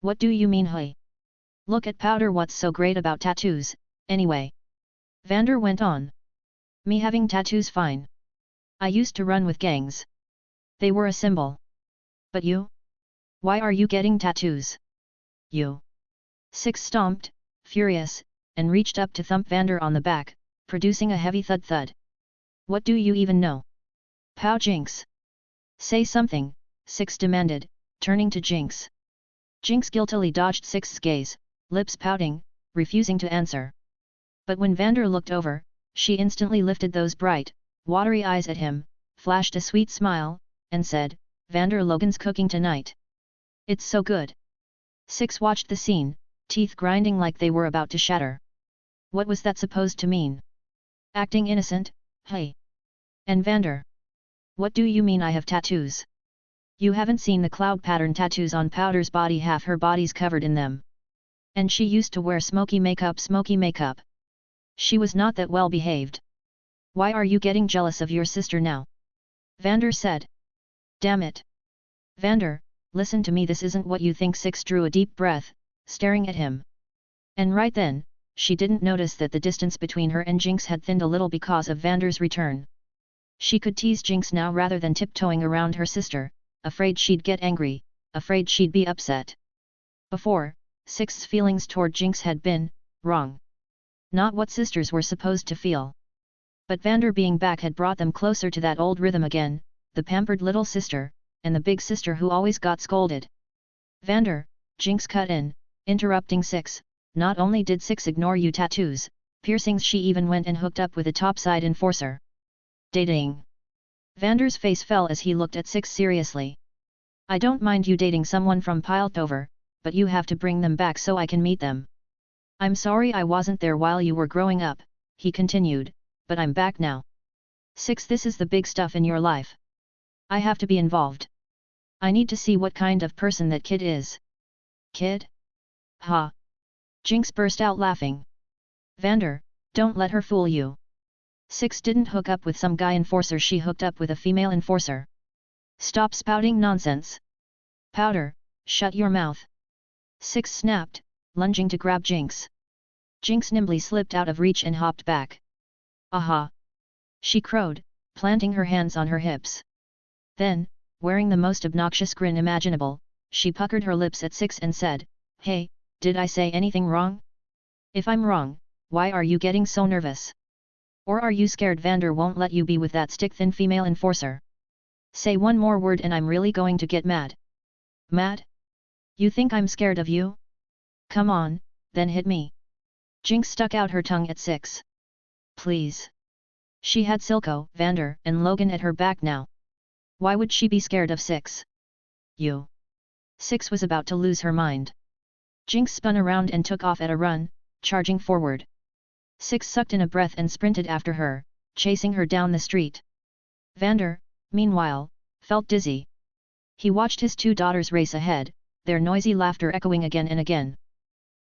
"What do you mean, hey? Look at Powder, what's so great about tattoos, anyway?" Vander went on. "Me having tattoos, fine. I used to run with gangs. They were a symbol. But you? Why are you getting tattoos? You?" Six stomped, furious, and reached up to thump Vander on the back, producing a heavy thud-thud. "What do you even know? Pow, Jinx! Say something," Six demanded, turning to Jinx. Jinx guiltily dodged Six's gaze, lips pouting, refusing to answer. But when Vander looked over, she instantly lifted those bright, watery eyes at him, flashed a sweet smile, and said, "Vander, Logan's cooking tonight. It's so good." Six watched the scene, teeth grinding like they were about to shatter. What was that supposed to mean? Acting innocent, hey? And Vander? What do you mean I have tattoos? You haven't seen the cloud pattern tattoos on Powder's body, half her body's covered in them. And she used to wear smoky makeup. She was not that well behaved. Why are you getting jealous of your sister now? Vander said. Damn it. Vander, listen to me, this isn't what you think. Six drew a deep breath, staring at him. And right then, she didn't notice that the distance between her and Jinx had thinned a little because of Vander's return. She could tease Jinx now rather than tiptoeing around her sister, afraid she'd get angry, afraid she'd be upset. Before, Six's feelings toward Jinx had been wrong. Not what sisters were supposed to feel. But Vander being back had brought them closer to that old rhythm again, the pampered little sister, and the big sister who always got scolded. Vander, Jinx cut in, interrupting Six. Not only did Six ignore you tattoos, piercings, she even went and hooked up with a topside enforcer. Dating. Vander's face fell as he looked at Six seriously. I don't mind you dating someone from Piltover, but you have to bring them back so I can meet them. I'm sorry I wasn't there while you were growing up, he continued, but I'm back now. Six, this is the big stuff in your life. I have to be involved. I need to see what kind of person that kid is. Kid? Ha! Jinx burst out laughing. Vander, don't let her fool you. Six didn't hook up with some guy enforcer, she hooked up with a female enforcer. Stop spouting nonsense. Powder, shut your mouth. Six snapped, lunging to grab Jinx. Jinx nimbly slipped out of reach and hopped back. Aha! She crowed, planting her hands on her hips. Then, wearing the most obnoxious grin imaginable, she puckered her lips at Six and said, Hey, did I say anything wrong? If I'm wrong, why are you getting so nervous? Or are you scared Vander won't let you be with that stick-thin female enforcer? Say one more word and I'm really going to get mad. Mad? You think I'm scared of you? Come on, then hit me. Jinx stuck out her tongue at Six. Please. She had Silco, Vander, and Logan at her back now. Why would she be scared of Six? You. Six was about to lose her mind. Jinx spun around and took off at a run, charging forward. Six sucked in a breath and sprinted after her, chasing her down the street. Vander, meanwhile, felt dizzy. He watched his two daughters race ahead, their noisy laughter echoing again and again.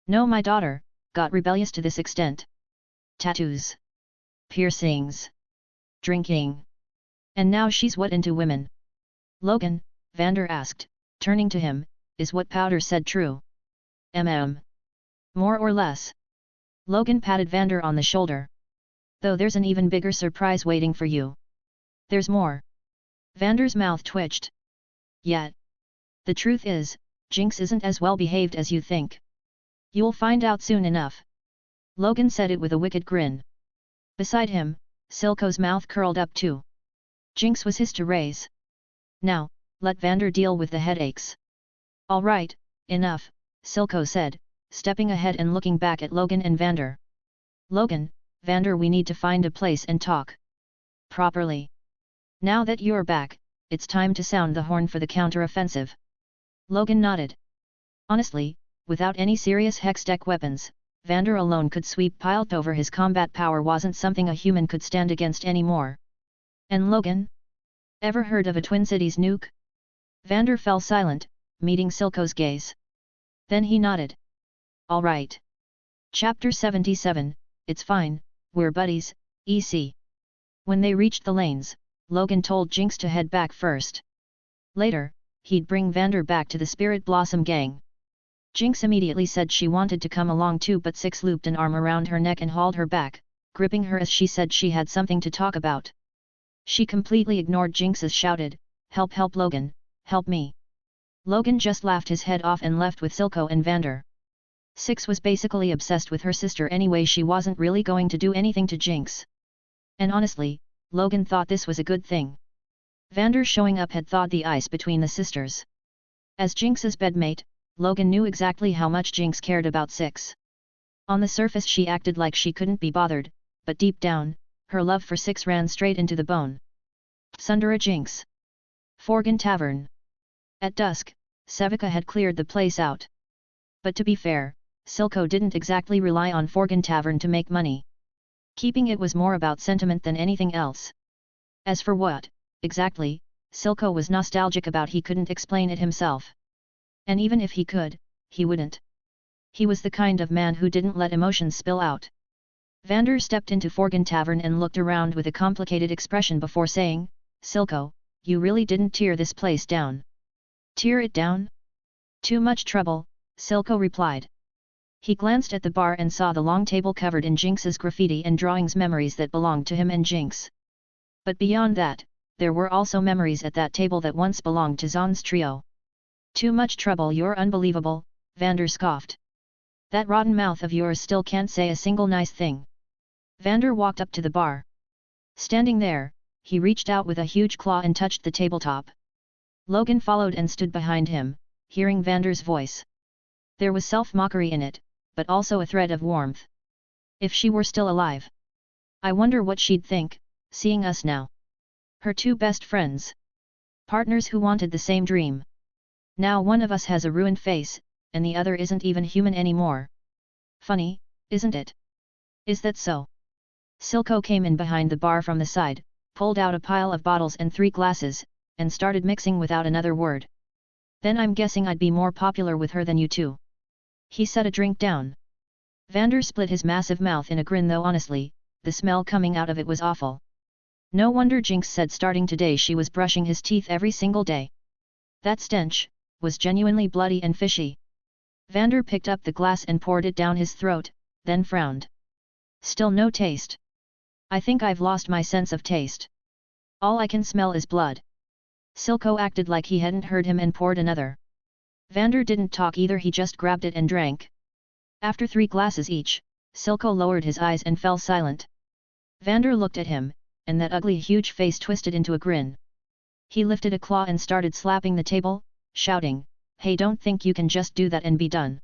No, my daughter, got rebellious to this extent. Tattoos. Piercings. Drinking. And now she's what into women? Logan, Vander asked, turning to him, is what Powder said true? More or less. Logan patted Vander on the shoulder. Though there's an even bigger surprise waiting for you. There's more. Vander's mouth twitched. Yet. The truth is, Jinx isn't as well behaved as you think. You'll find out soon enough. Logan said it with a wicked grin. Beside him, Silco's mouth curled up too. Jinx was his to raise. Now, let Vander deal with the headaches. All right, enough, Silco said, stepping ahead and looking back at Logan and Vander. Logan, Vander, we need to find a place and talk. Properly. Now that you're back, it's time to sound the horn for the counter-offensive. Logan nodded. Honestly, without any serious hex-deck weapons, Vander alone could sweep Piltover. His combat power wasn't something a human could stand against anymore. And Logan? Ever heard of a Twin Cities nuke? Vander fell silent, meeting Silco's gaze. Then he nodded. All right. Chapter 77, It's fine, we're buddies, EC. When they reached the lanes, Logan told Jinx to head back first. Later, he'd bring Vander back to the Spirit Blossom gang. Jinx immediately said she wanted to come along too, but Six looped an arm around her neck and hauled her back, gripping her as she said she had something to talk about. She completely ignored Jinx's shouted, Help, help Logan, help me. Logan just laughed his head off and left with Silco and Vander. Six was basically obsessed with her sister anyway, she wasn't really going to do anything to Jinx. And honestly, Logan thought this was a good thing. Vander showing up had thawed the ice between the sisters. As Jinx's bedmate, Logan knew exactly how much Jinx cared about Six. On the surface she acted like she couldn't be bothered, but deep down, her love for Six ran straight into the bone. Sundara Jinx. Forgan Tavern. At dusk, Sevica had cleared the place out. But to be fair, Silco didn't exactly rely on Forgan Tavern to make money. Keeping it was more about sentiment than anything else. As for what, exactly, Silco was nostalgic about, he couldn't explain it himself. And even if he could, he wouldn't. He was the kind of man who didn't let emotions spill out. Vander stepped into Forgan Tavern and looked around with a complicated expression before saying, Silco, you really didn't tear this place down. Tear it down? Too much trouble, Silco replied. He glanced at the bar and saw the long table covered in Jinx's graffiti and drawings, memories that belonged to him and Jinx. But beyond that, there were also memories at that table that once belonged to Zaun's trio. Too much trouble, you're unbelievable, Vander scoffed. That rotten mouth of yours still can't say a single nice thing. Vander walked up to the bar. Standing there, he reached out with a huge claw and touched the tabletop. Logan followed and stood behind him, hearing Vander's voice. There was self-mockery in it, but also a thread of warmth. If she were still alive. I wonder what she'd think, seeing us now. Her two best friends. Partners who wanted the same dream. Now one of us has a ruined face, and the other isn't even human anymore. Funny, isn't it? Is that so? Silco came in behind the bar from the side, pulled out a pile of bottles and 3 glasses, and started mixing without another word. Then I'm guessing I'd be more popular with her than you two. He set a drink down. Vander split his massive mouth in a grin, though honestly, the smell coming out of it was awful. No wonder, Jinx said starting today she was brushing his teeth every single day. That stench was genuinely bloody and fishy. Vander picked up the glass and poured it down his throat, then frowned. Still no taste. I think I've lost my sense of taste. All I can smell is blood. Silco acted like he hadn't heard him and poured another. Vander didn't talk either, he just grabbed it and drank. After 3 glasses each, Silco lowered his eyes and fell silent. Vander looked at him, and that ugly huge face twisted into a grin. He lifted a claw and started slapping the table, shouting, "Hey, don't think you can just do that and be done."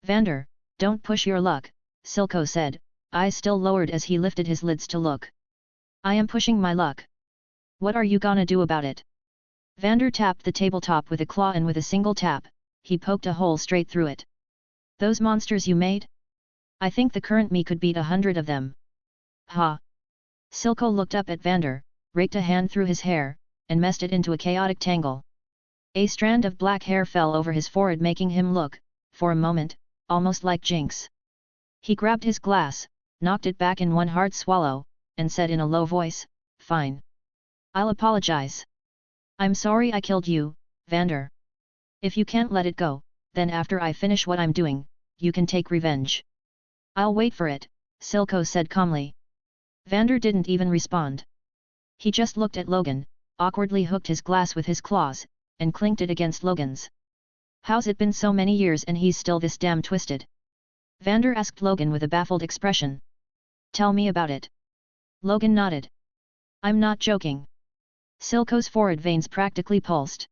"Vander, don't push your luck," Silco said, eyes still lowered as he lifted his lids to look. "I am pushing my luck. What are you gonna do about it?" Vander tapped the tabletop with a claw, and with a single tap, he poked a hole straight through it. "Those monsters you made? I think the current me could beat 100 of them." "Ha!" Silco looked up at Vander, raked a hand through his hair, and messed it into a chaotic tangle. A strand of black hair fell over his forehead, making him look, for a moment, almost like Jinx. He grabbed his glass, knocked it back in one hard swallow, and said in a low voice, "Fine. I'll apologize. I'm sorry I killed you, Vander. If you can't let it go, then after I finish what I'm doing, you can take revenge." "I'll wait for it," Silco said calmly. Vander didn't even respond. He just looked at Logan, awkwardly hooked his glass with his claws, and clinked it against Logan's. "How's it been so many years and he's still this damn twisted?" Vander asked Logan with a baffled expression. "Tell me about it." Logan nodded. "I'm not joking." Silco's forehead veins practically pulsed.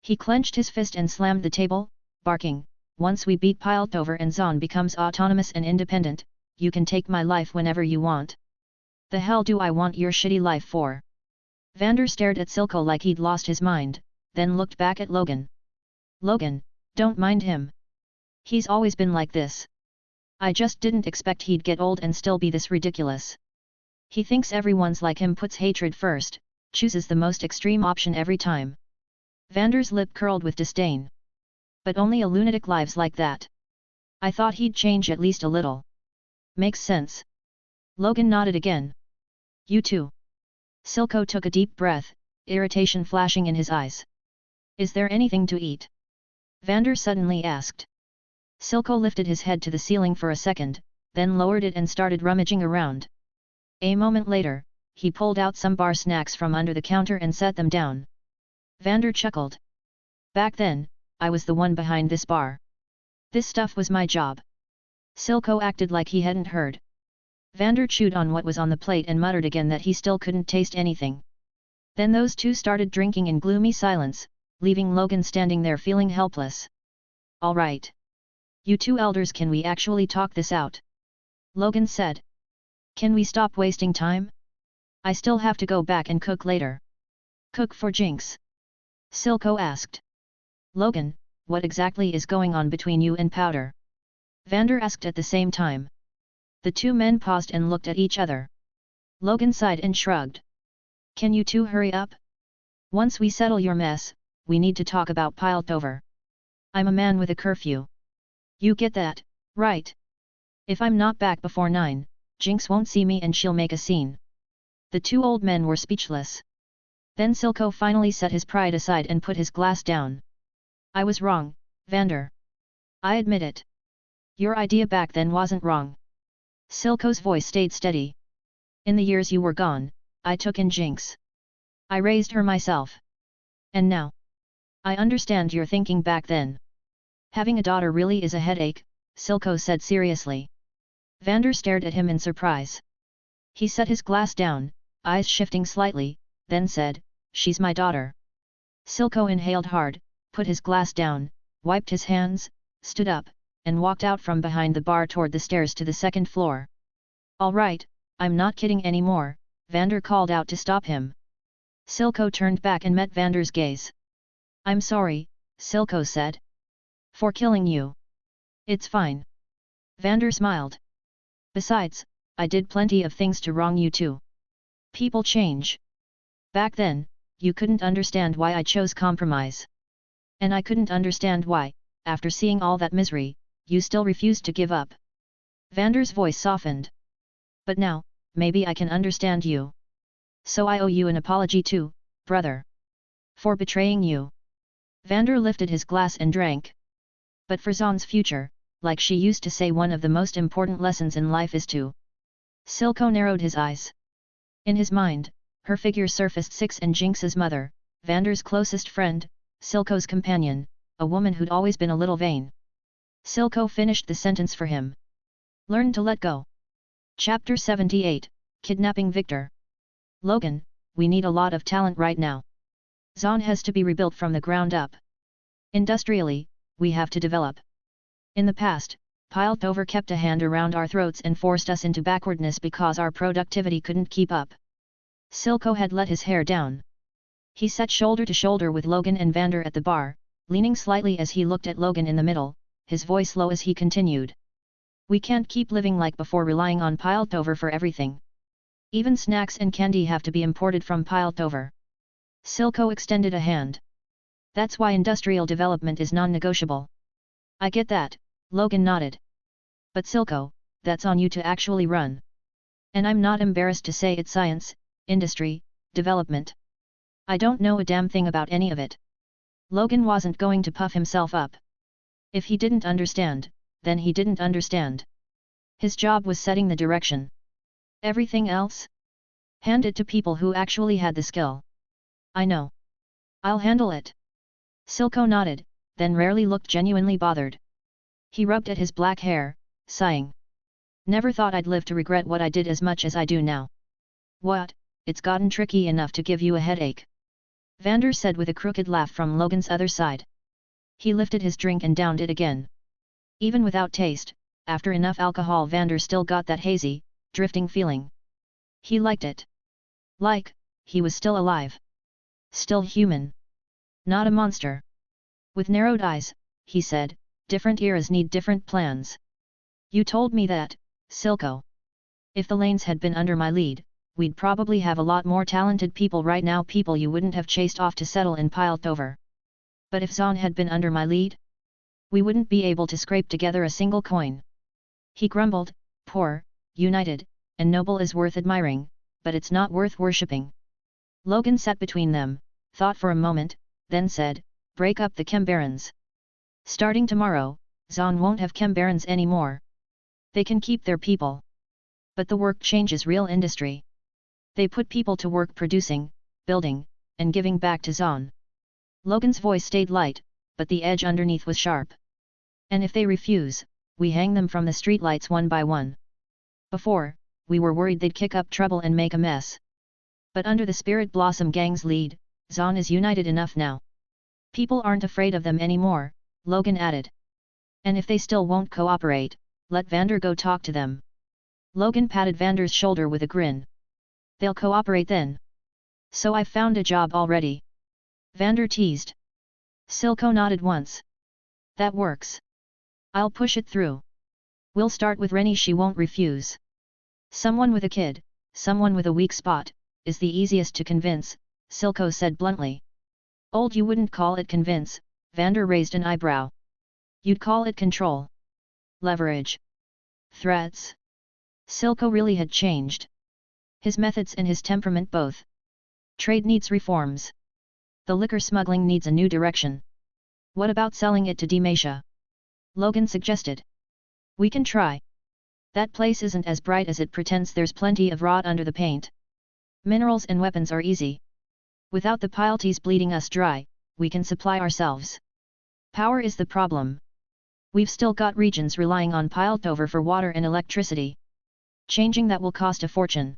He clenched his fist and slammed the table, barking, "Once we beat Piltover and Zaun becomes autonomous and independent, you can take my life whenever you want." "The hell do I want your shitty life for?" Vander stared at Silco like he'd lost his mind, then looked back at Logan. "Logan, don't mind him. He's always been like this. I just didn't expect he'd get old and still be this ridiculous. He thinks everyone's like him, puts hatred first, chooses the most extreme option every time." Vander's lip curled with disdain. "But only a lunatic lives like that. I thought he'd change at least a little." "Makes sense." Logan nodded again. "You too." Silco took a deep breath, irritation flashing in his eyes. "Is there anything to eat?" Vander suddenly asked. Silco lifted his head to the ceiling for a second, then lowered it and started rummaging around. A moment later, he pulled out some bar snacks from under the counter and set them down. Vander chuckled. "Back then, I was the one behind this bar. This stuff was my job." Silco acted like he hadn't heard. Vander chewed on what was on the plate and muttered again that he still couldn't taste anything. Then those two started drinking in gloomy silence, leaving Logan standing there feeling helpless. "All right. You two elders, can we actually talk this out?" Logan said. "Can we stop wasting time? I still have to go back and cook later." "Cook for Jinx?" Silco asked. "Logan, what exactly is going on between you and Powder?" Vander asked at the same time. The two men paused and looked at each other. Logan sighed and shrugged. "Can you two hurry up? Once we settle your mess, we need to talk about Piltover. I'm a man with a curfew. You get that, right? If I'm not back before 9, Jinx won't see me and she'll make a scene." The two old men were speechless. Then Silco finally set his pride aside and put his glass down. I was wrong, Vander. I admit it. Your idea back then wasn't wrong. Silco's voice stayed steady. In the years you were gone, I took in Jinx. I raised her myself. And now? I understand your thinking back then. Having a daughter really is a headache, Silco said seriously. Vander stared at him in surprise. He set his glass down, eyes shifting slightly, then said, "She's my daughter." Silco inhaled hard, put his glass down, wiped his hands, stood up, and walked out from behind the bar toward the stairs to the second floor. "All right, I'm not kidding anymore," Vander called out to stop him. Silco turned back and met Vander's gaze. "I'm sorry," Silco said. "For killing you. It's fine." Vander smiled. "Besides, I did plenty of things to wrong you too. People change. Back then, you couldn't understand why I chose compromise. And I couldn't understand why, after seeing all that misery, you still refused to give up." Vander's voice softened. "But now, maybe I can understand you. So I owe you an apology too, brother. For betraying you." Vander lifted his glass and drank. "But for Zaun's future, like she used to say, one of the most important lessons in life is to..." Silco narrowed his eyes. In his mind, her figure surfaced Six and Jinx's mother, Vander's closest friend, Silco's companion, a woman who'd always been a little vain. Silco finished the sentence for him. Learn to let go. Chapter 78, Kidnapping Victor. "Logan, we need a lot of talent right now. Zaun has to be rebuilt from the ground up. Industrially, we have to develop. In the past, Piltover kept a hand around our throats and forced us into backwardness because our productivity couldn't keep up." Silco had let his hair down. He sat shoulder to shoulder with Logan and Vander at the bar, leaning slightly as he looked at Logan in the middle, his voice low as he continued. "We can't keep living like before, relying on Piltover for everything. Even snacks and candy have to be imported from Piltover." Silco extended a hand. "That's why industrial development is non-negotiable." "I get that," Logan nodded. "But Silco, that's on you to actually run. And I'm not embarrassed to say it's science, industry, development. I don't know a damn thing about any of it." Logan wasn't going to puff himself up. If he didn't understand, then he didn't understand. His job was setting the direction. Everything else? Hand it to people who actually had the skill. "I know. I'll handle it." Silco nodded, then rarely looked genuinely bothered. He rubbed at his black hair, sighing. "Never thought I'd live to regret what I did as much as I do now." "What, it's gotten tricky enough to give you a headache?" Vander said with a crooked laugh from Logan's other side. He lifted his drink and downed it again. Even without taste, after enough alcohol, Vander still got that hazy, drifting feeling. He liked it. Like, he was still alive. Still human. Not a monster. With narrowed eyes, he said, "Different eras need different plans. You told me that, Silco. If the lanes had been under my lead, we'd probably have a lot more talented people right now, people you wouldn't have chased off to settle in Piltover. But if Zaun had been under my lead, we wouldn't be able to scrape together a single coin." He grumbled, "Poor, united, and noble is worth admiring, but it's not worth worshipping." Logan sat between them, thought for a moment, then said, "Break up the Chembarons. Starting tomorrow, Zaun won't have Chembarons anymore. They can keep their people. But the work changes real industry. They put people to work producing, building, and giving back to Zaun." Logan's voice stayed light, but the edge underneath was sharp. "And if they refuse, we hang them from the streetlights one by one. Before, we were worried they'd kick up trouble and make a mess. But under the Spirit Blossom Gang's lead, Zaun is united enough now. People aren't afraid of them anymore," Logan added. "And if they still won't cooperate, let Vander go talk to them." Logan patted Vander's shoulder with a grin. "They'll cooperate then. So I've found a job already." Vander teased. Silco nodded once. "That works. I'll push it through. We'll start with Rennie, she won't refuse. Someone with a kid, someone with a weak spot, is the easiest to convince," Silco said bluntly. "Old, you wouldn't call it convince," Vander raised an eyebrow. "You'd call it control. Leverage. Threats." Silco really had changed. His methods and his temperament both. Trade needs reforms. The liquor smuggling needs a new direction. What about selling it to Demacia? Logan suggested. We can try. That place isn't as bright as it pretends. There's plenty of rot under the paint. Minerals and weapons are easy. Without the pileties bleeding us dry, we can supply ourselves. Power is the problem. We've still got regions relying on Piltover for water and electricity. Changing that will cost a fortune.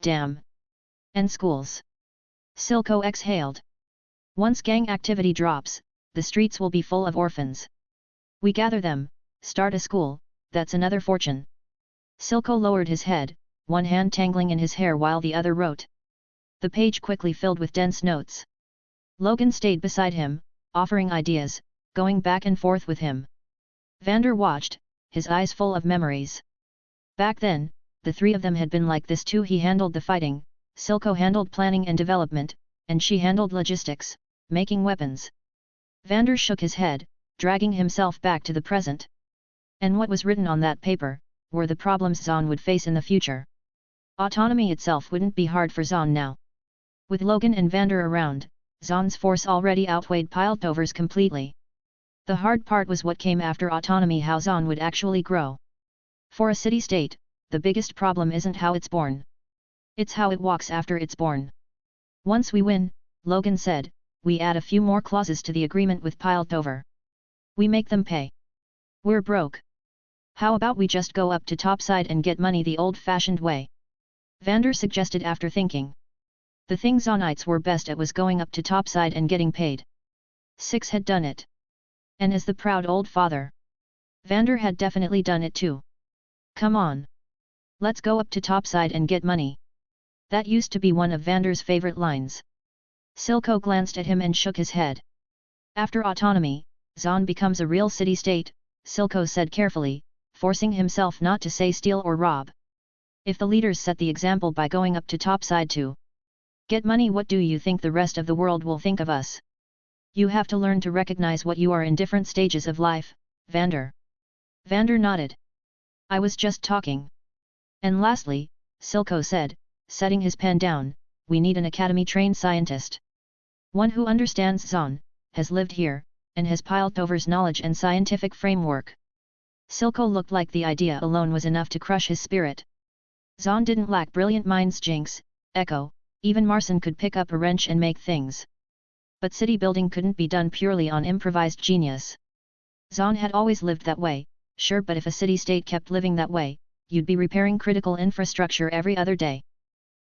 Damn. And schools. Silco exhaled. Once gang activity drops, the streets will be full of orphans. We gather them, start a school, that's another fortune. Silco lowered his head, one hand tangling in his hair while the other wrote. The page quickly filled with dense notes. Logan stayed beside him, offering ideas, going back and forth with him. Vander watched, his eyes full of memories. Back then, the three of them had been like this too. He handled the fighting, Silco handled planning and development, and she handled logistics, making weapons. Vander shook his head, dragging himself back to the present. And what was written on that paper, were the problems Zaun would face in the future. Autonomy itself wouldn't be hard for Zaun now. With Logan and Vander around, Zaun's force already outweighed Piltover's completely. The hard part was what came after autonomy, how Zaun would actually grow. For a city-state, the biggest problem isn't how it's born. It's how it walks after it's born. Once we win, Logan said, we add a few more clauses to the agreement with Piltover. We make them pay. We're broke. How about we just go up to topside and get money the old-fashioned way? Vander suggested after thinking. The thing Zaunites were best at was going up to topside and getting paid. Six had done it. And as the proud old father, Vander had definitely done it too. Come on. Let's go up to topside and get money. That used to be one of Vander's favorite lines. Silco glanced at him and shook his head. After autonomy, Zaun becomes a real city-state, Silco said carefully, forcing himself not to say steal or rob. If the leaders set the example by going up to topside to get money, what do you think the rest of the world will think of us? You have to learn to recognize what you are in different stages of life, Vander. Vander nodded. I was just talking. And lastly, Silco said, setting his pen down, we need an academy-trained scientist. One who understands Zaun, has lived here, and has Piltover's knowledge and scientific framework. Silco looked like the idea alone was enough to crush his spirit. Zaun didn't lack brilliant minds. Jinx, Echo, even Marson could pick up a wrench and make things. But city building couldn't be done purely on improvised genius. Zaun had always lived that way, sure, but if a city-state kept living that way, you'd be repairing critical infrastructure every other day.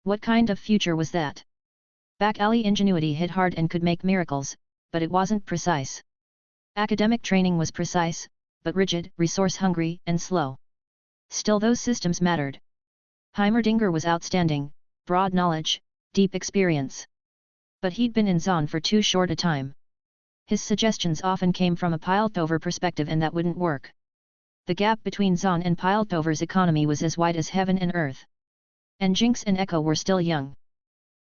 What kind of future was that? Back alley ingenuity hit hard and could make miracles, but it wasn't precise. Academic training was precise, but rigid, resource-hungry, and slow. Still, those systems mattered. Heimerdinger was outstanding, broad knowledge, deep experience. But he'd been in Zaun for too short a time. His suggestions often came from a Piltover perspective, and that wouldn't work. The gap between Zaun and Piltover's economy was as wide as heaven and earth. And Jinx and Echo were still young.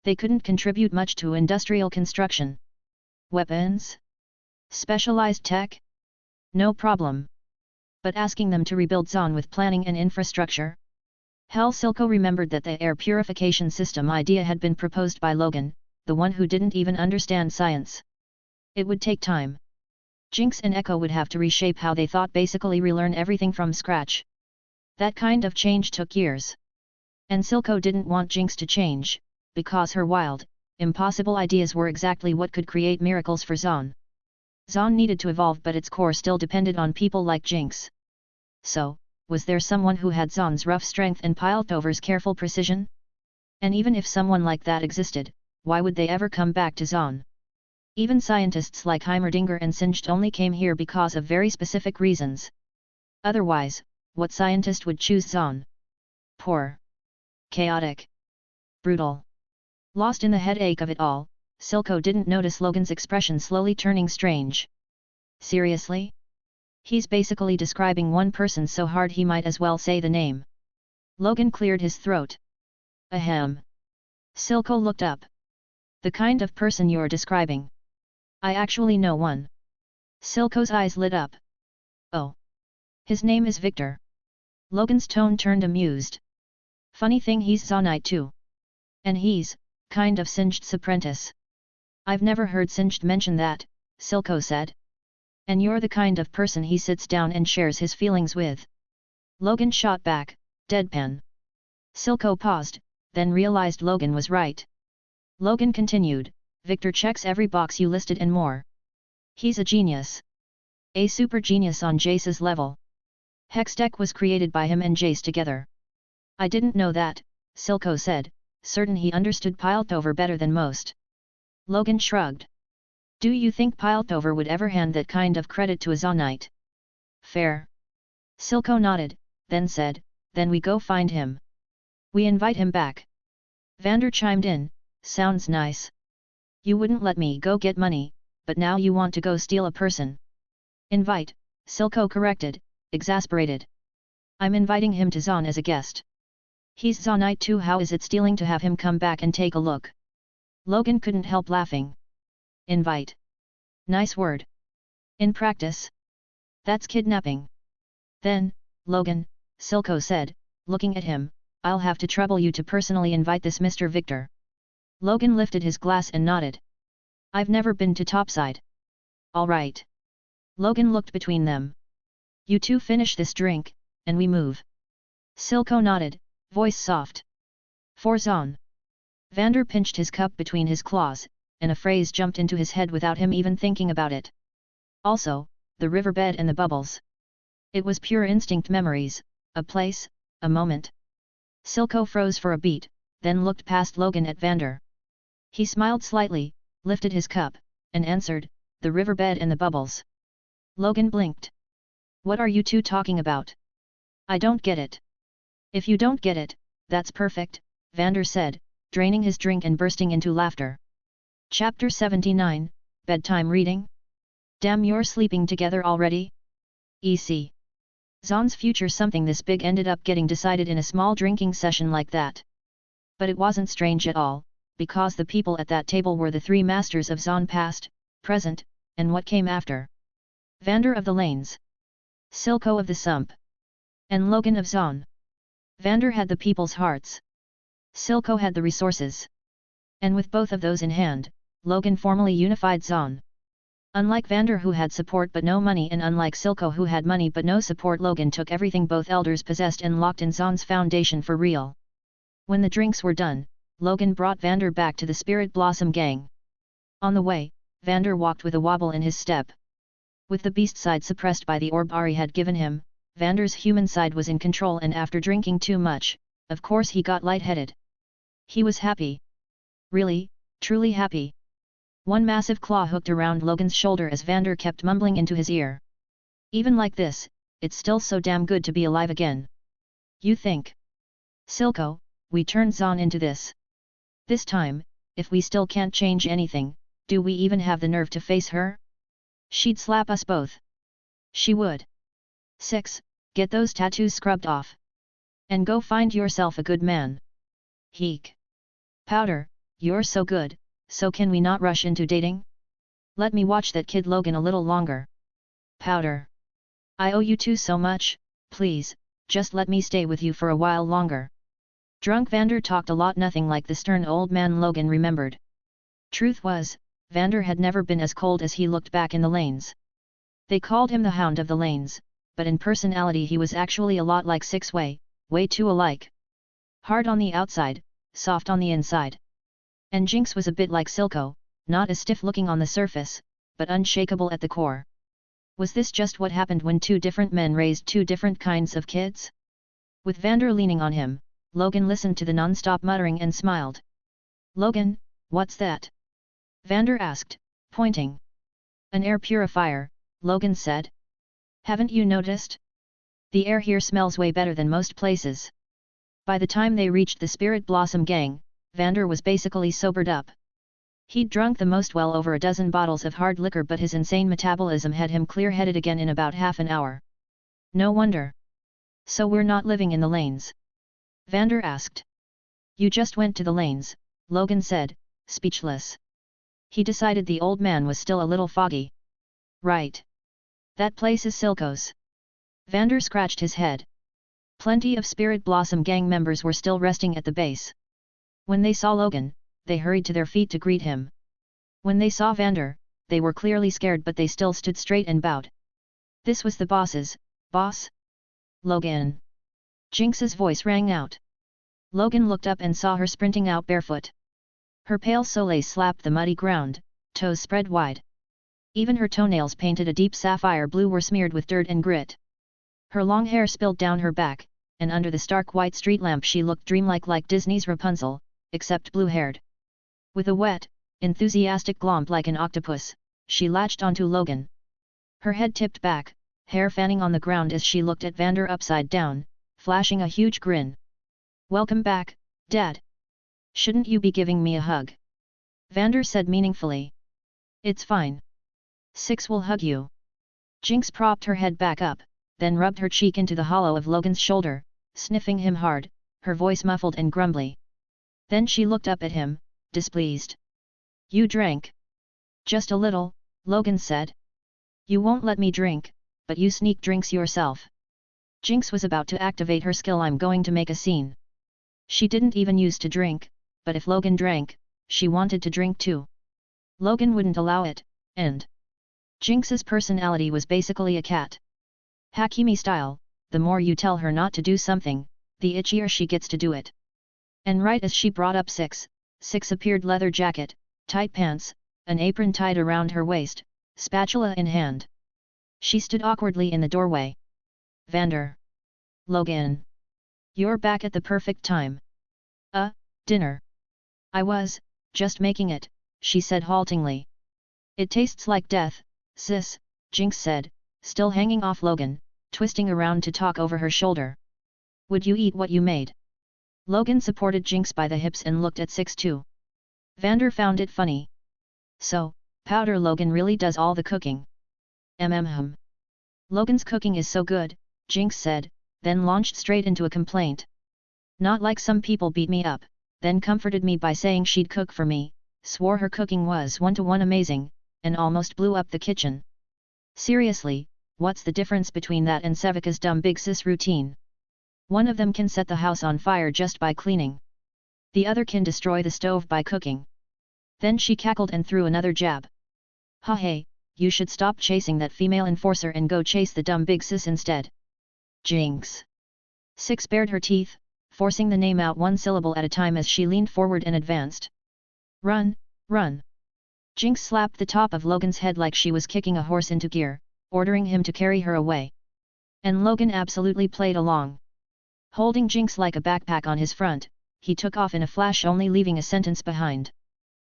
They couldn't contribute much to industrial construction. Weapons? Specialized tech? No problem. But asking them to rebuild Zaun with planning and infrastructure? Hell, Silco remembered that the air purification system idea had been proposed by Logan, the one who didn't even understand science. It would take time. Jinx and Echo would have to reshape how they thought, basically relearn everything from scratch. That kind of change took years. And Silco didn't want Jinx to change, because her wild, impossible ideas were exactly what could create miracles for Zaun. Zaun needed to evolve, but its core still depended on people like Jinx. So, was there someone who had Zaun's rough strength and Piltover's careful precision? And even if someone like that existed, why would they ever come back to Zaun? Even scientists like Heimerdinger and Singed only came here because of very specific reasons. Otherwise, what scientist would choose Zaun? Poor. Chaotic. Brutal. Lost in the headache of it all, Silco didn't notice Logan's expression slowly turning strange. Seriously? He's basically describing one person so hard he might as well say the name. Logan cleared his throat. Ahem. Silco looked up. The kind of person you're describing? I actually know one. Silco's eyes lit up. Oh. His name is Victor. Logan's tone turned amused. Funny thing, he's Zaunite too. And he's, kind of Singed's apprentice. I've never heard Singed mention that, Silco said. And you're the kind of person he sits down and shares his feelings with. Logan shot back, deadpan. Silco paused, then realized Logan was right. Logan continued, Victor checks every box you listed and more. He's a genius. A super genius on Jace's level. Hextech was created by him and Jace together. I didn't know that, Silco said, certain he understood Piltover better than most. Logan shrugged. Do you think Piltover would ever hand that kind of credit to a Zaunite? Fair. Silco nodded, then said, then we go find him. We invite him back. Vander chimed in, sounds nice. You wouldn't let me go get money, but now you want to go steal a person. Invite, Silco corrected, exasperated. I'm inviting him to Zaun as a guest. He's Zaunite too, how is it stealing to have him come back and take a look? Logan couldn't help laughing. Invite. Nice word. In practice? That's kidnapping. Then, Logan, Silco said, looking at him, I'll have to trouble you to personally invite this Mr. Victor. Logan lifted his glass and nodded. I've never been to Topside. All right. Logan looked between them. You two finish this drink, and we move. Silco nodded, voice soft. For Zaun. Vander pinched his cup between his claws, and a phrase jumped into his head without him even thinking about it. Also, the riverbed and the bubbles. It was pure instinct memories, a place, a moment. Silco froze for a beat, then looked past Logan at Vander. He smiled slightly, lifted his cup, and answered, the riverbed and the bubbles. Logan blinked. What are you two talking about? I don't get it. If you don't get it, that's perfect, Vander said, draining his drink and bursting into laughter. Chapter 79, Bedtime Reading? Damn, you're sleeping together already? EC. Zaun's future something this big ended up getting decided in a small drinking session like that. But it wasn't strange at all, because the people at that table were the three masters of Zaun past, present, and what came after. Vander of the Lanes. Silco of the Sump. And Logan of Zaun. Vander had the people's hearts. Silco had the resources. And with both of those in hand, Logan formally unified Zaun. Unlike Vander who had support but no money, and unlike Silco who had money but no support, Logan took everything both elders possessed and locked in Zaun's foundation for real. When the drinks were done, Logan brought Vander back to the Spirit Blossom gang. On the way, Vander walked with a wobble in his step. With the beast side suppressed by the orb Ahri had given him, Vander's human side was in control, and after drinking too much, of course he got lightheaded. He was happy. Really, truly happy. One massive claw hooked around Logan's shoulder as Vander kept mumbling into his ear. Even like this, it's still so damn good to be alive again. You think? Silco, we turned Zaun into this. This time, if we still can't change anything, do we even have the nerve to face her? She'd slap us both. She would. 6. Get those tattoos scrubbed off. And go find yourself a good man. Heek. Powder, you're so good, so can we not rush into dating? Let me watch that kid Logan a little longer. Powder. I owe you two so much, please, just let me stay with you for a while longer. Drunk Vander talked a lot, nothing like the stern old man Logan remembered. Truth was, Vander had never been as cold as he looked back in the lanes. They called him the Hound of the Lanes, but in personality he was actually a lot like Six-Way, way too alike. Hard on the outside, soft on the inside. And Jinx was a bit like Silco, not as stiff-looking on the surface, but unshakable at the core. Was this just what happened when two different men raised two different kinds of kids? With Vander leaning on him, Logan listened to the non-stop muttering and smiled. Logan, what's that? Vander asked, pointing. An air purifier, Logan said. Haven't you noticed? The air here smells way better than most places. By the time they reached the Spirit Blossom gang, Vander was basically sobered up. He'd drunk the most, well over a dozen bottles of hard liquor, but his insane metabolism had him clear-headed again in about half an hour. No wonder. So we're not living in the lanes? Vander asked. You just went to the lanes, Logan said, speechless. He decided the old man was still a little foggy. Right. That place is Silco's. Vander scratched his head. Plenty of Spirit Blossom gang members were still resting at the base. When they saw Logan, they hurried to their feet to greet him. When they saw Vander, they were clearly scared but they still stood straight and bowed. This was the boss's, boss? Logan. Jinx's voice rang out. Logan looked up and saw her sprinting out barefoot. Her pale soleil slapped the muddy ground, toes spread wide. Even her toenails painted a deep sapphire blue were smeared with dirt and grit. Her long hair spilled down her back, and under the stark white street lamp she looked dreamlike like Disney's Rapunzel, except blue-haired. With a wet, enthusiastic glomp like an octopus, she latched onto Logan. Her head tipped back, hair fanning on the ground as she looked at Vander upside down, flashing a huge grin. "Welcome back, Dad. Shouldn't you be giving me a hug?" Vander said meaningfully. "It's fine. Six will hug you." Jinx propped her head back up, then rubbed her cheek into the hollow of Logan's shoulder, sniffing him hard, her voice muffled and grumbly. Then she looked up at him, displeased. "You drank?" "Just a little," Logan said. "You won't let me drink, but you sneak drinks yourself." Jinx was about to activate her skill "I'm going to make a scene." She didn't even used to drink, but if Logan drank, she wanted to drink too. Logan wouldn't allow it, and Jinx's personality was basically a cat. Hakimi style, the more you tell her not to do something, the itchier she gets to do it. And right as she brought up Six appeared, leather jacket, tight pants, an apron tied around her waist, spatula in hand. She stood awkwardly in the doorway. "Vander. Logan. You're back at the perfect time." Dinner." "I was, just making it," she said haltingly. "It tastes like death, sis," Jinx said, still hanging off Logan, twisting around to talk over her shoulder. "Would you eat what you made?" Logan supported Jinx by the hips and looked at Six too. Vander found it funny. "So, Powder Logan really does all the cooking." "Logan's cooking is so good," Jinx said, then launched straight into a complaint. "Not like some people beat me up, then comforted me by saying she'd cook for me, swore her cooking was one-to-one amazing, and almost blew up the kitchen. Seriously, what's the difference between that and Sevika's dumb big sis routine? One of them can set the house on fire just by cleaning. The other can destroy the stove by cooking." Then she cackled and threw another jab. "Ha hey, you should stop chasing that female enforcer and go chase the dumb big sis instead." Jinx. Six bared her teeth, forcing the name out one syllable at a time as she leaned forward and advanced. "Run, run." Jinx slapped the top of Logan's head like she was kicking a horse into gear, ordering him to carry her away. And Logan absolutely played along. Holding Jinx like a backpack on his front, he took off in a flash, only leaving a sentence behind.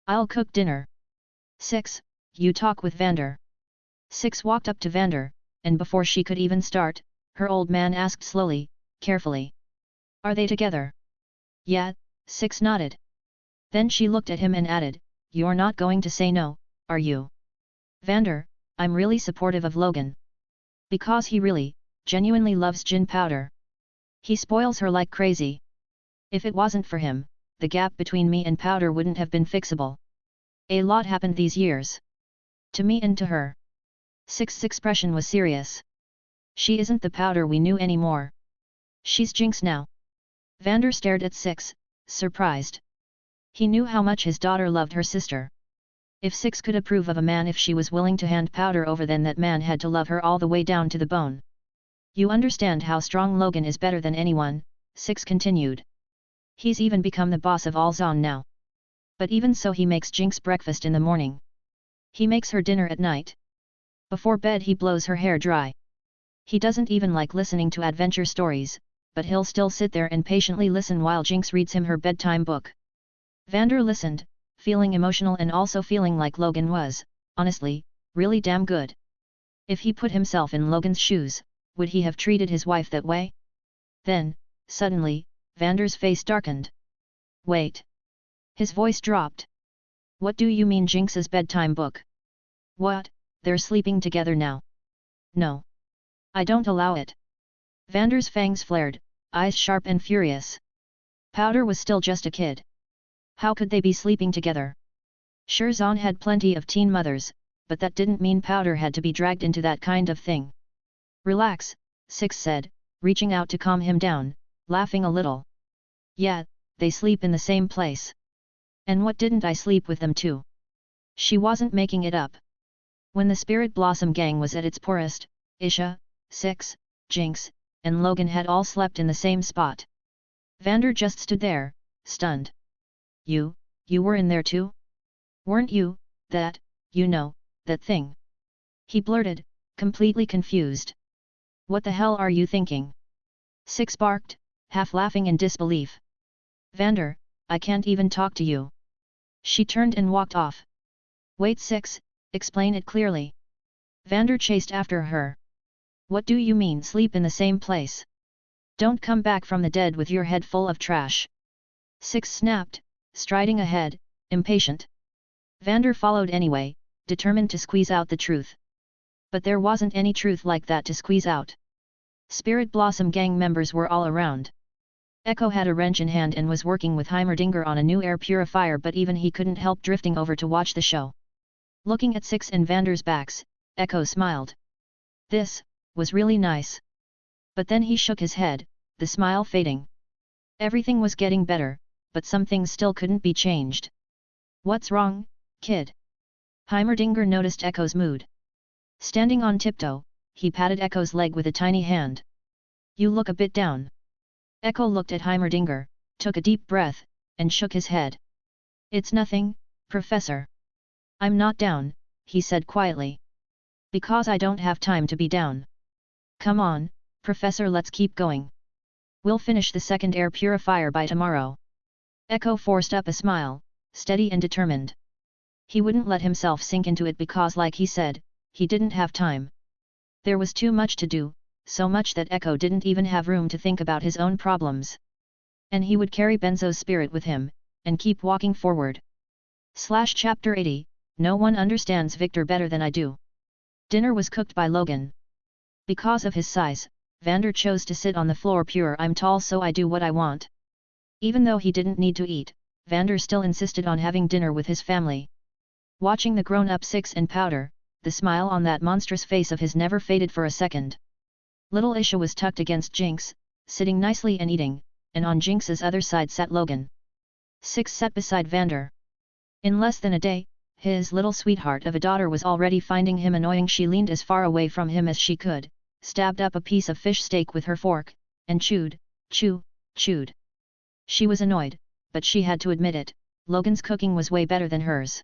"I'll cook dinner." "Six, you talk with Vander." Six walked up to Vander, and before she could even start, her old man asked slowly, carefully. "Are they together?" "Yeah," Six nodded. Then she looked at him and added, "You're not going to say no, are you?" "Vander, I'm really supportive of Logan. Because he really, genuinely loves Jin Powder. He spoils her like crazy. If it wasn't for him, the gap between me and Powder wouldn't have been fixable. A lot happened these years. To me and to her." Six's expression was serious. "She isn't the Powder we knew anymore. She's Jinx now." Vander stared at Six, surprised. He knew how much his daughter loved her sister. If Six could approve of a man if she was willing to hand Powder over, then that man had to love her all the way down to the bone. "You understand how strong Logan is, better than anyone," Six continued. "He's even become the boss of all Zaun now. But even so, he makes Jinx breakfast in the morning. He makes her dinner at night. Before bed he blows her hair dry. He doesn't even like listening to adventure stories, but he'll still sit there and patiently listen while Jinx reads him her bedtime book." Vander listened, feeling emotional and also feeling like Logan was, honestly, really damn good. If he put himself in Logan's shoes, would he have treated his wife that way? Then, suddenly, Vander's face darkened. "Wait." His voice dropped. "What do you mean Jinx's bedtime book? What, they're sleeping together now?" "No. I don't allow it." Vander's fangs flared, eyes sharp and furious. Powder was still just a kid. How could they be sleeping together? Sure, Zaun had plenty of teen mothers, but that didn't mean Powder had to be dragged into that kind of thing. "Relax," Six said, reaching out to calm him down, laughing a little. "Yeah, they sleep in the same place. And what, didn't I sleep with them too?" She wasn't making it up. When the Spirit Blossom gang was at its poorest, Isha, Six, Jinx, and Logan had all slept in the same spot. Vander just stood there, stunned. You were in there too? Weren't you, that thing? He blurted, completely confused. What the hell are you thinking? Six barked, half laughing in disbelief. Vander, I can't even talk to you. She turned and walked off. Wait Six, explain it clearly. Vander chased after her. What do you mean sleep in the same place? Don't come back from the dead with your head full of trash. Six snapped, striding ahead, impatient. Vander followed anyway, determined to squeeze out the truth. But there wasn't any truth like that to squeeze out. Spirit Blossom gang members were all around. Echo had a wrench in hand and was working with Heimerdinger on a new air purifier, but even he couldn't help drifting over to watch the show. Looking at Six and Vander's backs, Echo smiled. This was really nice. But then he shook his head, the smile fading. Everything was getting better, but some things still couldn't be changed. What's wrong, kid? Heimerdinger noticed Echo's mood. Standing on tiptoe, he patted Echo's leg with a tiny hand. You look a bit down. Echo looked at Heimerdinger, took a deep breath, and shook his head. It's nothing, Professor. I'm not down, he said quietly. Because I don't have time to be down. Come on, Professor, let's keep going. We'll finish the second air purifier by tomorrow. Echo forced up a smile, steady and determined. He wouldn't let himself sink into it because, like he said, he didn't have time. There was too much to do, so much that Echo didn't even have room to think about his own problems. And he would carry Benzo's spirit with him, and keep walking forward. Chapter 80, No one understands Victor better than I do. Dinner was cooked by Logan. Because of his size, Vander chose to sit on the floor. I'm tall so I do what I want. Even though he didn't need to eat, Vander still insisted on having dinner with his family. Watching the grown-up Six and Powder, the smile on that monstrous face of his never faded for a second. Little Isha was tucked against Jinx, sitting nicely and eating, and on Jinx's other side sat Logan. Six sat beside Vander. In less than a day, his little sweetheart of a daughter was already finding him annoying. She leaned as far away from him as she could, stabbed up a piece of fish steak with her fork, and chewed. She was annoyed, but she had to admit it, Logan's cooking was way better than hers.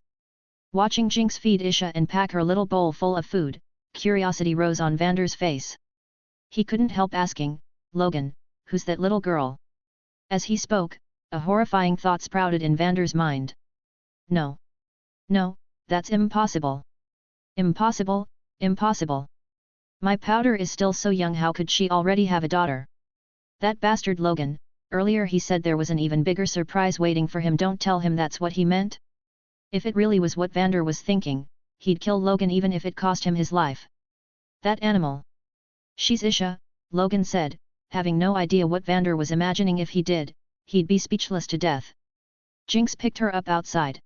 Watching Jinx feed Isha and pack her little bowl full of food, curiosity rose on Vander's face. He couldn't help asking, Logan, who's that little girl? As he spoke, a horrifying thought sprouted in Vander's mind. No, that's impossible. Impossible. My Powder is still so young, how could she already have a daughter? That bastard Logan, earlier he said there was an even bigger surprise waiting for him. Don't tell him that's what he meant? If it really was what Vander was thinking, he'd kill Logan even if it cost him his life. That animal. She's Isha, Logan said, having no idea what Vander was imagining. If he did, he'd be speechless to death. Jinx picked her up outside.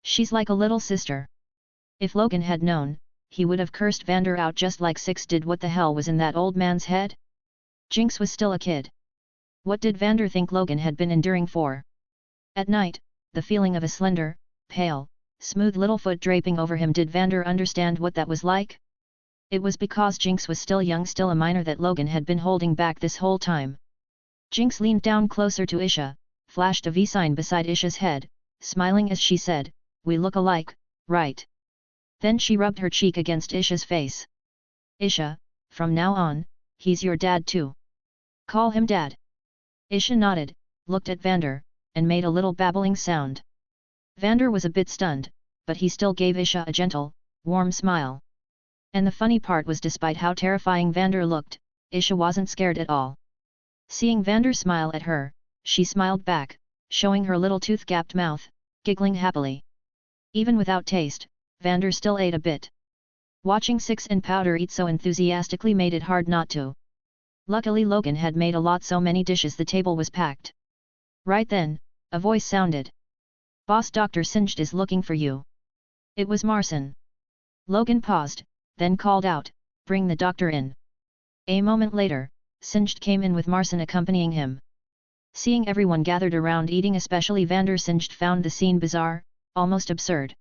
She's like a little sister. If Logan had known, he would have cursed Vander out just like Six did. What the hell was in that old man's head? Jinx was still a kid. What did Vander think Logan had been enduring for? At night, the feeling of a slender, pale, smooth little foot draping over him. Did Vander understand what that was like? It was because Jinx was still young, still a minor, that Logan had been holding back this whole time. Jinx leaned down closer to Isha, flashed a V sign beside Isha's head, smiling as she said, "We look alike, right?" Then she rubbed her cheek against Isha's face. "Isha, from now on, he's your dad too. Call him Dad." Isha nodded, looked at Vander, and made a little babbling sound. Vander was a bit stunned, but he still gave Isha a gentle, warm smile. And the funny part was, despite how terrifying Vander looked, Isha wasn't scared at all. Seeing Vander smile at her, she smiled back, showing her little tooth-gapped mouth, giggling happily. Even without taste, Vander still ate a bit. Watching Six and Powder eat so enthusiastically made it hard not to. Luckily Logan had made a lot, so many dishes the table was packed. Right then, a voice sounded. "Boss, Dr. Singed is looking for you." It was Marcin. Logan paused, then called out, "Bring the doctor in." A moment later, Singed came in with Marcin accompanying him. Seeing everyone gathered around eating, especially Vander, Singed found the scene bizarre, almost absurd.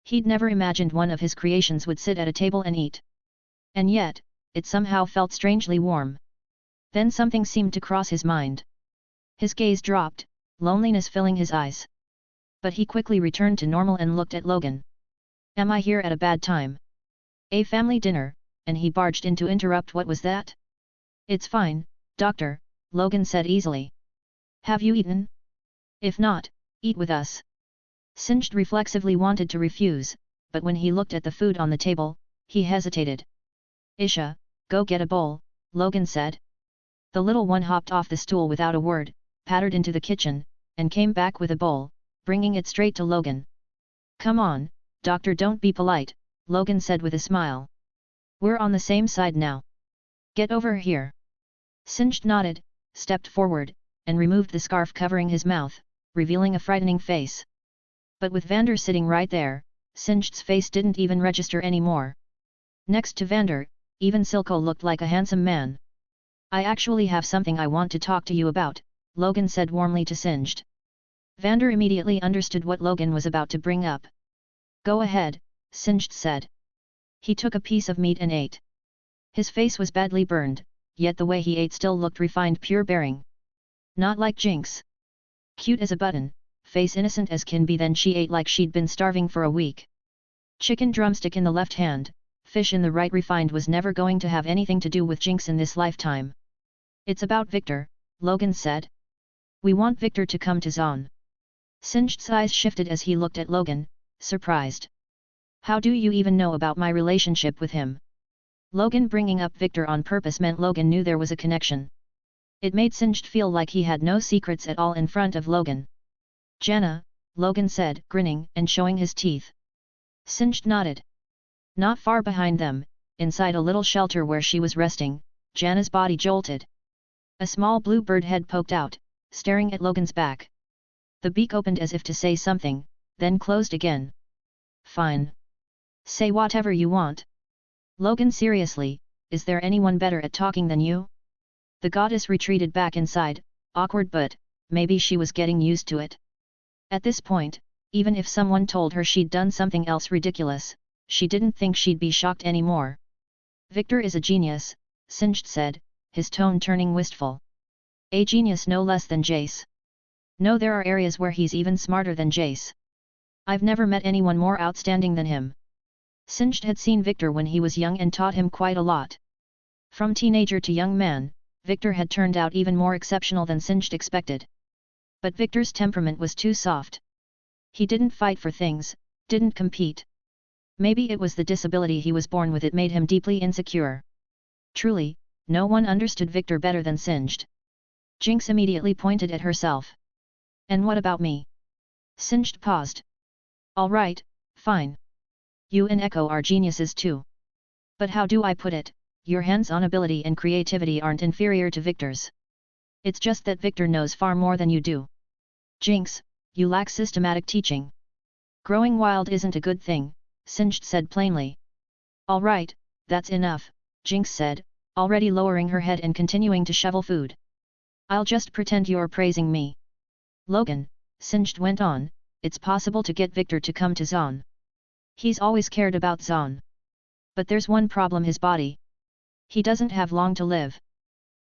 He'd never imagined one of his creations would sit at a table and eat. And yet, it somehow felt strangely warm. Then something seemed to cross his mind. His gaze dropped, loneliness filling his eyes. But he quickly returned to normal and looked at Logan. Am I here at a bad time? A family dinner, and he barged in to interrupt. What was that? It's fine, doctor, Logan said easily. Have you eaten? If not, eat with us. Singed reflexively wanted to refuse, but when he looked at the food on the table, he hesitated. Isha, go get a bowl, Logan said. The little one hopped off the stool without a word, pattered into the kitchen, and came back with a bowl, bringing it straight to Logan. Come on, doctor, don't be polite, Logan said with a smile. We're on the same side now. Get over here. Singed nodded, stepped forward, and removed the scarf covering his mouth, revealing a frightening face. But with Vander sitting right there, Singed's face didn't even register anymore. Next to Vander, even Silco looked like a handsome man. I actually have something I want to talk to you about, Logan said warmly to Singed. Vander immediately understood what Logan was about to bring up. Go ahead, Singed said. He took a piece of meat and ate. His face was badly burned, yet the way he ate still looked refined, pure bearing. Not like Jinx. Cute as a button, face innocent as can be. Then she ate like she'd been starving for a week. Chicken drumstick in the left hand, fish in the right. Refined was never going to have anything to do with Jinx in this lifetime. It's about Victor, Logan said. We want Victor to come to Zaun. Singed's eyes shifted as he looked at Logan, surprised. How do you even know about my relationship with him? Logan bringing up Victor on purpose meant Logan knew there was a connection. It made Singed feel like he had no secrets at all in front of Logan. Jana, Logan said, grinning and showing his teeth. Singed nodded. Not far behind them, inside a little shelter where she was resting, Jana's body jolted. A small blue bird head poked out, staring at Logan's back. The beak opened as if to say something, then closed again. Fine. Say whatever you want. Logan seriously, is there anyone better at talking than you? The goddess retreated back inside, awkward, but maybe she was getting used to it. At this point, even if someone told her she'd done something else ridiculous, she didn't think she'd be shocked anymore. Victor is a genius, Singed said, his tone turning wistful. A genius no less than Jace. No, there are areas where he's even smarter than Jace. I've never met anyone more outstanding than him. Singed had seen Victor when he was young and taught him quite a lot. From teenager to young man, Victor had turned out even more exceptional than Singed expected. But Victor's temperament was too soft. He didn't fight for things, didn't compete. Maybe it was the disability he was born with, it made him deeply insecure. Truly, no one understood Victor better than Singed. Jinx immediately pointed at herself. And what about me? Singed paused. All right, fine. You and Echo are geniuses too. But how do I put it, your hands-on ability and creativity aren't inferior to Victor's. It's just that Victor knows far more than you do. Jinx, you lack systematic teaching. Growing wild isn't a good thing, Singed said plainly. All right, that's enough, Jinx said, already lowering her head and continuing to shovel food. I'll just pretend you're praising me. Logan, Singed went on, it's possible to get Victor to come to Zaun. He's always cared about Zaun. But there's one problem: his body. He doesn't have long to live.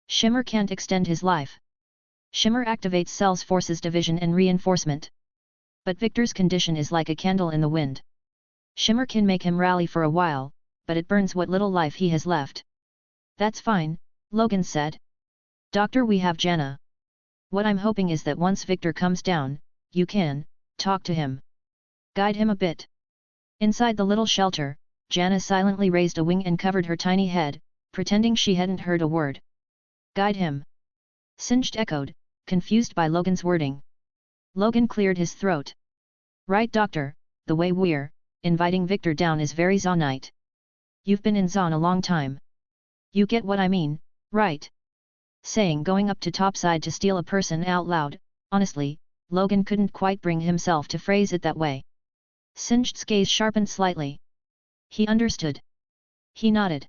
Shimmer can't extend his life. Shimmer activates cells, forces division and reinforcement. But Victor's condition is like a candle in the wind. Shimmer can make him rally for a while, but it burns what little life he has left. That's fine, Logan said. Doctor, we have Jana. What I'm hoping is that once Victor comes down, you can talk to him. Guide him a bit. Inside the little shelter, Jana silently raised a wing and covered her tiny head, pretending she hadn't heard a word. Guide him. Singed echoed, confused by Logan's wording. Logan cleared his throat. Right, doctor, the way we're inviting Victor down is very Zaunite. You've been in Zaun a long time. You get what I mean, right? Saying going up to topside to steal a person out loud, honestly, Logan couldn't quite bring himself to phrase it that way. Singed's gaze sharpened slightly. He understood. He nodded.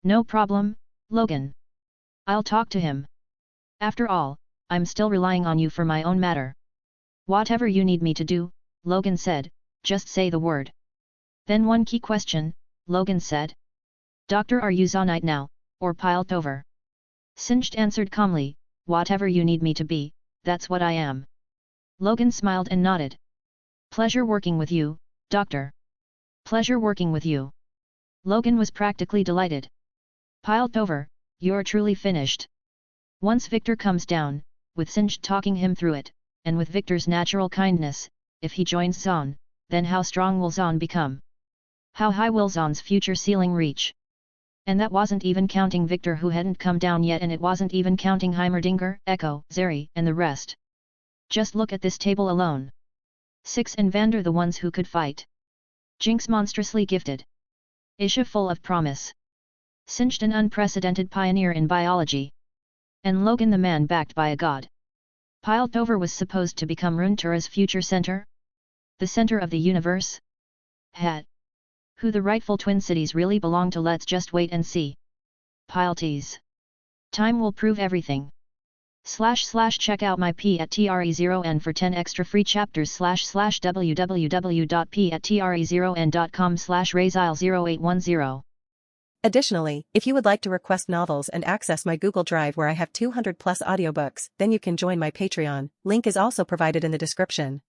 No problem, Logan. I'll talk to him. After all, I'm still relying on you for my own matter. Whatever you need me to do, Logan said, just say the word. Then one key question, Logan said. Doctor, are you Zaunite now, or piled over? Singed answered calmly, whatever you need me to be, that's what I am. Logan smiled and nodded. Pleasure working with you, Doctor. Pleasure working with you. Logan was practically delighted. Piled over, you're truly finished. Once Victor comes down, with Singed talking him through it, and with Victor's natural kindness, if he joins Zaun, then how strong will Zaun become? How high will Zaun's future ceiling reach? And that wasn't even counting Victor who hadn't come down yet, and it wasn't even counting Heimerdinger, Echo, Zeri, and the rest. Just look at this table alone. Six and Vander the ones who could fight. Jinx monstrously gifted. Isha full of promise. Singed an unprecedented pioneer in biology. And Logan the man backed by a god. Piltover was supposed to become Runeterra's future center? The center of the universe? Had. Who the rightful twin cities really belong to? Let's just wait and see. Pileties. Time will prove everything. // check out my p@tre0n for 10 extra free chapters / www.p@tre0n.com/razile0810. Additionally, if you would like to request novels and access my Google Drive where I have 200+ audiobooks, then you can join my Patreon. Link is also provided in the description.